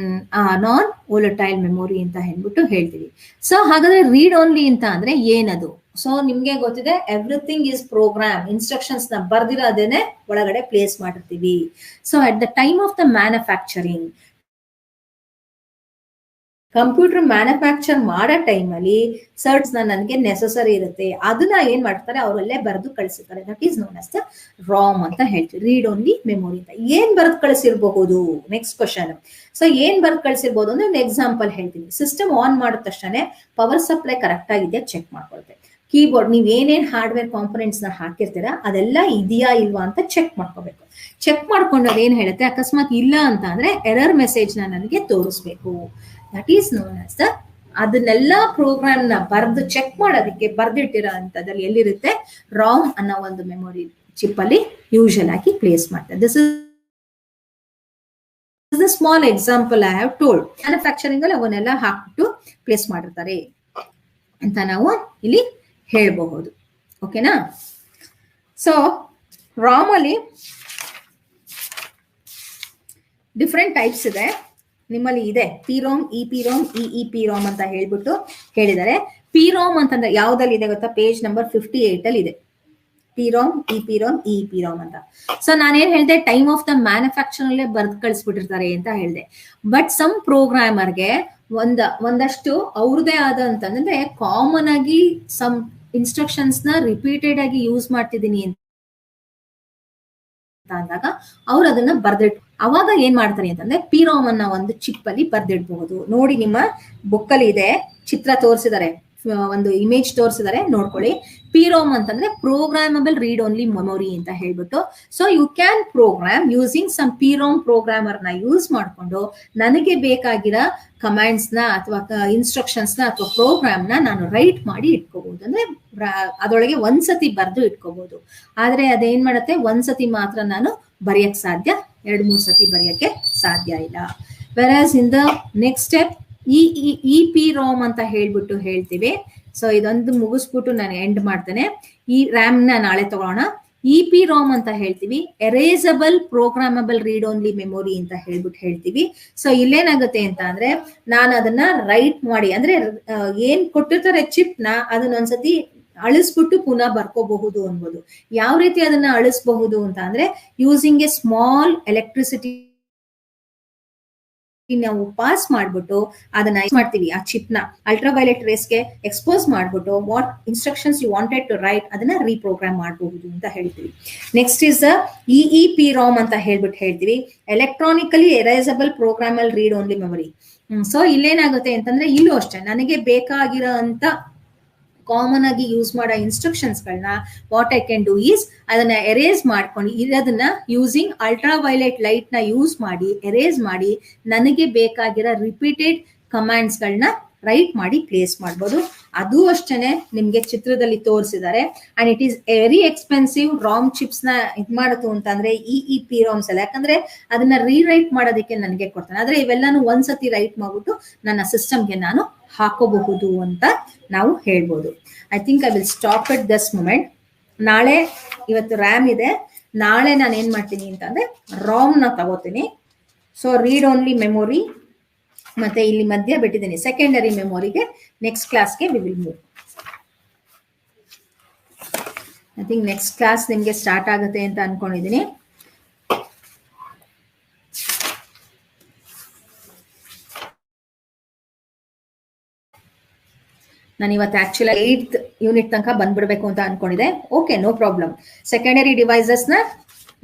ನಾನ್ ವೋಲಟೈಲ್ ಮೆಮೊರಿ ಅಂತ ಹೇಳ್ಬಿಟ್ಟು ಹೇಳ್ತೀವಿ. ಸೊ ಹಾಗಾದ್ರೆ ರೀಡ್ ಓನ್ಲಿ ಅಂತ ಅಂದ್ರೆ ಏನದು? ಸೊ ನಿಮ್ಗೆ ಗೊತ್ತಿದೆ, ಎವ್ರಿಥಿಂಗ್ ಇಸ್ ಪ್ರೋಗ್ರಾಮ್, ಇನ್ಸ್ಟ್ರಕ್ಷನ್ಸ್ ನ ಬರ್ದಿರೋದೇನೆ ಒಳಗಡೆ ಪ್ಲೇಸ್ ಮಾಡಿರ್ತೀವಿ. So at the time of the manufacturing, computer manufacture ಮಾಡೋ ಟೈಮಲ್ಲಿ ಸರ್ಟ್ಸ್ ನನಗೆ ನೆಸಸರಿ ಇರುತ್ತೆ, ಅದನ್ನ ಏನ್ ಮಾಡ್ತಾರೆ ಅವರಲ್ಲೇ ಬರೆದು ಕಳಿಸಿರ್ತಾರೆ. That is known as the ROM ಅಂತ ಹೇಳ್ತೀವಿ. ರೀಡ್ ಓನ್ಲಿ ಮೆಮೊರಿ ಅಂತ ಏನ್ ಬರೆದು ಕಳಿಸಿರ್ಬಹುದು? Next question. ಸೊ ಏನ್ ಬರೆದು ಕಳಿಸಿರ್ಬಹುದು ಅಂದ್ರೆ ಒಂದು ಎಕ್ಸಾಂಪಲ್ ಹೇಳ್ತೀನಿ. ಸಿಸ್ಟಮ್ ಆನ್ ಮಾಡಿದ ತಕ್ಷಣ ಪವರ್ ಸಪ್ಲೈ ಕರೆಕ್ಟ್ ಆಗಿದೆಯಾ ಚೆಕ್ ಮಾಡ್ಕೊಳ್ತೇವೆ. ಕೀಬೋರ್ಡ್ ನೀವು ಏನೇನ್ ಹಾರ್ಡ್ವೇರ್ ಕಾಂಪೊನೆಂಟ್ಸ್ ನ ಹಾಕಿರ್ತೀರಾ ಅದೆಲ್ಲ ಇದೆಯಾ ಇಲ್ವಾ ಅಂತ ಚೆಕ್ ಮಾಡ್ಕೋಬೇಕು. ಚೆಕ್ ಮಾಡ್ಕೊಂಡು ಅದೇನ್ ಹೇಳುತ್ತೆ, ಅಕಸ್ಮಾತ್ ಇಲ್ಲ ಅಂತ ಅಂದ್ರೆ ಎರರ್ ಮೆಸೇಜ್ ನ ನನಗೆ ತೋರಿಸ್ಬೇಕು. That is known as the, ಅದನ್ನೆಲ್ಲ ಪ್ರೋಗ್ರಾಮ್ ನ ಬರ್ದು ಚೆಕ್ ಮಾಡೋದಕ್ಕೆ ಬರ್ದಿಟ್ಟಿರೋ ಅಂತದ್ರಲ್ಲಿ ಎಲ್ಲಿರುತ್ತೆ, ರಾಮ್ ಅನ್ನೋ ಒಂದು ಮೆಮೊರಿ ಚಿಪ್ ಅಲ್ಲಿ ಯೂಶಲ್ ಆಗಿ ಪ್ಲೇಸ್ ಮಾಡ್ತಾರೆ. This is the small example I have told. Manufacturing ಅಲ್ಲಿ ಅವನ್ನೆಲ್ಲ ಹಾಕ್ಬಿಟ್ಟು ಪ್ಲೇಸ್ ಮಾಡಿರ್ತಾರೆ ಅಂತ ನಾವು ಇಲ್ಲಿ ಹೇಳಬಹುದು. ಓಕೆನಾ. ಸೊ ರಾಮ್ ಅಲ್ಲಿ ಡಿಫ್ರೆಂಟ್ ಟೈಪ್ಸ್ ಇದೆ. ನಿಮ್ಮಲ್ಲಿ ಇದೆ ಪಿರೋಮ್, ಇಪಿರೋಮ್, ಇಇಪಿರೋಮ್ ಅಂತ ಹೇಳ್ಬಿಟ್ಟು ಹೇಳಿದ್ದಾರೆ. ಪಿರೋಮ್ ಅಂತಂದ್ರೆ ಯಾವ್ದಲ್ಲಿ ಇದೆ ಗೊತ್ತಾ? ಪೇಜ್ ನಂಬರ್ 58 ಅಲ್ಲಿ ಇದೆ. ಪಿರೋಮ್, ಇಪಿರೋಮ್, ಇಇಪಿರೋಮ್ ಅಂತ. ಸೊ ನಾನೇನ್ ಹೇಳ್ದೆ, ಟೈಮ್ ಆಫ್ ದ ಮ್ಯಾನುಫ್ಯಾಕ್ಚರ್ ಅಲ್ಲೇ ಬರ್ದ್ ಕಳಿಸ್ಬಿಟ್ಟಿರ್ತಾರೆ ಅಂತ ಹೇಳ್ದೆ. ಬಟ್ ಸಮ್ ಪ್ರೋಗ್ರಾಮರ್ಗೆ ಒಂದಷ್ಟು ಅವ್ರದೇ ಆದ ಅಂತಂದ್ರೆ ಕಾಮನ್ ಆಗಿ ಸಮ್ ಇನ್ಸ್ಟ್ರಕ್ಷನ್ಸ್ ನ ರಿಪೀಟೆಡ್ ಆಗಿ ಯೂಸ್ ಮಾಡ್ತಿದ್ದೀನಿ ಅಂತ ಅಂದಾಗ ಅವ್ರು ಅದನ್ನ ಬರ್ದಿಟ್ ಅವಾಗ ಏನ್ ಮಾಡ್ತಾರೆ ಅಂತಂದ್ರೆ ಪಿರೋಮ್ ಅನ್ನ ಒಂದು ಚಿಪ್ ಅಲ್ಲಿ ಬರ್ದಿಡ್ಬಹುದು. ನೋಡಿ ನಿಮ್ಮ ಬುಕ್ ಅಲ್ಲಿ ಇದೆ, ಚಿತ್ರ ತೋರಿಸಿದ್ದಾರೆ, ಒಂದು ಇಮೇಜ್ ತೋರಿಸಿದ್ದಾರೆ, ನೋಡ್ಕೊಳ್ಳಿ. ಪಿರೋಮ್ ಅಂತಂದ್ರೆ ಪ್ರೋಗ್ರಾಮಬಲ್ ರೀಡ್ ಓನ್ಲಿ ಮೆಮೊರಿ ಅಂತ ಹೇಳ್ಬಿಟ್ಟು. So you can program using some PROM programmer ನ ಯೂಸ್ ಮಾಡ್ಕೊಂಡು ನನಗೆ ಬೇಕಾಗಿರೋ ಕಮಾಂಡ್ಸ್ ನ ಅಥವಾ ಇನ್ಸ್ಟ್ರಕ್ಷನ್ಸ್ ನ ಅಥವಾ ಪ್ರೋಗ್ರಾಮ್ ನ ನಾನು ರೈಟ್ ಮಾಡಿ ಇಟ್ಕೋಬಹುದು. ಅಂದ್ರೆ ಅದರೊಳಗೆ ಒಂದ್ಸತಿ ಬರ್ದು ಇಟ್ಕೋಬಹುದು. ಆದ್ರೆ ಅದೇನ್ ಮಾಡುತ್ತೆ, ಒಂದ್ಸತಿ ಮಾತ್ರ ನಾನು ಬರೆಯಕ್ ಸಾಧ್ಯ, 2-3 ಸತಿ ಬರೆಯಕ್ಕೆ ಸಾಧ್ಯ ಇಲ್ಲ. Whereas in the next step EPROM ಅಂತ ಹೇಳ್ಬಿಟ್ಟು ಹೇಳ್ತೀವಿ. ಸೊ ಇದೊಂದು ಮುಗಿಸ್ಬಿಟ್ಟು ನಾನು ಎಂಡ್ ಮಾಡ್ತೇನೆ. ಈ ರ್ಯಾಮ್ ನ ನಾಳೆ ತಗೋಣ. ಇ ಪಿ ರೋಮ್ ಅಂತ ಹೇಳ್ತೀವಿ, erasable programmable read only memory ಅಂತ ಹೇಳ್ಬಿಟ್ಟು ಹೇಳ್ತೀವಿ. ಸೊ ಇಲ್ಲೇನಾಗುತ್ತೆ ಅಂತ ಅಂದ್ರೆ ನಾನು ಅದನ್ನ ರೈಟ್ ಮಾಡಿ, ಅಂದ್ರೆ ಏನ್ ಕೊಟ್ಟಿರ್ತಾರೆ ಚಿಪ್ ನ ಅದನ್ನ ಒಂದ್ಸತಿ ಅಳಿಸ್ಬಿಟ್ಟು ಪುನಃ ಬರ್ಕೋಬಹುದು ಅನ್ಬೋದು. ಯಾವ ರೀತಿ ಅದನ್ನ ಅಳಿಸಬಹುದು ಅಂತ ಅಂದ್ರೆ ಯೂಸಿಂಗ್ ಎ ಸ್ಮಾಲ್ ಎಲೆಕ್ಟ್ರಿಸಿಟಿ ನಾವು ಪಾಸ್ ಮಾಡ್ಬಿಟ್ಟು ಅದನ್ನ ಮಾಡ್ತೀವಿ. ಆ ಚಿಪ್ ನ ಅಲ್ಟ್ರಾವೈಲೆಟ್ ರೇಸ್ ಗೆ ಎಕ್ಸ್ಪೋಸ್ ಮಾಡ್ಬಿಟ್ಟು what instructions you wanted to write ಅದನ್ನ ರೀಪ್ರೋಗ್ರಾಮ್ ಮಾಡಬಹುದು ಅಂತ ಹೇಳ್ತೀವಿ. Next is EPROM ಅಂತ ಹೇಳ್ಬಿಟ್ಟು ಹೇಳ್ತೀವಿ, electronically erasable programmable read only memory. So ಇಲ್ಲೇನಾಗುತ್ತೆ ಅಂತಂದ್ರೆ ಇಲ್ಲೂ ಅಷ್ಟೇ ನನಗೆ ಬೇಕಾಗಿರೋ ಅಂತ ಕಾಮನ್ ಆಗಿ ಯೂಸ್ ಮಾಡೋ ಇನ್ಸ್ಟ್ರಕ್ಷನ್ಸ್ ಗಳನ್ನ what I can do is ಅದನ್ನ ಎರೇಸ್ ಮಾಡ್ಕೊಂಡು ಇರೋದನ್ನ ಯೂಸಿಂಗ್ ಅಲ್ಟ್ರಾವೈಲೆಟ್ ಲೈಟ್ ನ ಯೂಸ್ ಮಾಡಿ ಎರೇಸ್ ಮಾಡಿ ನನಗೆ ಬೇಕಾಗಿರೋ ರಿಪೀಟೆಡ್ ಕಮಾಂಡ್ಸ್ ಗಳನ್ನ ರೈಟ್ ಮಾಡಿ ಪ್ಲೇಸ್ ಮಾಡ್ಬೋದು. ಅದು ಅಷ್ಟೇನೆ ನಿಮ್ಗೆ ಚಿತ್ರದಲ್ಲಿ ತೋರಿಸಿದ್ದಾರೆ. And it is very expensive. Ram chips ನ ಇದ್ ಮಾಡುತ್ತು ಅಂತಂದ್ರೆ ಇ ಪಿ ರಾಮ್ಸ್ ಎಲ್ಲ, ಯಾಕಂದ್ರೆ ಅದನ್ನ ರೀರೈಟ್ ಮಾಡೋದಕ್ಕೆ ನನಗೆ ಕೊಡ್ತಾನೆ. ಆದ್ರೆ ಇವೆಲ್ಲಾನು ಒಂದ್ಸತಿ ರೈಟ್ ಮಾಡ್ಬಿಟ್ಟು ನನ್ನ ಸಿಸ್ಟಮ್ಗೆ ನಾನು ಹಾಕೋಬಹುದು ಅಂತ ನಾವು ಹೇಳ್ಬೋದು. I think I will stop it this moment. ನಾಳೆ, ಇವತ್ತು ರ್ಯಾಮ್ ಇದೆ, ನಾಳೆ ನಾನು ಏನ್ ಮಾಡ್ತೀನಿ ಅಂತಂದ್ರೆ ರಾಮ್ ನ ತಗೋತೀನಿ. ಸೊ ರೀಡ್ ಓನ್ಲಿ ಮೆಮೊರಿ ಮತ್ತೆ ಇಲ್ಲಿ ಮಧ್ಯ ಬಿಟ್ಟಿದ್ದೀನಿ ಸೆಕೆಂಡರಿ ಮೆಮೊರಿಗೆ. ನೆಕ್ಸ್ಟ್ ಕ್ಲಾಸ್ಗೆ we will move. I think next class ನಿಮ್ಗೆ ಸ್ಟಾರ್ಟ್ ಆಗುತ್ತೆ ಅಂತ ಅನ್ಕೊಂಡಿದ್ದೀನಿ. ನಾನು ಇವತ್ತು ಆಕ್ಚುಲಿ 8th ಯೂನಿಟ್ ತನಕ ಬಂದ್ಬಿಡ್ಬೇಕು ಅಂತ ಅನ್ಕೊಂಡಿದೆ. Okay, no problem. Secondary devices ನ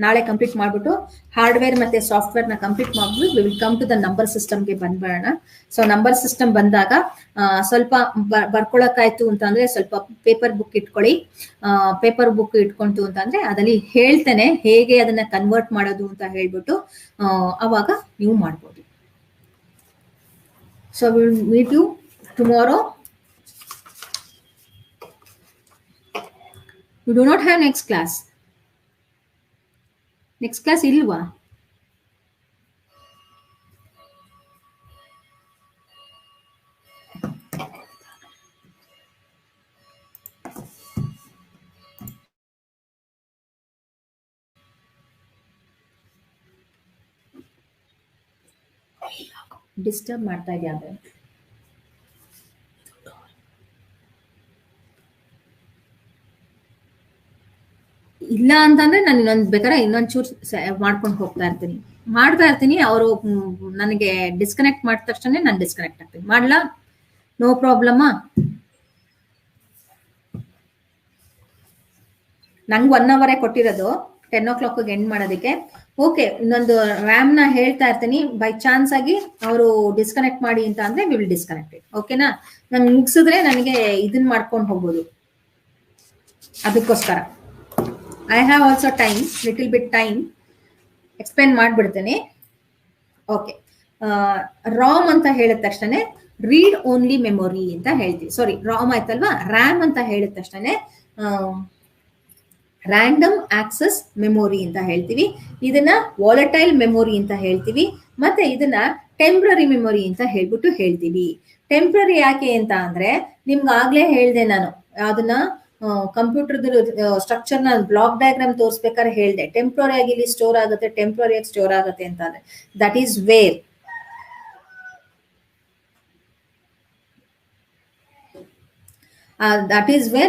ನಾಳೆ ಕಂಪ್ಲೀಟ್ ಮಾಡ್ಬಿಟ್ಟು ಹಾರ್ಡ್ವೇರ್ ಮತ್ತೆ ಸಾಫ್ಟ್ವೇರ್ ನ ಕಂಪ್ಲೀಟ್ ಮಾಡ್ಬಿಟ್ಟು we will come to the number ಸಿಸ್ಟಮ್ಗೆ ಬಂದ್ಬಿಡೋಣ. ಸೊ ನಂಬರ್ ಸಿಸ್ಟಮ್ ಬಂದಾಗ ಸ್ವಲ್ಪ ಬರ್ಕೊಳಕ್ಕಾಯ್ತು ಅಂತಂದ್ರೆ ಸ್ವಲ್ಪ ಪೇಪರ್ ಬುಕ್ ಇಟ್ಕೊಳ್ಳಿ. ಪೇಪರ್ ಬುಕ್ ಇಟ್ಕೊಂತು ಅಂತಂದ್ರೆ ಅದಲ್ಲಿ ಹೇಳ್ತೇನೆ ಹೇಗೆ ಅದನ್ನ ಕನ್ವರ್ಟ್ ಮಾಡೋದು ಅಂತ ಹೇಳ್ಬಿಟ್ಟು ಅವಾಗ ನೀವು ಮಾಡ್ಬೋದು. So will meet you tomorrow. You do not have next class. Next class ilva? Disturb ಮಾಡ್ತಾ ಇದೆಯಾ ಅಂದ್ರೆ ಇಲ್ಲ ಅಂತಂದ್ರೆ ನಾನು ಬೇಕಾದ್ರೆ ಇನ್ನೊಂಚೂರು ಮಾಡ್ಕೊಂಡು ಮಾಡ್ತಾ ಇರ್ತೀನಿ. ಅವರು ನನಗೆ ಡಿಸ್ಕನೆಕ್ಟ್ ಮಾಡಿದ ತಕ್ಷಣ ನಾನು ಡಿಸ್ಕನೆಕ್ಟ್ ಆಗ್ತೀನಿ. ಮಾಡ್ಲಾ? No problem. ನಂಗೆ 1 hour ಕೊಟ್ಟಿರೋದು 10 o'clock ಎಂಡ್ ಮಾಡೋದಕ್ಕೆ. ಓಕೆ, ಇನ್ನೊಂದು ರ್ಯಾಮ್ ನ ಹೇಳ್ತಾ ಇರ್ತೀನಿ. ಬೈ ಚಾನ್ಸ್ ಆಗಿ ಅವರು ಡಿಸ್ಕನೆಕ್ಟ್ ಮಾಡಿ ಅಂತ ಅಂದ್ರೆ ವಿ ವಿಲ್ ಡಿಸ್ಕನೆಕ್ಟ್. ಓಕೆನಾ? ನಂಗೆ ಮುಗಿಸಿದ್ರೆ ನನಗೆ ಇದನ್ನ ಮಾಡ್ಕೊಂಡು ಹೋಗ್ಬೋದು. ಅದಕ್ಕೋಸ್ಕರ I have also time, little bit time explain ಮಾಡ್ಬಿಡ್ತೇನೆ. ಓಕೆ, ರಾಮ್ ಅಂತ ಹೇಳಿದ ತಕ್ಷಣ ರೀಡ್ ಓನ್ಲಿ ಮೆಮೊರಿ ಅಂತ ಹೇಳ್ತೀವಿ. ಸಾರಿ, ರಾಮ್ ಆಯ್ತಲ್ವಾ, ರ್ಯಾಮ್ ಅಂತ ಹೇಳಿದ ತಕ್ಷಣ ರ್ಯಾಂಡಮ್ ಆಕ್ಸೆಸ್ ಮೆಮೊರಿ ಅಂತ ಹೇಳ್ತೀವಿ. ಇದನ್ನ ವಾಲಟೈಲ್ ಮೆಮೊರಿ ಅಂತ ಹೇಳ್ತೀವಿ. ಮತ್ತೆ ಇದನ್ನ ಟೆಂಪ್ರರಿ ಮೆಮೊರಿ ಅಂತ ಹೇಳ್ಬಿಟ್ಟು ಹೇಳ್ತೀವಿ. ಟೆಂಪ್ರರಿ ಯಾಕೆ ಅಂತ ಅಂದ್ರೆ ನಿಮ್ಗೆ ಆಗ್ಲೇ ಹೇಳ್ದೆ ನಾನು, ಅದನ್ನ ಕಂಪ್ಯೂಟರ್ ಸ್ಟ್ರಕ್ಚರ್ ನ ಬ್ಲಾಕ್ ಡಯಾಗ್ರಾಮ್ ತೋರಿಸ್ಬೇಕಾದ್ರೆ ಹೇಳ್ದೆ, ಟೆಂಪ್ರರಿ ಆಗಿ ಇಲ್ಲಿ ಸ್ಟೋರ್ ಆಗುತ್ತೆ, ಟೆಂಪ್ರರಿ ಆಗಿ ಸ್ಟೋರ್ ಆಗುತ್ತೆ ಅಂತ. ಅಂದ್ರೆ that is where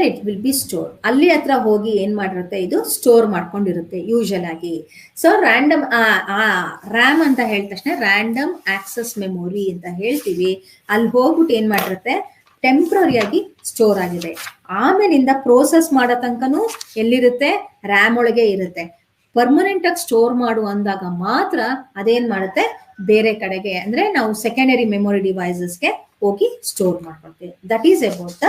it will B store. ಅಲ್ಲಿ ಹತ್ರ ಹೋಗಿ ಏನ್ ಮಾಡಿರುತ್ತೆ, ಇದು ಸ್ಟೋರ್ ಮಾಡ್ಕೊಂಡಿರುತ್ತೆ ಯೂಶಲ್ ಆಗಿ. ಸೊ ರ್ಯಾಂಡಮ್ ರ್ಯಾಮ್ ಅಂತ ಹೇಳಿದ ತಕ್ಷಣ ರ್ಯಾಂಡಮ್ ಆಕ್ಸೆಸ್ ಮೆಮೊರಿ ಅಂತ ಹೇಳ್ತೀವಿ. ಅಲ್ಲಿ ಹೋಗ್ಬಿಟ್ಟು ಏನ್ ಮಾಡಿರುತ್ತೆ, ಟೆಂಪ್ರರಿ ಆಗಿ ಸ್ಟೋರ್ ಆಗಿದೆ. ಆಮೇಲಿಂದ ಪ್ರೋಸೆಸ್ ಮಾಡೋ ತನಕನೂ ಎಲ್ಲಿರುತ್ತೆ, ರ್ಯಾಮ್ ಒಳಗೆ ಇರುತ್ತೆ. ಪರ್ಮನೆಂಟ್ ಆಗಿ ಸ್ಟೋರ್ ಮಾಡು ಅಂದಾಗ ಮಾತ್ರ ಅದೇನ್ ಮಾಡುತ್ತೆ, ಬೇರೆ ಕಡೆಗೆ ಅಂದ್ರೆ ನಾವು ಸೆಕೆಂಡರಿ ಮೆಮೊರಿ ಡಿವೈಸಸ್ಗೆ ಹೋಗಿ ಸ್ಟೋರ್ ಮಾಡ್ಕೊಳ್ತೀವಿ. That is about the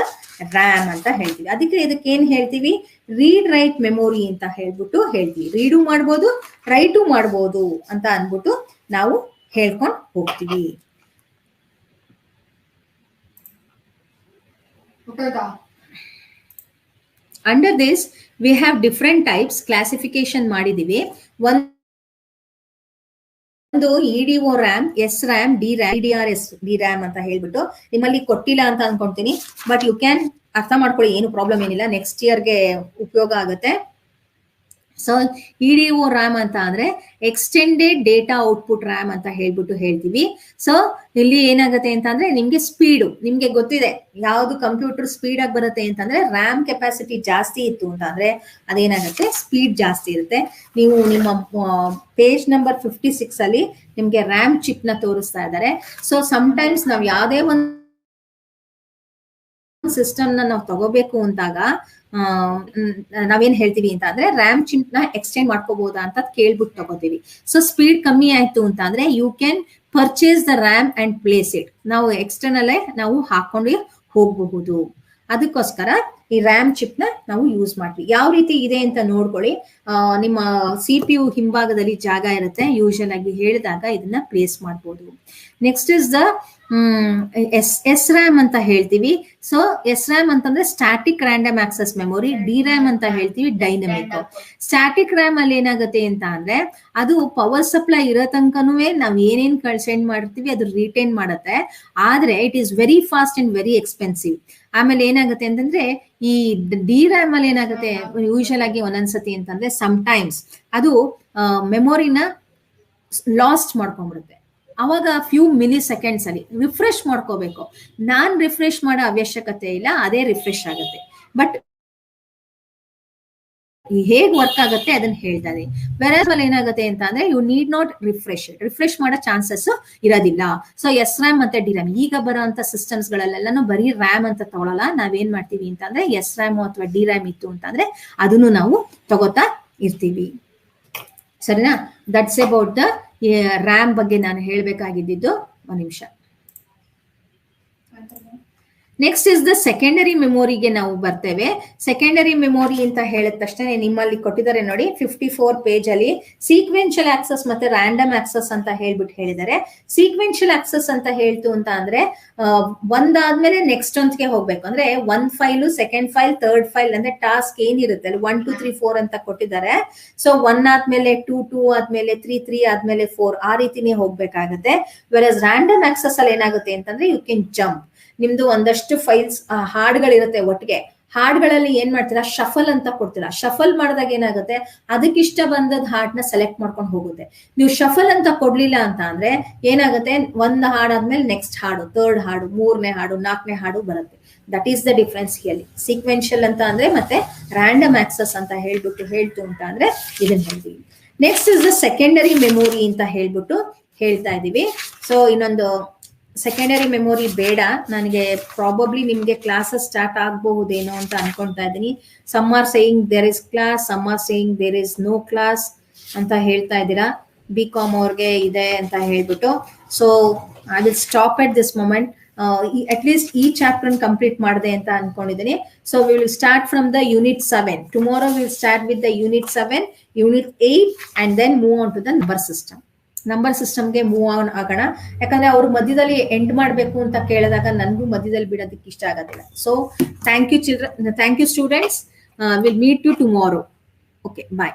RAM ಅಂತ ಹೇಳ್ತೀವಿ. ಅದಕ್ಕೆ ಇದಕ್ಕೆ ಏನ್ ಹೇಳ್ತೀವಿ, ರೀಡ್ ರೈಟ್ ಮೆಮೊರಿ ಅಂತ ಹೇಳ್ಬಿಟ್ಟು ಹೇಳ್ತೀವಿ. ರೀಡು ಮಾಡ್ಬೋದು, ರೈಟು ಮಾಡ್ಬೋದು ಅಂತ ಅನ್ಬಿಟ್ಟು ನಾವು ಹೇಳ್ಕೊಂಡು ಹೋಗ್ತೀವಿ. Under this we have different types classification ಮಾಡಿದೀವಿ. ಒಂದು EDO RAM, S RAM, D RAM, DRS D RAM ಅಂತ ಹೇಳ್ಬಿಟ್ಟು ನಿಮ್ಮಲ್ಲಿ ಕೊಟ್ಟಿಲ್ಲ ಅಂತ ಅನ್ಕೊಂತೀನಿ. ಬಟ್ ಯು ಕ್ಯಾನ್ ಅರ್ಥ ಮಾಡ್ಕೊಳ್ಳಿ, ಏನು ಪ್ರಾಬ್ಲಮ್ ಏನಿಲ್ಲ, ನೆಕ್ಸ್ಟ್ ಇಯರ್ಗೆ ಉಪಯೋಗ ಆಗುತ್ತೆ. ಸೊ ಇಡಿಒ ರ್ಯಾಮ್ ಅಂತ ಅಂದ್ರೆ ಎಕ್ಸ್ಟೆಂಡೆಡ್ ಡೇಟಾ ಔಟ್ಪುಟ್ ರ್ಯಾಮ್ ಅಂತ ಹೇಳ್ಬಿಟ್ಟು ಹೇಳ್ತೀವಿ. ಸೊ ಇಲ್ಲಿ ಏನಾಗುತ್ತೆ ಅಂತ ಅಂದ್ರೆ ನಿಮ್ಗೆ ಸ್ಪೀಡು, ನಿಮ್ಗೆ ಗೊತ್ತಿದೆ ಯಾವ್ದು ಕಂಪ್ಯೂಟರ್ ಸ್ಪೀಡ್ ಆಗಿ ಬರುತ್ತೆ ಅಂತಂದ್ರೆ ರ್ಯಾಮ್ ಕೆಪಾಸಿಟಿ ಜಾಸ್ತಿ ಇತ್ತು ಅಂತ ಅಂದ್ರೆ ಅದೇನಾಗುತ್ತೆ, ಸ್ಪೀಡ್ ಜಾಸ್ತಿ ಇರುತ್ತೆ. ನೀವು ನಿಮ್ಮ ಪೇಜ್ ನಂಬರ್ 56 ಅಲ್ಲಿ ನಿಮ್ಗೆ ರ್ಯಾಮ್ ಚಿಪ್ ನ ತೋರಿಸ್ತಾ ಇದ್ದಾರೆ. ಸೊ ಸಮ್ಟೈಮ್ಸ್ ನಾವ್ ಯಾವ್ದೇ ಒಂದು ಸಿಸ್ಟಮ್ ನಾವು ತಗೋಬೇಕು ಅಂತಾಗ ನಾವೇನ್ ಹೇಳ್ತೀವಿ ಅಂತ ಅಂದ್ರೆ ರ್ಯಾಮ್ ಚಿಪ್ ನ ಎಕ್ಸ್ಟೆಂಡ್ ಮಾಡ್ಕೋಬಹುದಾ ಅಂತ ಕೇಳ್ಬಿಟ್ಟು ತಗೋತೀವಿ. ಸೊ ಸ್ಪೀಡ್ ಕಮ್ಮಿ ಆಯ್ತು ಅಂತ ಅಂದ್ರೆ you can purchase the RAM and place it, ನಾವು ಎಕ್ಸ್ಟರ್ನಲ್ ನಾವು ಹಾಕೊಂಡು ಹೋಗಬಹುದು. ಅದಕ್ಕೋಸ್ಕರ ಈ ರ್ಯಾಮ್ ಚಿಪ್ ನ ನಾವು ಯೂಸ್ ಮಾಡ್ತೀವಿ. ಯಾವ ರೀತಿ ಇದೆ ಅಂತ ನೋಡ್ಕೊಳ್ಳಿ. ನಿಮ್ಮ CPU ಹಿಂಭಾಗದಲ್ಲಿ ಜಾಗ ಇರುತ್ತೆ, ಯೂಶಲ್ ಆಗಿ ಹೇಳಿದಾಗ ಇದನ್ನ ಪ್ಲೇಸ್ ಮಾಡ್ಬೋದು. Next is the S RAM ಅಂತ ಹೇಳ್ತೀವಿ. ಸೊ ಎಸ್ ರ್ಯಾಮ್ ಅಂತಂದ್ರೆ static random access memory, D RAM ಅಂತ ಹೇಳ್ತೀವಿ ಡೈನಮಿಕ್. ಸ್ಟ್ಯಾಟಿಕ್ ರ್ಯಾಮ್ ಅಲ್ಲಿ ಏನಾಗುತ್ತೆ ಅಂತ ಅಂದ್ರೆ ಅದು ಪವರ್ ಸಪ್ಲೈ ಇರೋ ತನಕನೂ ನಾವ್ ಏನೇನ್ ಸೆಂಡ್ ಮಾಡ್ತೀವಿ ಅದು ರಿಟೈನ್ ಮಾಡುತ್ತೆ, ಆದ್ರೆ it is very fast and very expensive. ಆಮೇಲೆ ಏನಾಗುತ್ತೆ ಅಂತಂದ್ರೆ ಈ ಡಿ ರ್ಯಾಮ್ ಅಲ್ಲಿ ಏನಾಗುತ್ತೆ ಯೂಶಲ್ ಆಗಿ ಒಂದೊಂದ್ಸತಿ ಅಂತಂದ್ರೆ ಸಮ್ಟೈಮ್ಸ್ ಅದು ಮೆಮೊರಿನ ಲಾಸ್ಟ್ ಮಾಡ್ಕೊಂಡ್ಬಿಡುತ್ತೆ. ಅವಾಗ ಫ್ಯೂ ಮಿಲಿ ಸೆಕೆಂಡ್ಸ್ ಅಲ್ಲಿ ರಿಫ್ರೆಶ್ ಮಾಡ್ಕೋಬೇಕು. ನಾನ್ ರಿಫ್ರೆಶ್ ಮಾಡೋ ಅವಶ್ಯಕತೆ ಇಲ್ಲ, ಅದೇ ರಿಫ್ರೆಶ್ ಆಗುತ್ತೆ. ಬಟ್ ಹೇಗ್ ವರ್ಕ್ ಆಗುತ್ತೆ ಅದನ್ನ ಹೇಳ್ತಾ ಇದೀನಿ. ವೆರಸ್ ಅಲ್ಲಿ ಏನಾಗುತ್ತೆ ಅಂತ ಅಂದ್ರೆ ಯು ನೀಡ್ ನಾಟ್ ರಿಫ್ರೆಶ್ ಮಾಡೋ ಚಾನ್ಸಸ್ ಇರೋದಿಲ್ಲ. ಸೊ ಎಸ್ ರ್ಯಾಮ್ ಮತ್ತೆ ಡಿ ರ್ಯಾಮ್ ಈಗ ಬರೋಂತ ಸಿಸ್ಟಮ್ಸ್ ಗಳಲ್ಲೆಲ್ಲಾನು ಬರೀ ರ್ಯಾಮ್ ಅಂತ ತಗೊಳಲ್ಲ. ನಾವೇನ್ ಮಾಡ್ತೀವಿ ಅಂತಂದ್ರೆ ಎಸ್ ರ್ಯಾಮ್ ಅಥವಾ ಡಿ ರ್ಯಾಮ್ ಇತ್ತು ಅಂತಂದ್ರೆ ಅದನ್ನು ನಾವು ತಗೋತಾ ಇರ್ತೀವಿ. ಸರಿನಾ? ದಟ್ಸ್ ಅಬೌಟ್ ದ ರ್ಯಾಮ್ ಬಗ್ಗೆ ನಾನು ಹೇಳ್ಬೇಕಾಗಿದ್ದು. ಒಂದು ನಿಮಿಷ. ನೆಕ್ಸ್ಟ್ ಇಸ್ ದ ಸೆಕೆಂಡರಿ ಮೆಮೊರಿಗೆ ನಾವು ಬರ್ತೇವೆ. ಸೆಕೆಂಡರಿ ಮೆಮೊರಿ ಅಂತ ಹೇಳಿದ ತಕ್ಷಣ ನಿಮ್ಮಲ್ಲಿ ಕೊಟ್ಟಿದ್ದಾರೆ ನೋಡಿ 54 ಪೇಜ್ ಅಲ್ಲಿ ಸೀಕ್ವೆನ್ಷಿಯಲ್ ಆಕ್ಸೆಸ್ ಮತ್ತೆ ರ್ಯಾಂಡಮ್ ಆಕ್ಸೆಸ್ ಅಂತ ಹೇಳ್ಬಿಟ್ಟು ಹೇಳಿದ್ದಾರೆ. ಸೀಕ್ವೆನ್ಷಿಯಲ್ ಆಕ್ಸೆಸ್ ಅಂತ ಹೇಳ್ತು ಅಂತ ಅಂದ್ರೆ ಒಂದಾದ್ಮೇಲೆ ನೆಕ್ಸ್ಟ್ ಒಂದ್ಗೆ ಹೋಗ್ಬೇಕು. ಅಂದ್ರೆ ಒಂದ್ file, second file, third file ಅಂದ್ರೆ ಟಾಸ್ಕ್ ಏನಿರುತ್ತೆ ಅಲ್ಲಿ 1 2 3 4 ಅಂತ ಕೊಟ್ಟಿದ್ದಾರೆ. ಸೊ 1 ಆದ್ಮೇಲೆ 2 2 ಆದ್ಮೇಲೆ 3 3 ಆದ್ಮೇಲೆ 4 ಆ ರೀತಿನೇ ಹೋಗ್ಬೇಕಾಗತ್ತೆ. ವೆರಸ್ ರ್ಯಾಂಡಮ್ ಆಕ್ಸೆಸ್ ಅಲ್ಲಿ ಏನಾಗುತ್ತೆ ಅಂತಂದ್ರೆ ಯು ಕ್ಯಾನ್ ಜಂಪ್. ನಿಮ್ದು ಒಂದಷ್ಟು ಫೈಲ್ಸ್ ಹಾಡ್ಗಳಿರುತ್ತೆ ಒಟ್ಟಿಗೆ, ಹಾಡ್ಗಳಲ್ಲಿ ಏನ್ ಮಾಡ್ತೀರಾ ಶಫಲ್ ಅಂತ ಕೊಡ್ತೀರಾ. ಶಫಲ್ ಮಾಡಿದಾಗ ಏನಾಗುತ್ತೆ ಅದಕ್ಕಿಷ್ಟ ಬಂದದ್ ಹಾಡ್ನ ಸೆಲೆಕ್ಟ್ ಮಾಡ್ಕೊಂಡು ಹೋಗುತ್ತೆ. ನೀವು ಶಫಲ್ ಅಂತ ಕೊಡ್ಲಿಲ್ಲ ಅಂತ ಅಂದ್ರೆ ಏನಾಗುತ್ತೆ, ಒಂದ್ ಹಾಡಾದ್ಮೇಲೆ ನೆಕ್ಸ್ಟ್ ಹಾಡು, ಥರ್ಡ್ ಹಾಡು, ಮೂರನೇ ಹಾಡು, ನಾಲ್ಕನೇ ಹಾಡು ಬರುತ್ತೆ. That is the difference here. Sequential ಅಂತ ಅಂದ್ರೆ ಮತ್ತೆ ರ್ಯಾಂಡಮ್ ಆಕ್ಸೆಸ್ ಅಂತ ಹೇಳ್ತು ಅಂತ ಅಂದ್ರೆ ಇದನ್ನ ಹೇಳ್ತೀವಿ. Next is the secondary memory ಅಂತ ಹೇಳ್ಬಿಟ್ಟು ಹೇಳ್ತಾ ಇದೀವಿ. ಸೊ ಇನ್ನೊಂದು ಸೆಕೆಂಡರಿ ಮೆಮೊರಿ ಬೇಡ ನನಗೆ, ಪ್ರಾಬಬ್ಲಿ ನಿಮ್ಗೆ ಕ್ಲಾಸಸ್ ಸ್ಟಾರ್ಟ್ ಆಗಬಹುದೇನೋ ಅಂತ ಅನ್ಕೊಂತಾ ಇದ್ದೀನಿ. Some are saying there is class, some are saying there is no class ಅಂತ ಹೇಳ್ತಾ ಇದ್ದೀರಾ. BCom ಅವ್ರಿಗೆ ಇದೆ ಅಂತ ಹೇಳ್ಬಿಟ್ಟು. So I will stop at this moment. At least ಈ ಚಾಪ್ಟರ್ ಕಂಪ್ಲೀಟ್ ಮಾಡಿದೆ ಅಂತ ಅನ್ಕೊಂಡಿದ್ದೀನಿ. So we will start from the unit 7. Tomorrow will start with the unit 7, unit 8 and then move on to the number ಸಿಸ್ಟಮ್ಗೆ move on ಆಗೋಣ. ಯಾಕಂದ್ರೆ ಅವ್ರು ಮಧ್ಯದಲ್ಲಿ end ಮಾಡಬೇಕು ಅಂತ ಕೇಳಿದಾಗ ನನ್ಗೂ ಮಧ್ಯದಲ್ಲಿ ಬಿಡೋದಕ್ಕೆ ಇಷ್ಟ ಆಗೋದಿಲ್ಲ. So thank you children, thank you students. Will meet you tomorrow. Okay, bye.